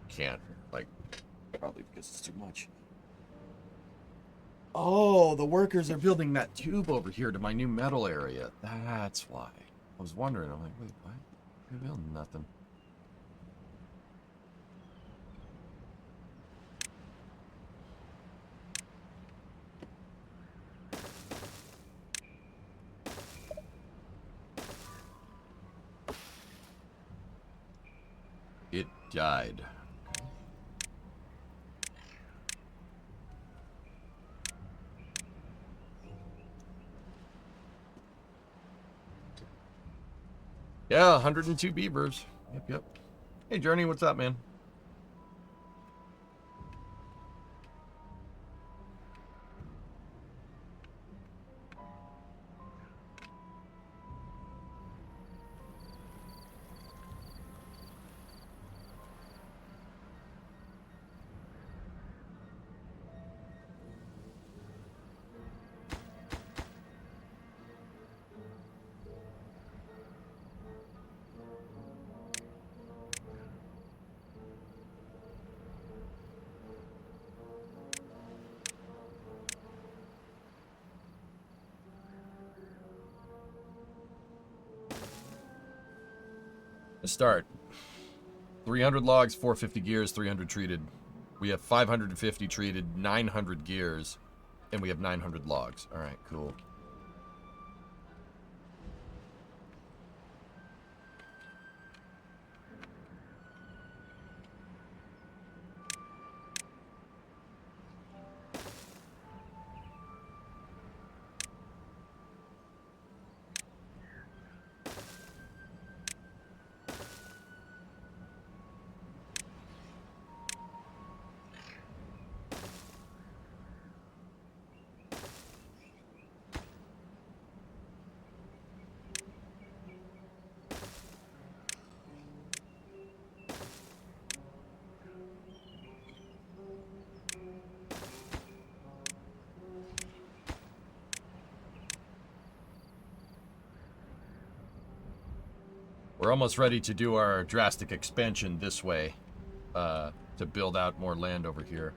A: can't, like, probably because it's too much. Oh, the workers are building that tube over here to my new metal area. That's why. I was wondering. I'm like, wait, what? They're building nothing. It died. Yeah, 102 beavers. Yep. Hey, Journey, what's up, man? Let's start. 300 logs, 450 gears, 300 treated. We have 550 treated, 900 gears, and we have 900 logs. All right, cool. We're almost ready to do our drastic expansion this way, to build out more land over here.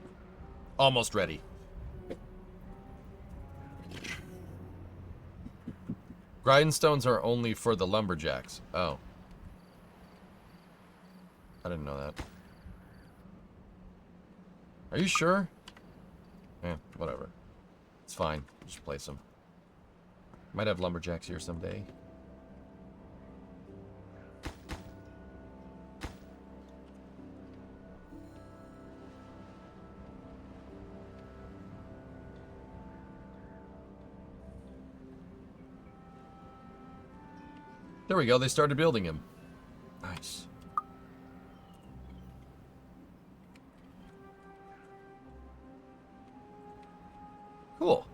A: Almost ready. Grindstones are only for the lumberjacks. Oh. I didn't know that. Are you sure? Eh, whatever. It's fine. Just place them. Might have lumberjacks here someday. There we go, they started building him. Nice. Cool.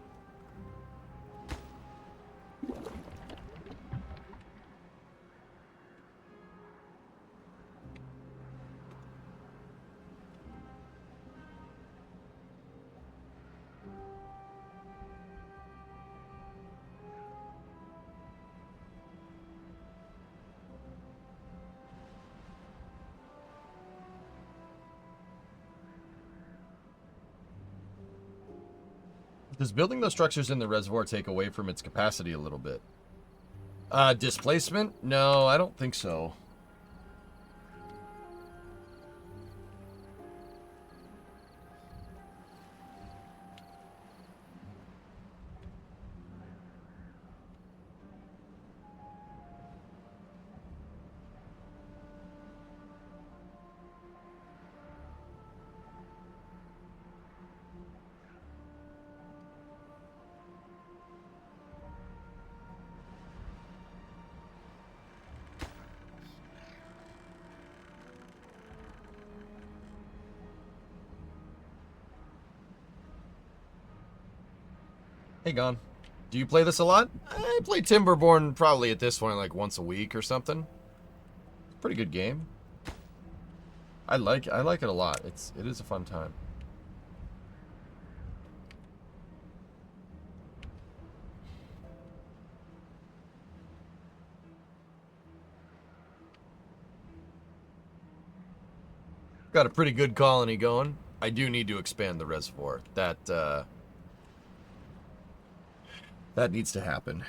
A: Does building those structures in the reservoir take away from its capacity a little bit? Displacement? No, I don't think so. Hey, Gon. Do you play this a lot? I play Timberborn probably at this point like once a week or something. Pretty good game. I like it a lot. It is a fun time. Got a pretty good colony going. I do need to expand the reservoir. That needs to happen.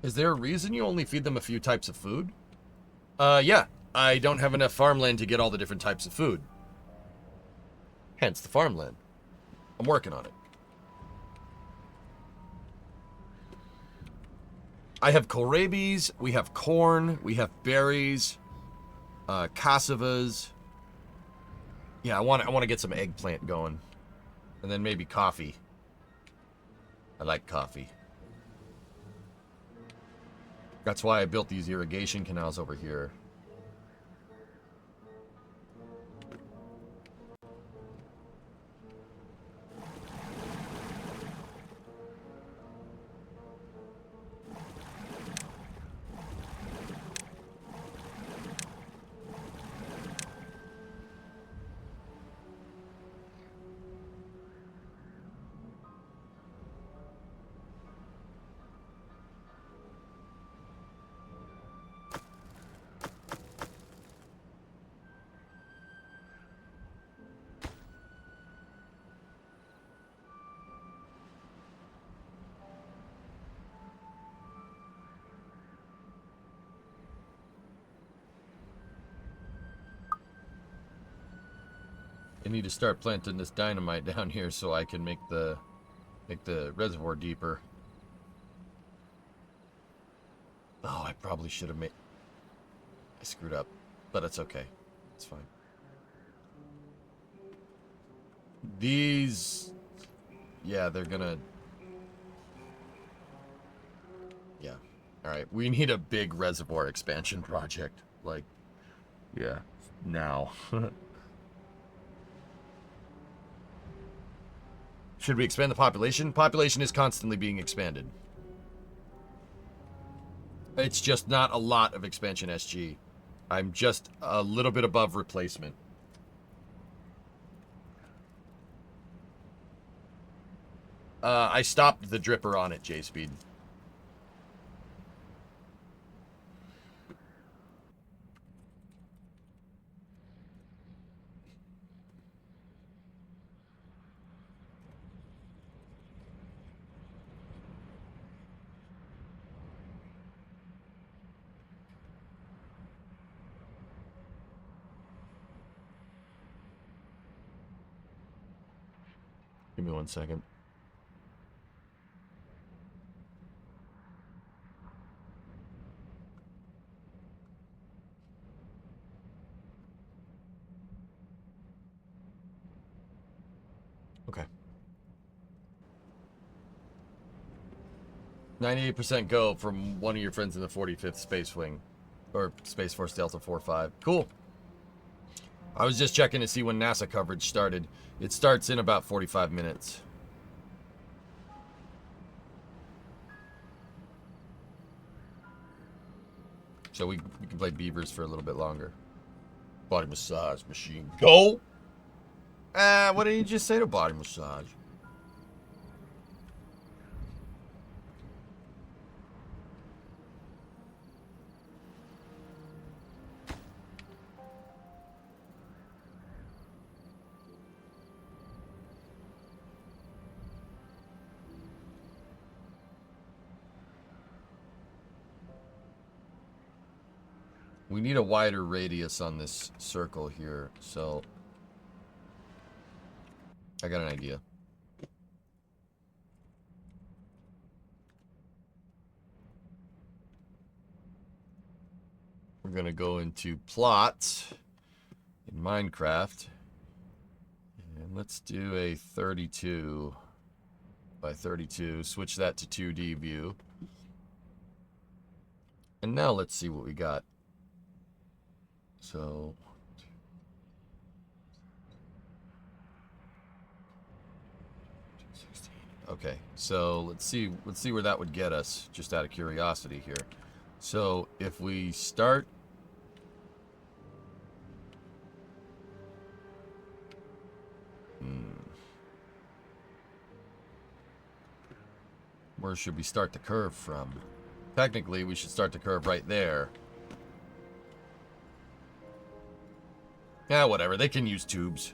A: Is there a reason you only feed them a few types of food? Yeah. I don't have enough farmland to get all the different types of food. Hence the farmland. I'm working on it. I have kohlrabies, we have corn, we have berries, cassavas. Yeah, I want to get some eggplant going. And then maybe coffee. I like coffee. That's why I built these irrigation canals over here. I need to start planting this dynamite down here so I can make the reservoir deeper. Oh, I probably should have made... I screwed up, but it's okay. It's fine. These... Yeah, they're gonna... Yeah. Alright, we need a big reservoir expansion project. Like, yeah, now. Should we expand the population? Population is constantly being expanded. It's just not a lot of expansion SG. I'm just a little bit above replacement. I stopped the dripper on it, J-Speed. Give me 1 second. Okay. 98% go from one of your friends in the 45th Space Wing. Or Space Force Delta 45. Cool. I was just checking to see when NASA coverage started. It starts in about 45 minutes. So we can play Beavers for a little bit longer. Body massage machine. Go! What did you just say to body massage? We need a wider radius on this circle here, so I got an idea. We're gonna go into plot in Minecraft, and let's do a 32 by 32, switch that to 2D view. And now let's see what we got. So okay, so let's see where that would get us, just out of curiosity here. So if we start where should we start the curve from? Technically, we should start the curve right there. Yeah, whatever. They can use tubes.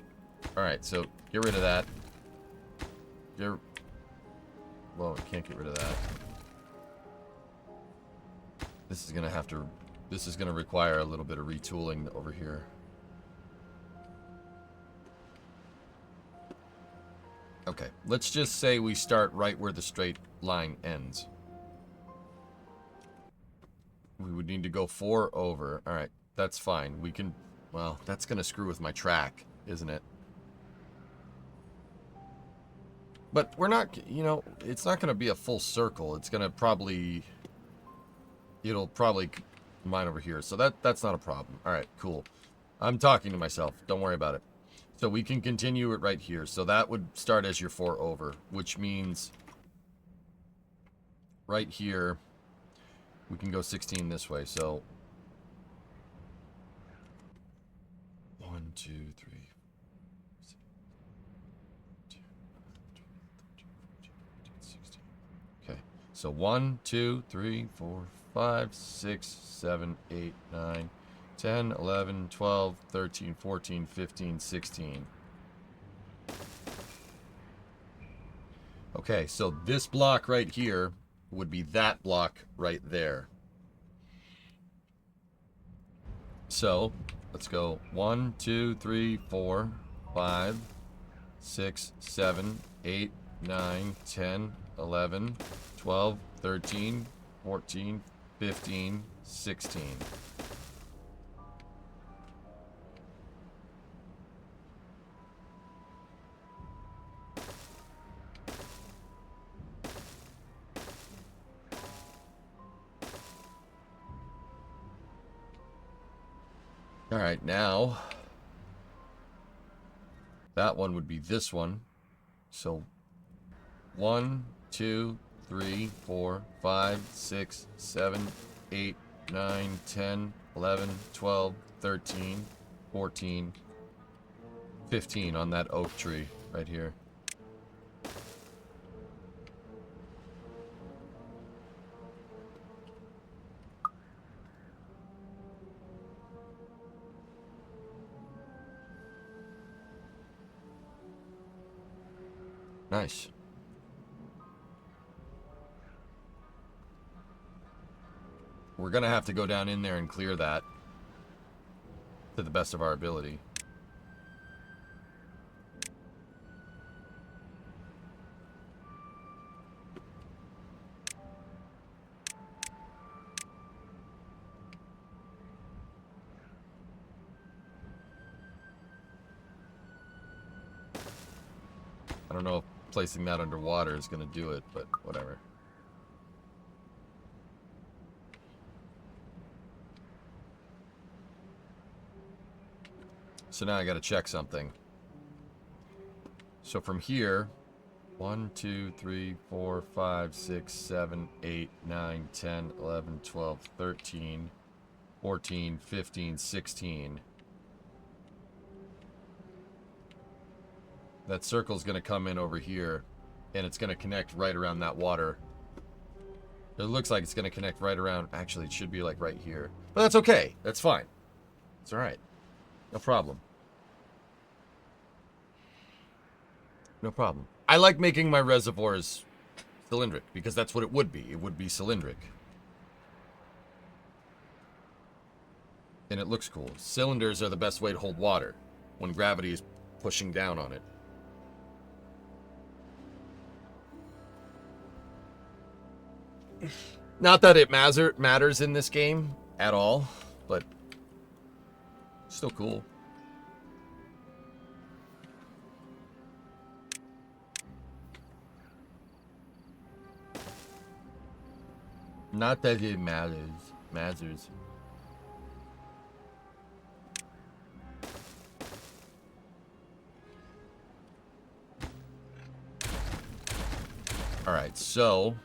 A: Alright, so get rid of that. Well, we can't get rid of that. This is gonna require a little bit of retooling over here. Okay, let's just say we start right where the straight line ends. We would need to go 4 over. Alright, that's fine. We can... Well, that's going to screw with my track, isn't it? But we're not, you know, it's not going to be a full circle. It's going to probably... It'll probably mine over here. So that's not a problem. All right, cool. I'm talking to myself. Don't worry about it. So we can continue it right here. So that would start as your 4 over, which means right here we can go 16 this way. So 1, 2, 3, 16. Okay. So 1, 2, 3, 4, 5, 6, 7, 8, 9, 10, 11, 12, 13, 14, 15, 16. Okay, so this block right here would be that block right there. So, let's go 1, 2, 3, 4, 5, 6, 7, 8, 9, 10, 11, 12, 13, 14, 15, 16. All right, now that one would be this one. So 1, 2, 3, 4, 5, 6, 7, 8, 9, 10, 11, 12, 13, 14, 15 on that oak tree right here. Nice. We're gonna have to go down in there and clear that to the best of our ability. I don't know if placing that underwater is gonna do it, but whatever. So now I gotta check something. So from here, 1, 2, 3, 4, 5, 6, 7, 8, 9, 10, 11, 12, 13, 14, 15, 16. That circle's gonna come in over here, and it's gonna connect right around that water. It looks like it's gonna connect right around. Actually, it should be like right here. But that's okay. That's fine. It's alright. No problem. No problem. I like making my reservoirs cylindric, because that's what it would be. It would be cylindric. And it looks cool. Cylinders are the best way to hold water when gravity is pushing down on it. Not that it matters in this game at all, but still cool. Not that it matters. All right, so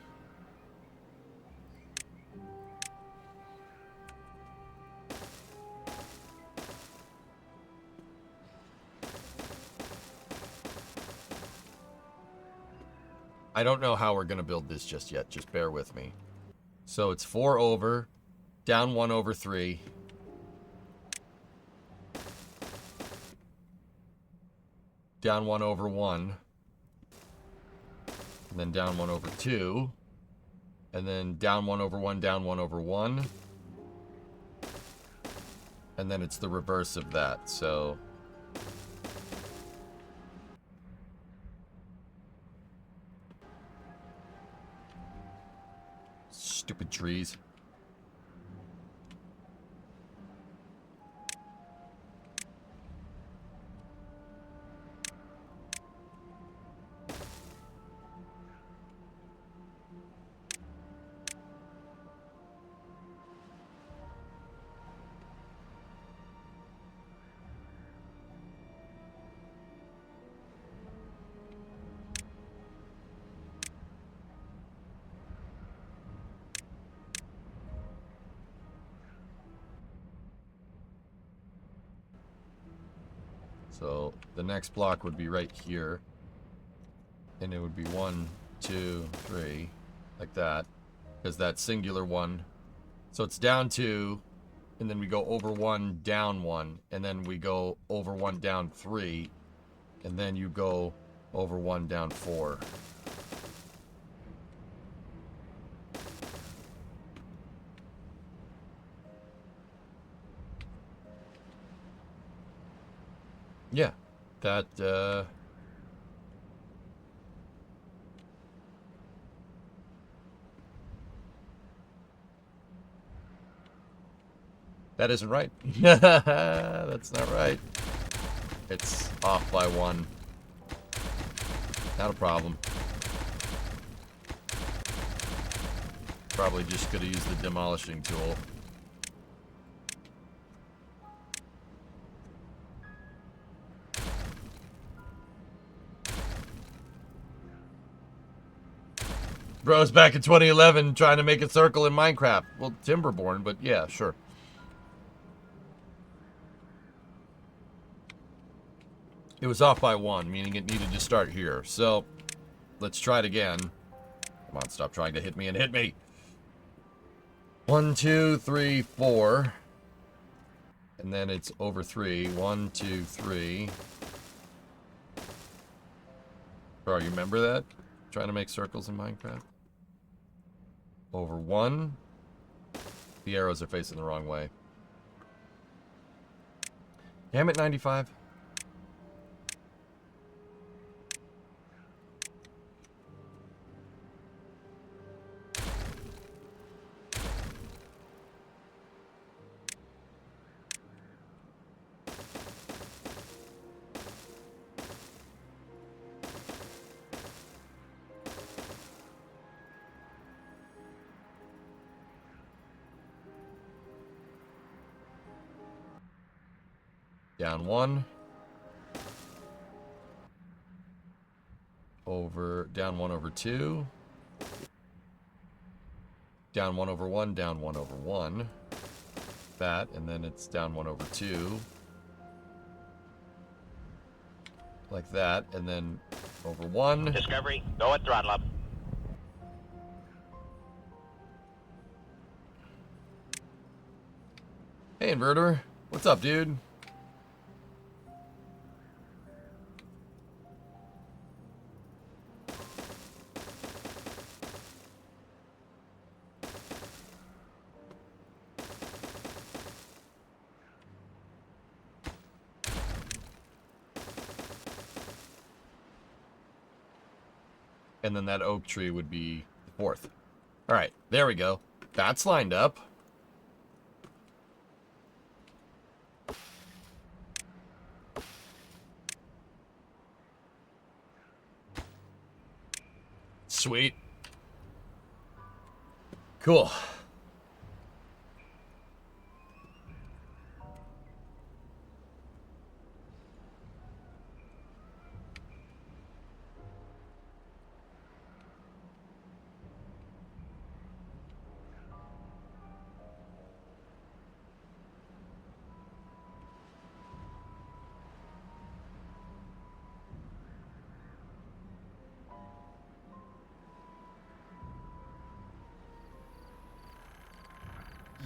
A: I don't know how we're going to build this just yet. Just bear with me. So it's 4 over, down 1 over 3. Down 1 over 1. And then down 1 over 2. And then down 1 over 1, down 1 over 1. And then it's the reverse of that, so stupid trees. So the next block would be right here. And it would be 1, 2, 3, like that. Because that's singular 1. So it's down 2, and then we go over 1, down 1, and then we go over 1, down 3, and then you go over 1, down 4. Yeah, That, that isn't right. That's not right. It's off by 1. Not a problem. Probably just could have used the demolishing tool. Bro's back in 2011 trying to make a circle in Minecraft. Well, Timberborn, but yeah, sure. It was off by 1, meaning it needed to start here. So, let's try it again. Come on, stop trying to hit me and hit me. 1, 2, 3, 4. And then it's over 3. 1, 2, 3. Bro, you remember that? Trying to make circles in Minecraft? Over 1. The arrows are facing the wrong way. Damn it, 95. Down 1. Down 1 over 2. Down 1 over 1, down 1 over 1. That, and then it's down 1 over 2. Like that, and then over 1.
B: Discovery, go at throttle up.
A: Hey, Inverter. What's up, dude? And then that oak tree would be the 4th. All right, there we go. That's lined up. Sweet. Cool.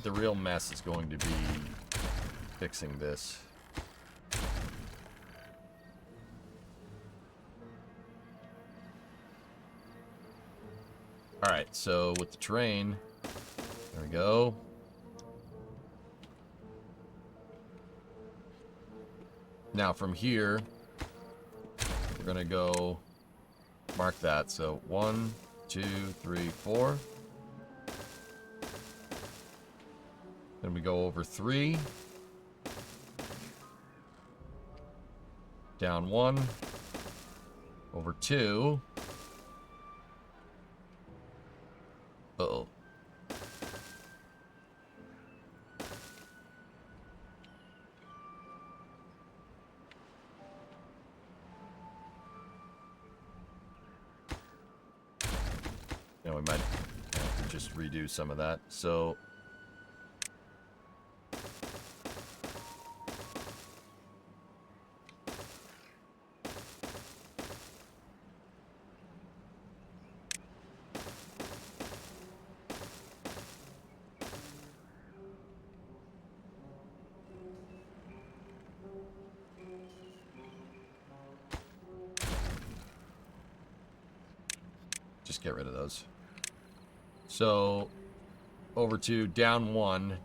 A: The real mess is going to be fixing this. Alright, so with the terrain, there we go. Now from here, we're going to go mark that. So 1, 2, 3, 4. Then we go over 3. Down 1. Over 2. Uh-oh. You know, we might have to just redo some of that. So just get rid of those. So over to down 1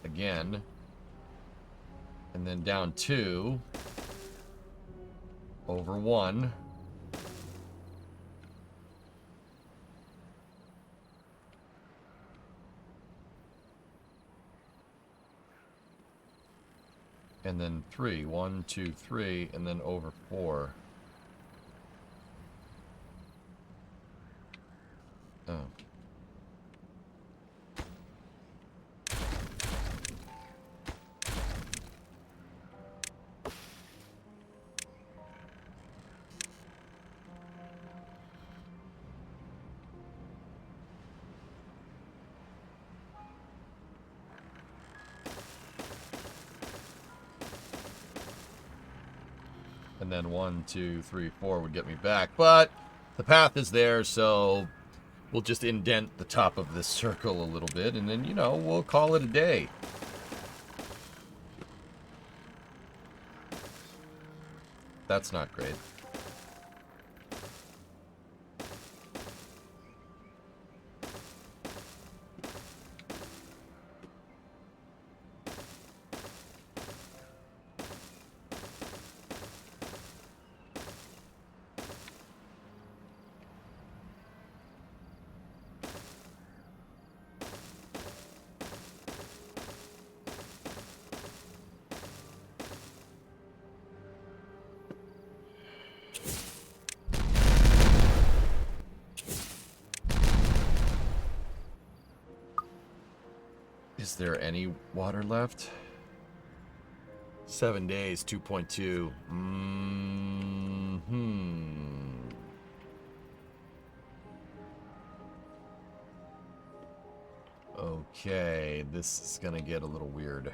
A: again, and then down 2, over 1. And then 3. 1, 2, 3, and then over 4. Oh. And then 1, 2, 3, 4 would get me back. But the path is there, so we'll just indent the top of this circle a little bit, and then, you know, we'll call it a day. That's not great. Is there any water left? 7 days, 2.2. Okay, this is gonna get a little weird.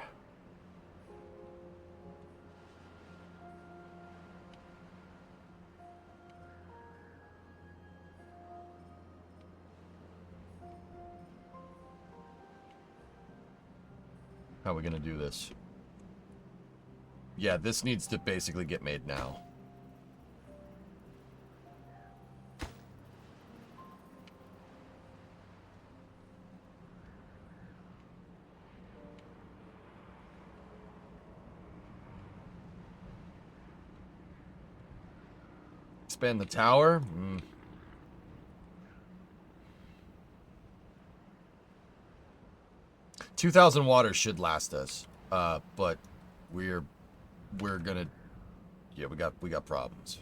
A: How are we gonna do this? Yeah, this needs to basically get made now. Expand the tower? 2,000 water should last us, but we're gonna, yeah, we got problems.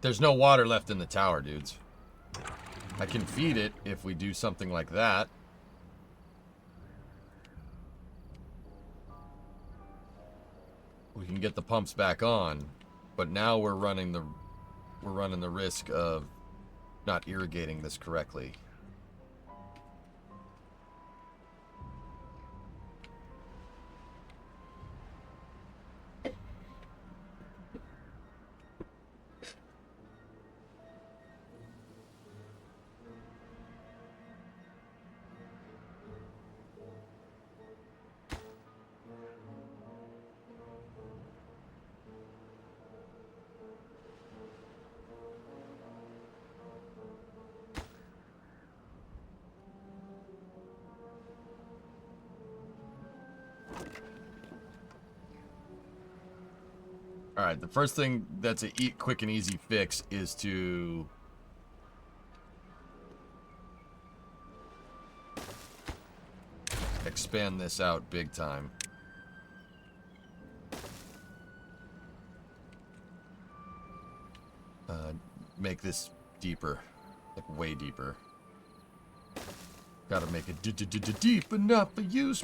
A: There's no water left in the tower, dudes. I can feed it if we do something like that. We can get the pumps back on, but now we're running the risk of not irrigating this correctly. Alright, the first thing that's a quick and easy fix is to expand this out big time. Make this deeper, like way deeper. Gotta make it deep enough for use.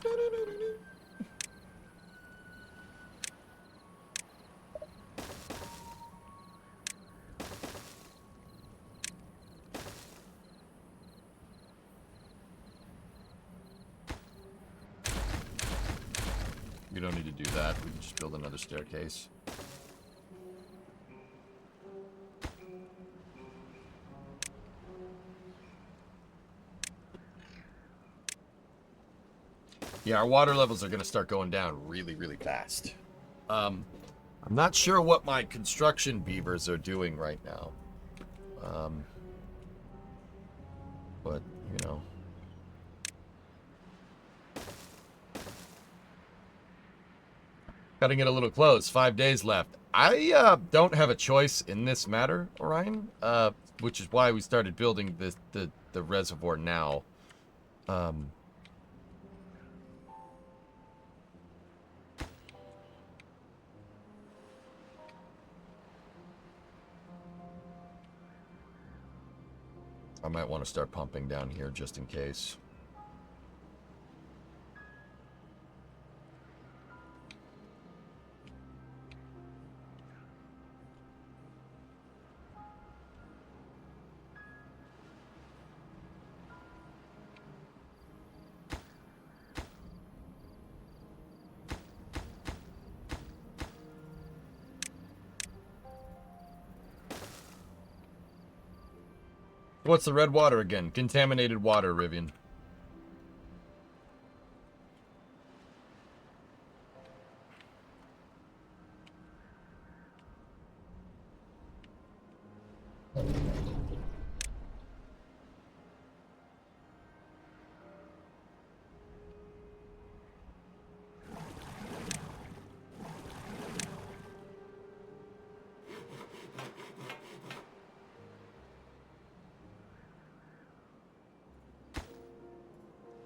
A: We don't need to do that. We can just build another staircase. Yeah, our water levels are going to start going down really, really fast. I'm not sure what my construction beavers are doing right now. But, you know. Cutting it a little close. 5 days left. I don't have a choice in this matter, Orion. Which is why we started building the reservoir now. I might want to start pumping down here just in case. What's the red water again? Contaminated water, Rivian.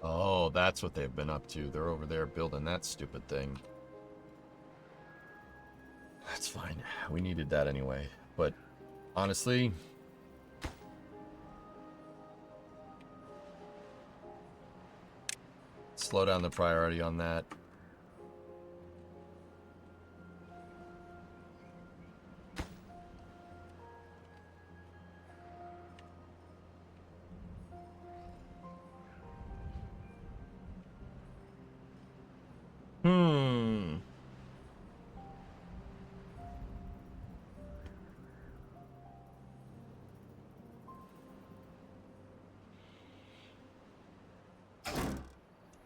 A: Oh, that's what they've been up to. They're over there building that stupid thing. That's fine. We needed that anyway. But honestly, slow down the priority on that.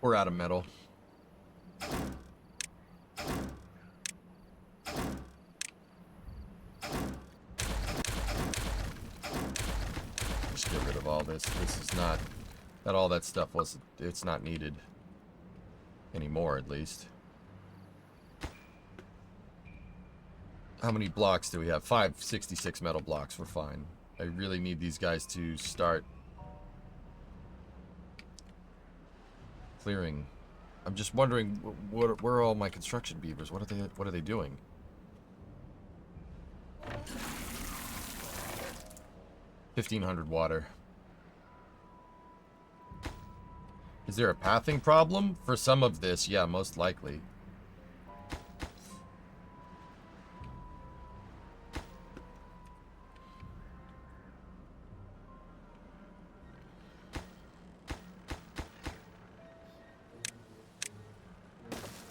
A: We're out of metal. Just get rid of all this. This is not... That all that stuff was... It's not needed. Anymore, at least. How many blocks do we have? 566 metal blocks. We're fine. I really need these guys to start... clearing. I'm just wondering where are all my construction beavers? What are they doing? $1,500 water. Is there a pathing problem? For some of this, yeah, most likely.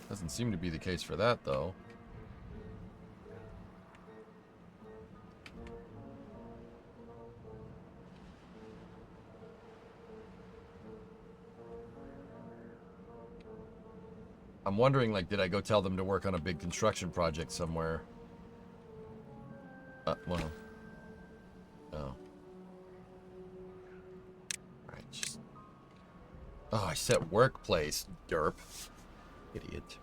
A: Doesn't seem to be the case for that, though. I'm wondering, like, did I go tell them to work on a big construction project somewhere? Well. Oh. Alright, just... Oh, I set workplace, derp. Idiot.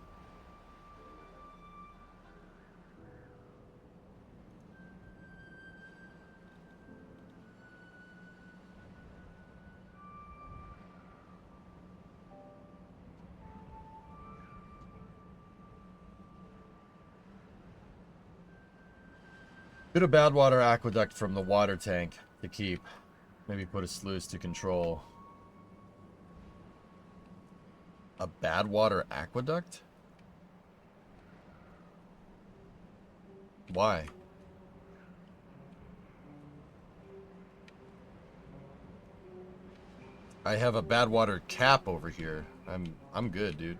A: Bit of bad water aqueduct from the water tank to keep. Maybe put a sluice to control. A bad water aqueduct? Why? I have a bad water cap over here. I'm good, dude.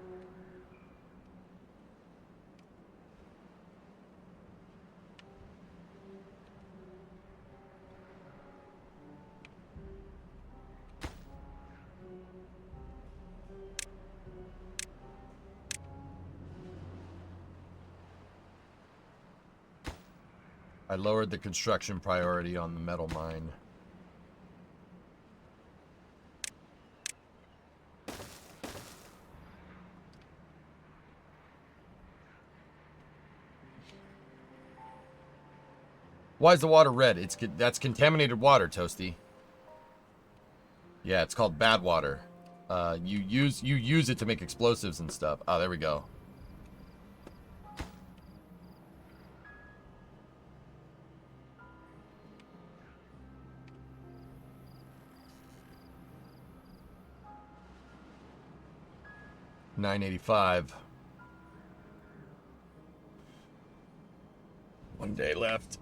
A: I lowered the construction priority on the metal mine. Why is the water red? That's contaminated water, Toasty. Yeah, it's called bad water. You use it to make explosives and stuff. Oh, there we go. $9.85. 1 day left.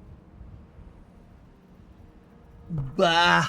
A: Bah.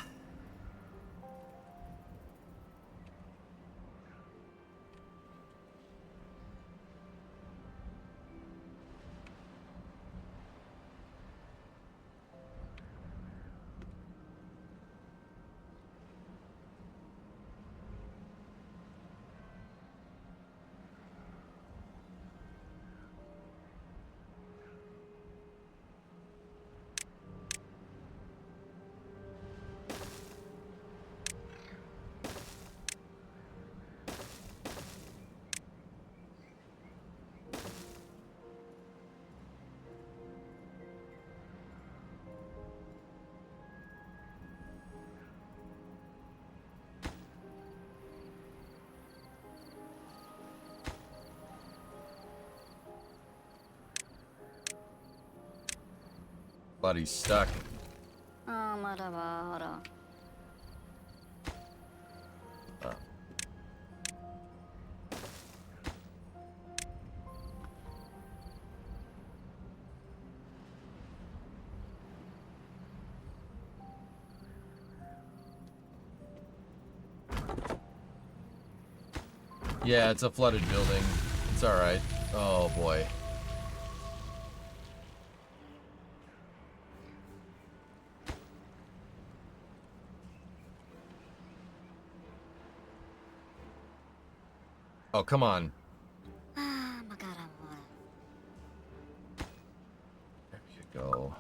A: But he's stuck. Yeah, it's a flooded building. It's alright. Oh boy. Oh, come on. There you go.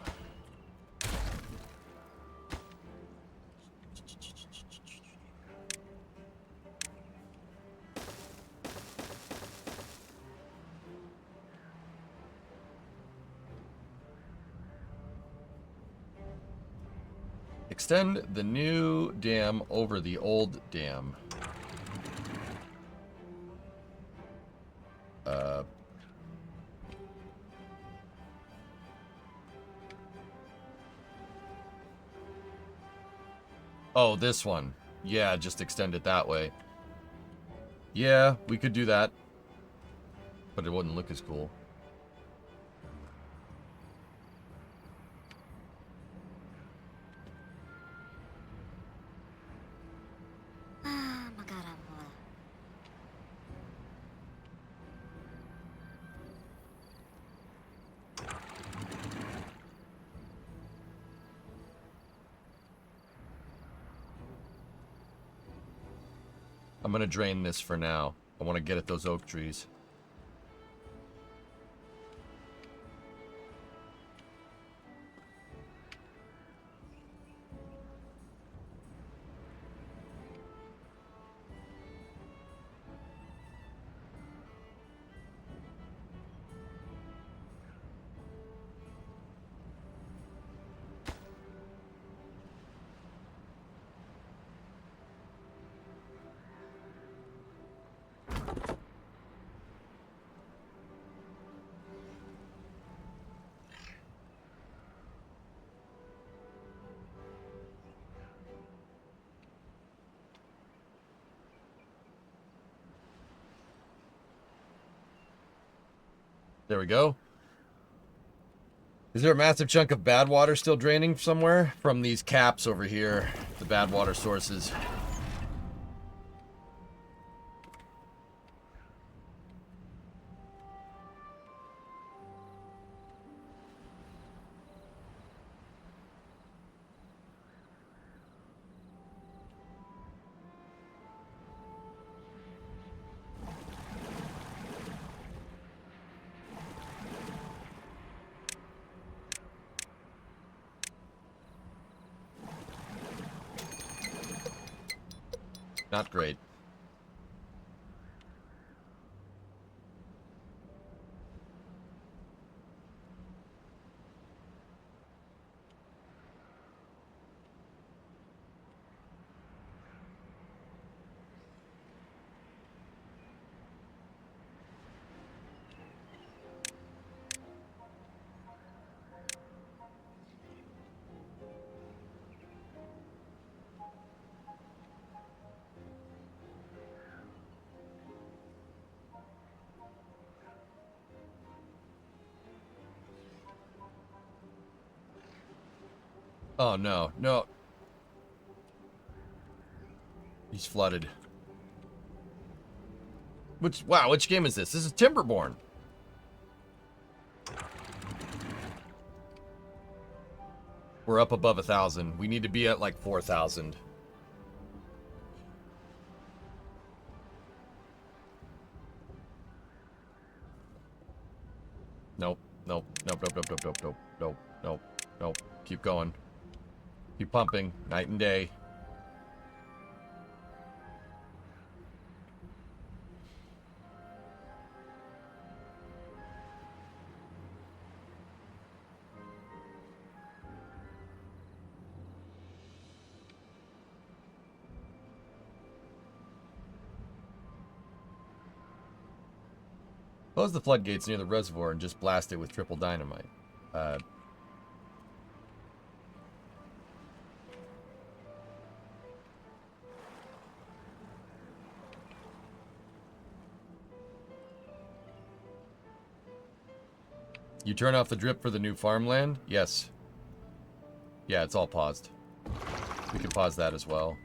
A: Extend the new dam over the old dam. Oh, this one. Yeah, just extend it that way. Yeah, we could do that. But it wouldn't look as cool. I'm gonna drain this for now. I want to get at those oak trees. There we go. Is there a massive chunk of bad water still draining somewhere? From these caps over here, the bad water sources. Not great. Oh, no. No. He's flooded. Wow, which game is this? This is Timberborn. We're up above 1,000. We need to be at like 4,000. Nope. Nope. Nope. Nope. Nope. Nope. Nope. Nope. Nope. Nope. Nope. Keep going. Keep pumping. Night and day. Close the floodgates near the reservoir and just blast it with triple dynamite. You turn off the drip for the new farmland? Yes. Yeah, it's all paused. We can pause that as well.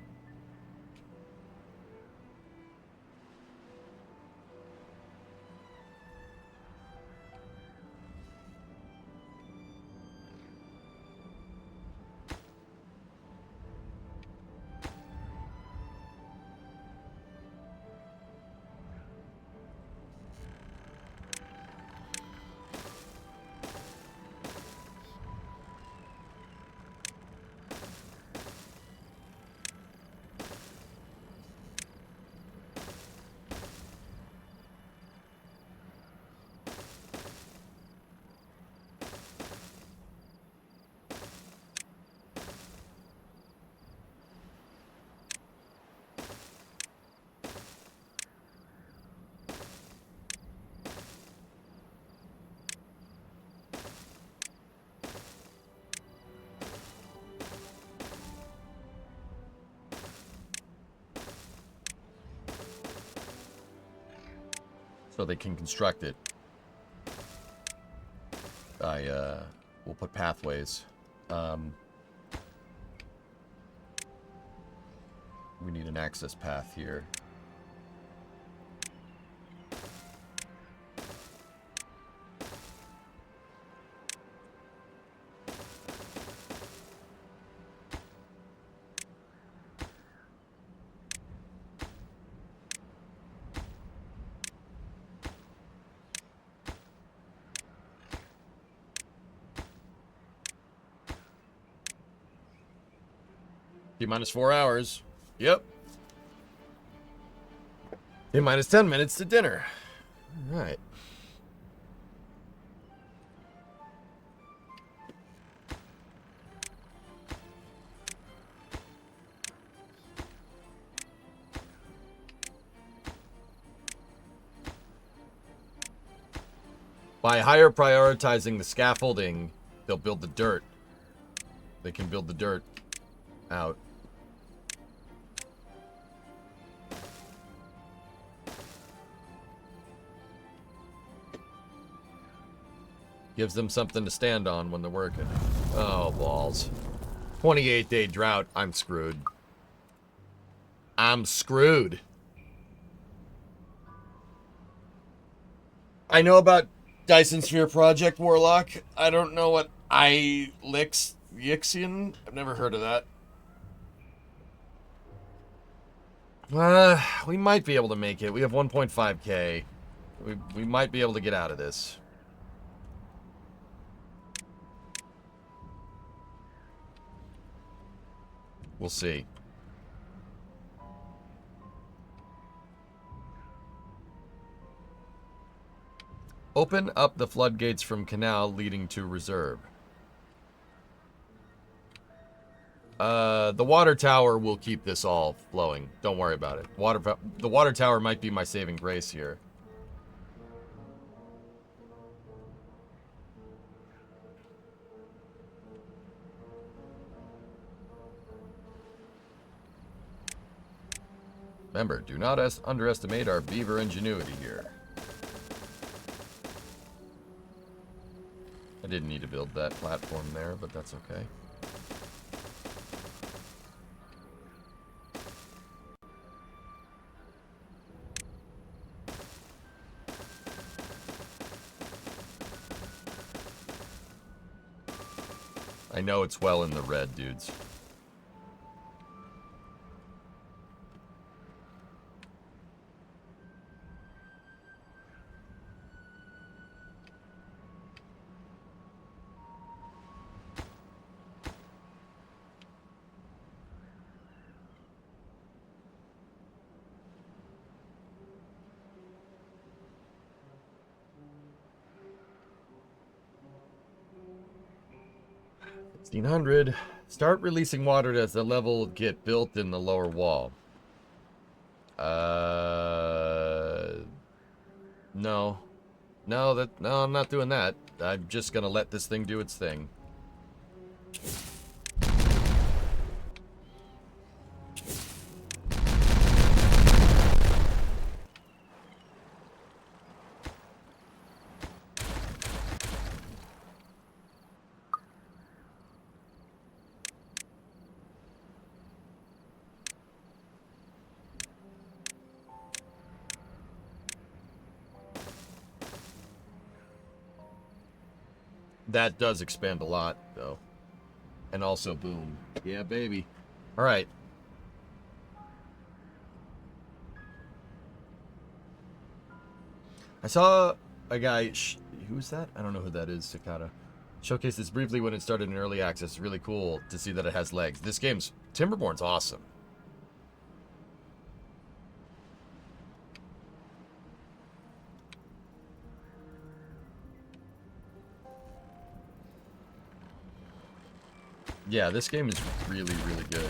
A: So they can construct it. We'll put pathways. We need an access path here. T-minus 4 hours. Yep. T-minus 10 minutes to dinner. All right. By higher prioritizing the scaffolding, they'll build the dirt. They can build the dirt out. Gives them something to stand on when they're working. Oh, balls. 28-day drought. I'm screwed. I'm screwed. I know about Dyson Sphere Project, Warlock. I don't know what Yixian. I've never heard of that. We might be able to make it. We have 1.5k. We might be able to get out of this. We'll see. Open up the floodgates from canal leading to reserve. The water tower will keep this all flowing. Don't worry about it. The water tower might be my saving grace here. Remember, do not underestimate our beaver ingenuity here. I didn't need to build that platform there, but that's okay. I know it's well in the red, dudes. $1,600. Start releasing water as the level get built in the lower wall. No. No, I'm not doing that. I'm just gonna let this thing do its thing. That does expand a lot, though. And also, boom. Yeah, baby. All right. I saw a guy... who's that? I don't know who that is, Cicada. Showcased this briefly when it started in early access. It's really cool to see that it has legs. This game's... Timberborn's awesome. Yeah, this game is really, really good.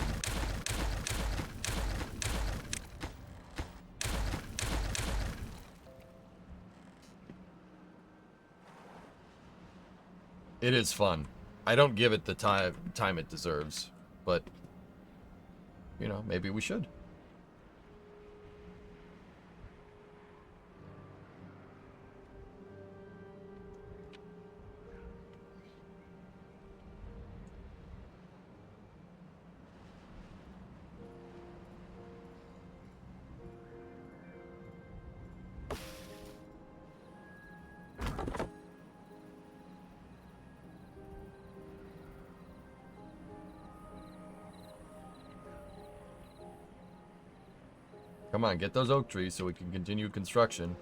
A: It is fun. I don't give it the time it deserves, but, you know, maybe we should. Come on, get those oak trees so we can continue construction.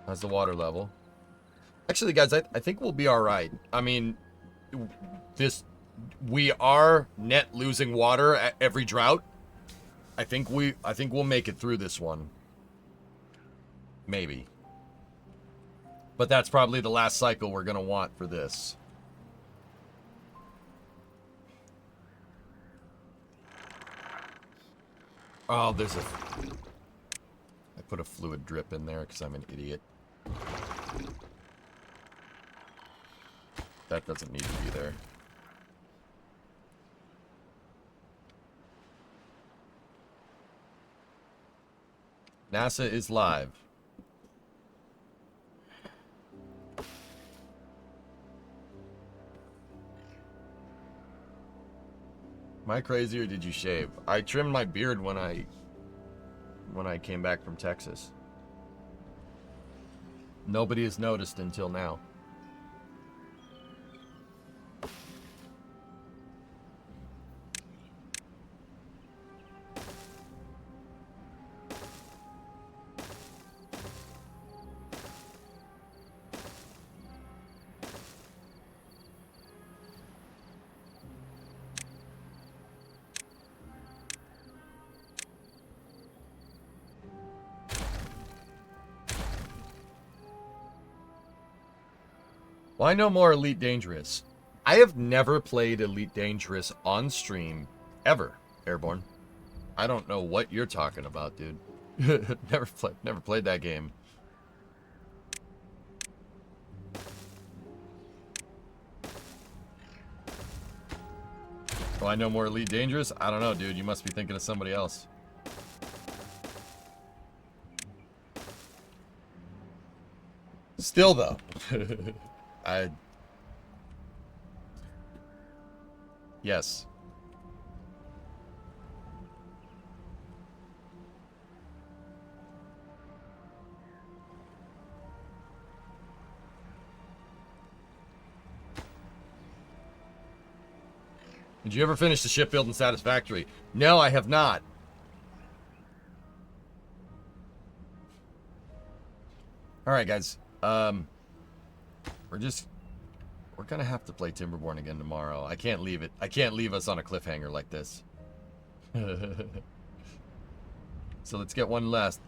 A: How's the water level? Actually, guys, I think we'll be all right. I mean, we are net losing water at every drought. I think we'll make it through this one. Maybe. But that's probably the last cycle we're gonna want for this. Oh, there's a... I put a fluid drip in there because I'm an idiot. That doesn't need to be there. NASA is live. Am I crazy or did you shave? I trimmed my beard when I came back from Texas. Nobody has noticed until now. Why no more Elite Dangerous? I have never played Elite Dangerous on stream, ever, Airborne. I don't know what you're talking about, dude. Never played that game. Why no more Elite Dangerous? I don't know, dude. You must be thinking of somebody else. Still, though. Yes. Did you ever finish the shipbuilding satisfactory? No, I have not. Alright, guys. We're gonna have to play Timberborn again tomorrow. I can't leave it. I can't leave us on a cliffhanger like this. So let's get one last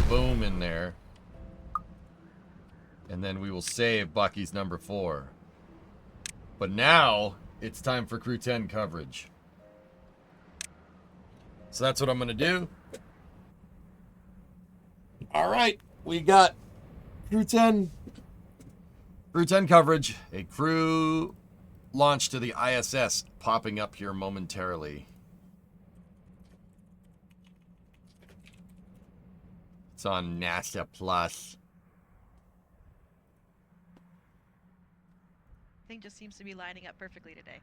A: boom in there. And then we will save Bucky's number 4. But now, it's time for Crew 10 coverage. So that's what I'm gonna do. Alright, we got Crew 10 coverage. A crew launch to the ISS popping up here momentarily. It's on NASA Plus.
F: Thing just seems to be lining up perfectly today.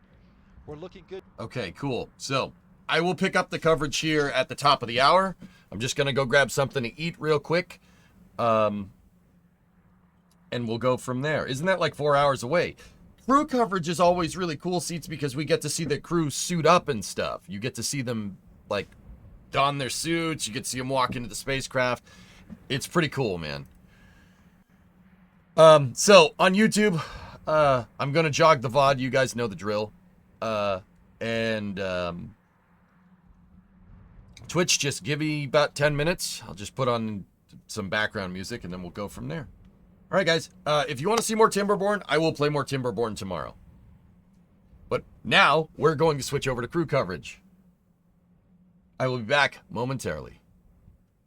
G: We're looking good.
A: Okay, cool. So, I will pick up the coverage here at the top of the hour. I'm just going to go grab something to eat real quick. And we'll go from there. Isn't that like 4 hours away? Crew coverage is always really cool, Seats, because we get to see the crew suit up and stuff. You get to see them, like, don their suits. You get to see them walk into the spacecraft. It's pretty cool, man. So, on YouTube, I'm going to jog the VOD. You guys know the drill. Twitch, just give me about 10 minutes. I'll just put on some background music, and then we'll go from there. All right, guys. If you want to see more Timberborn, I will play more Timberborn tomorrow. But now, we're going to switch over to crew coverage. I will be back momentarily.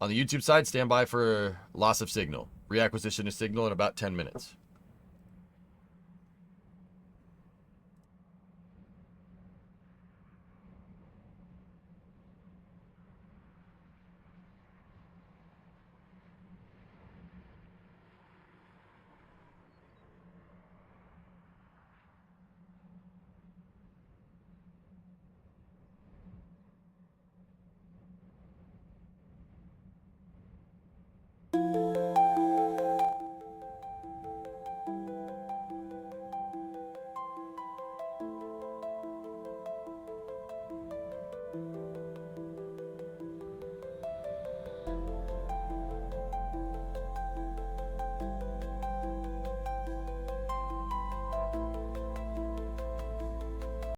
A: On the YouTube side, stand by for loss of signal. Reacquisition of signal in about 10 minutes.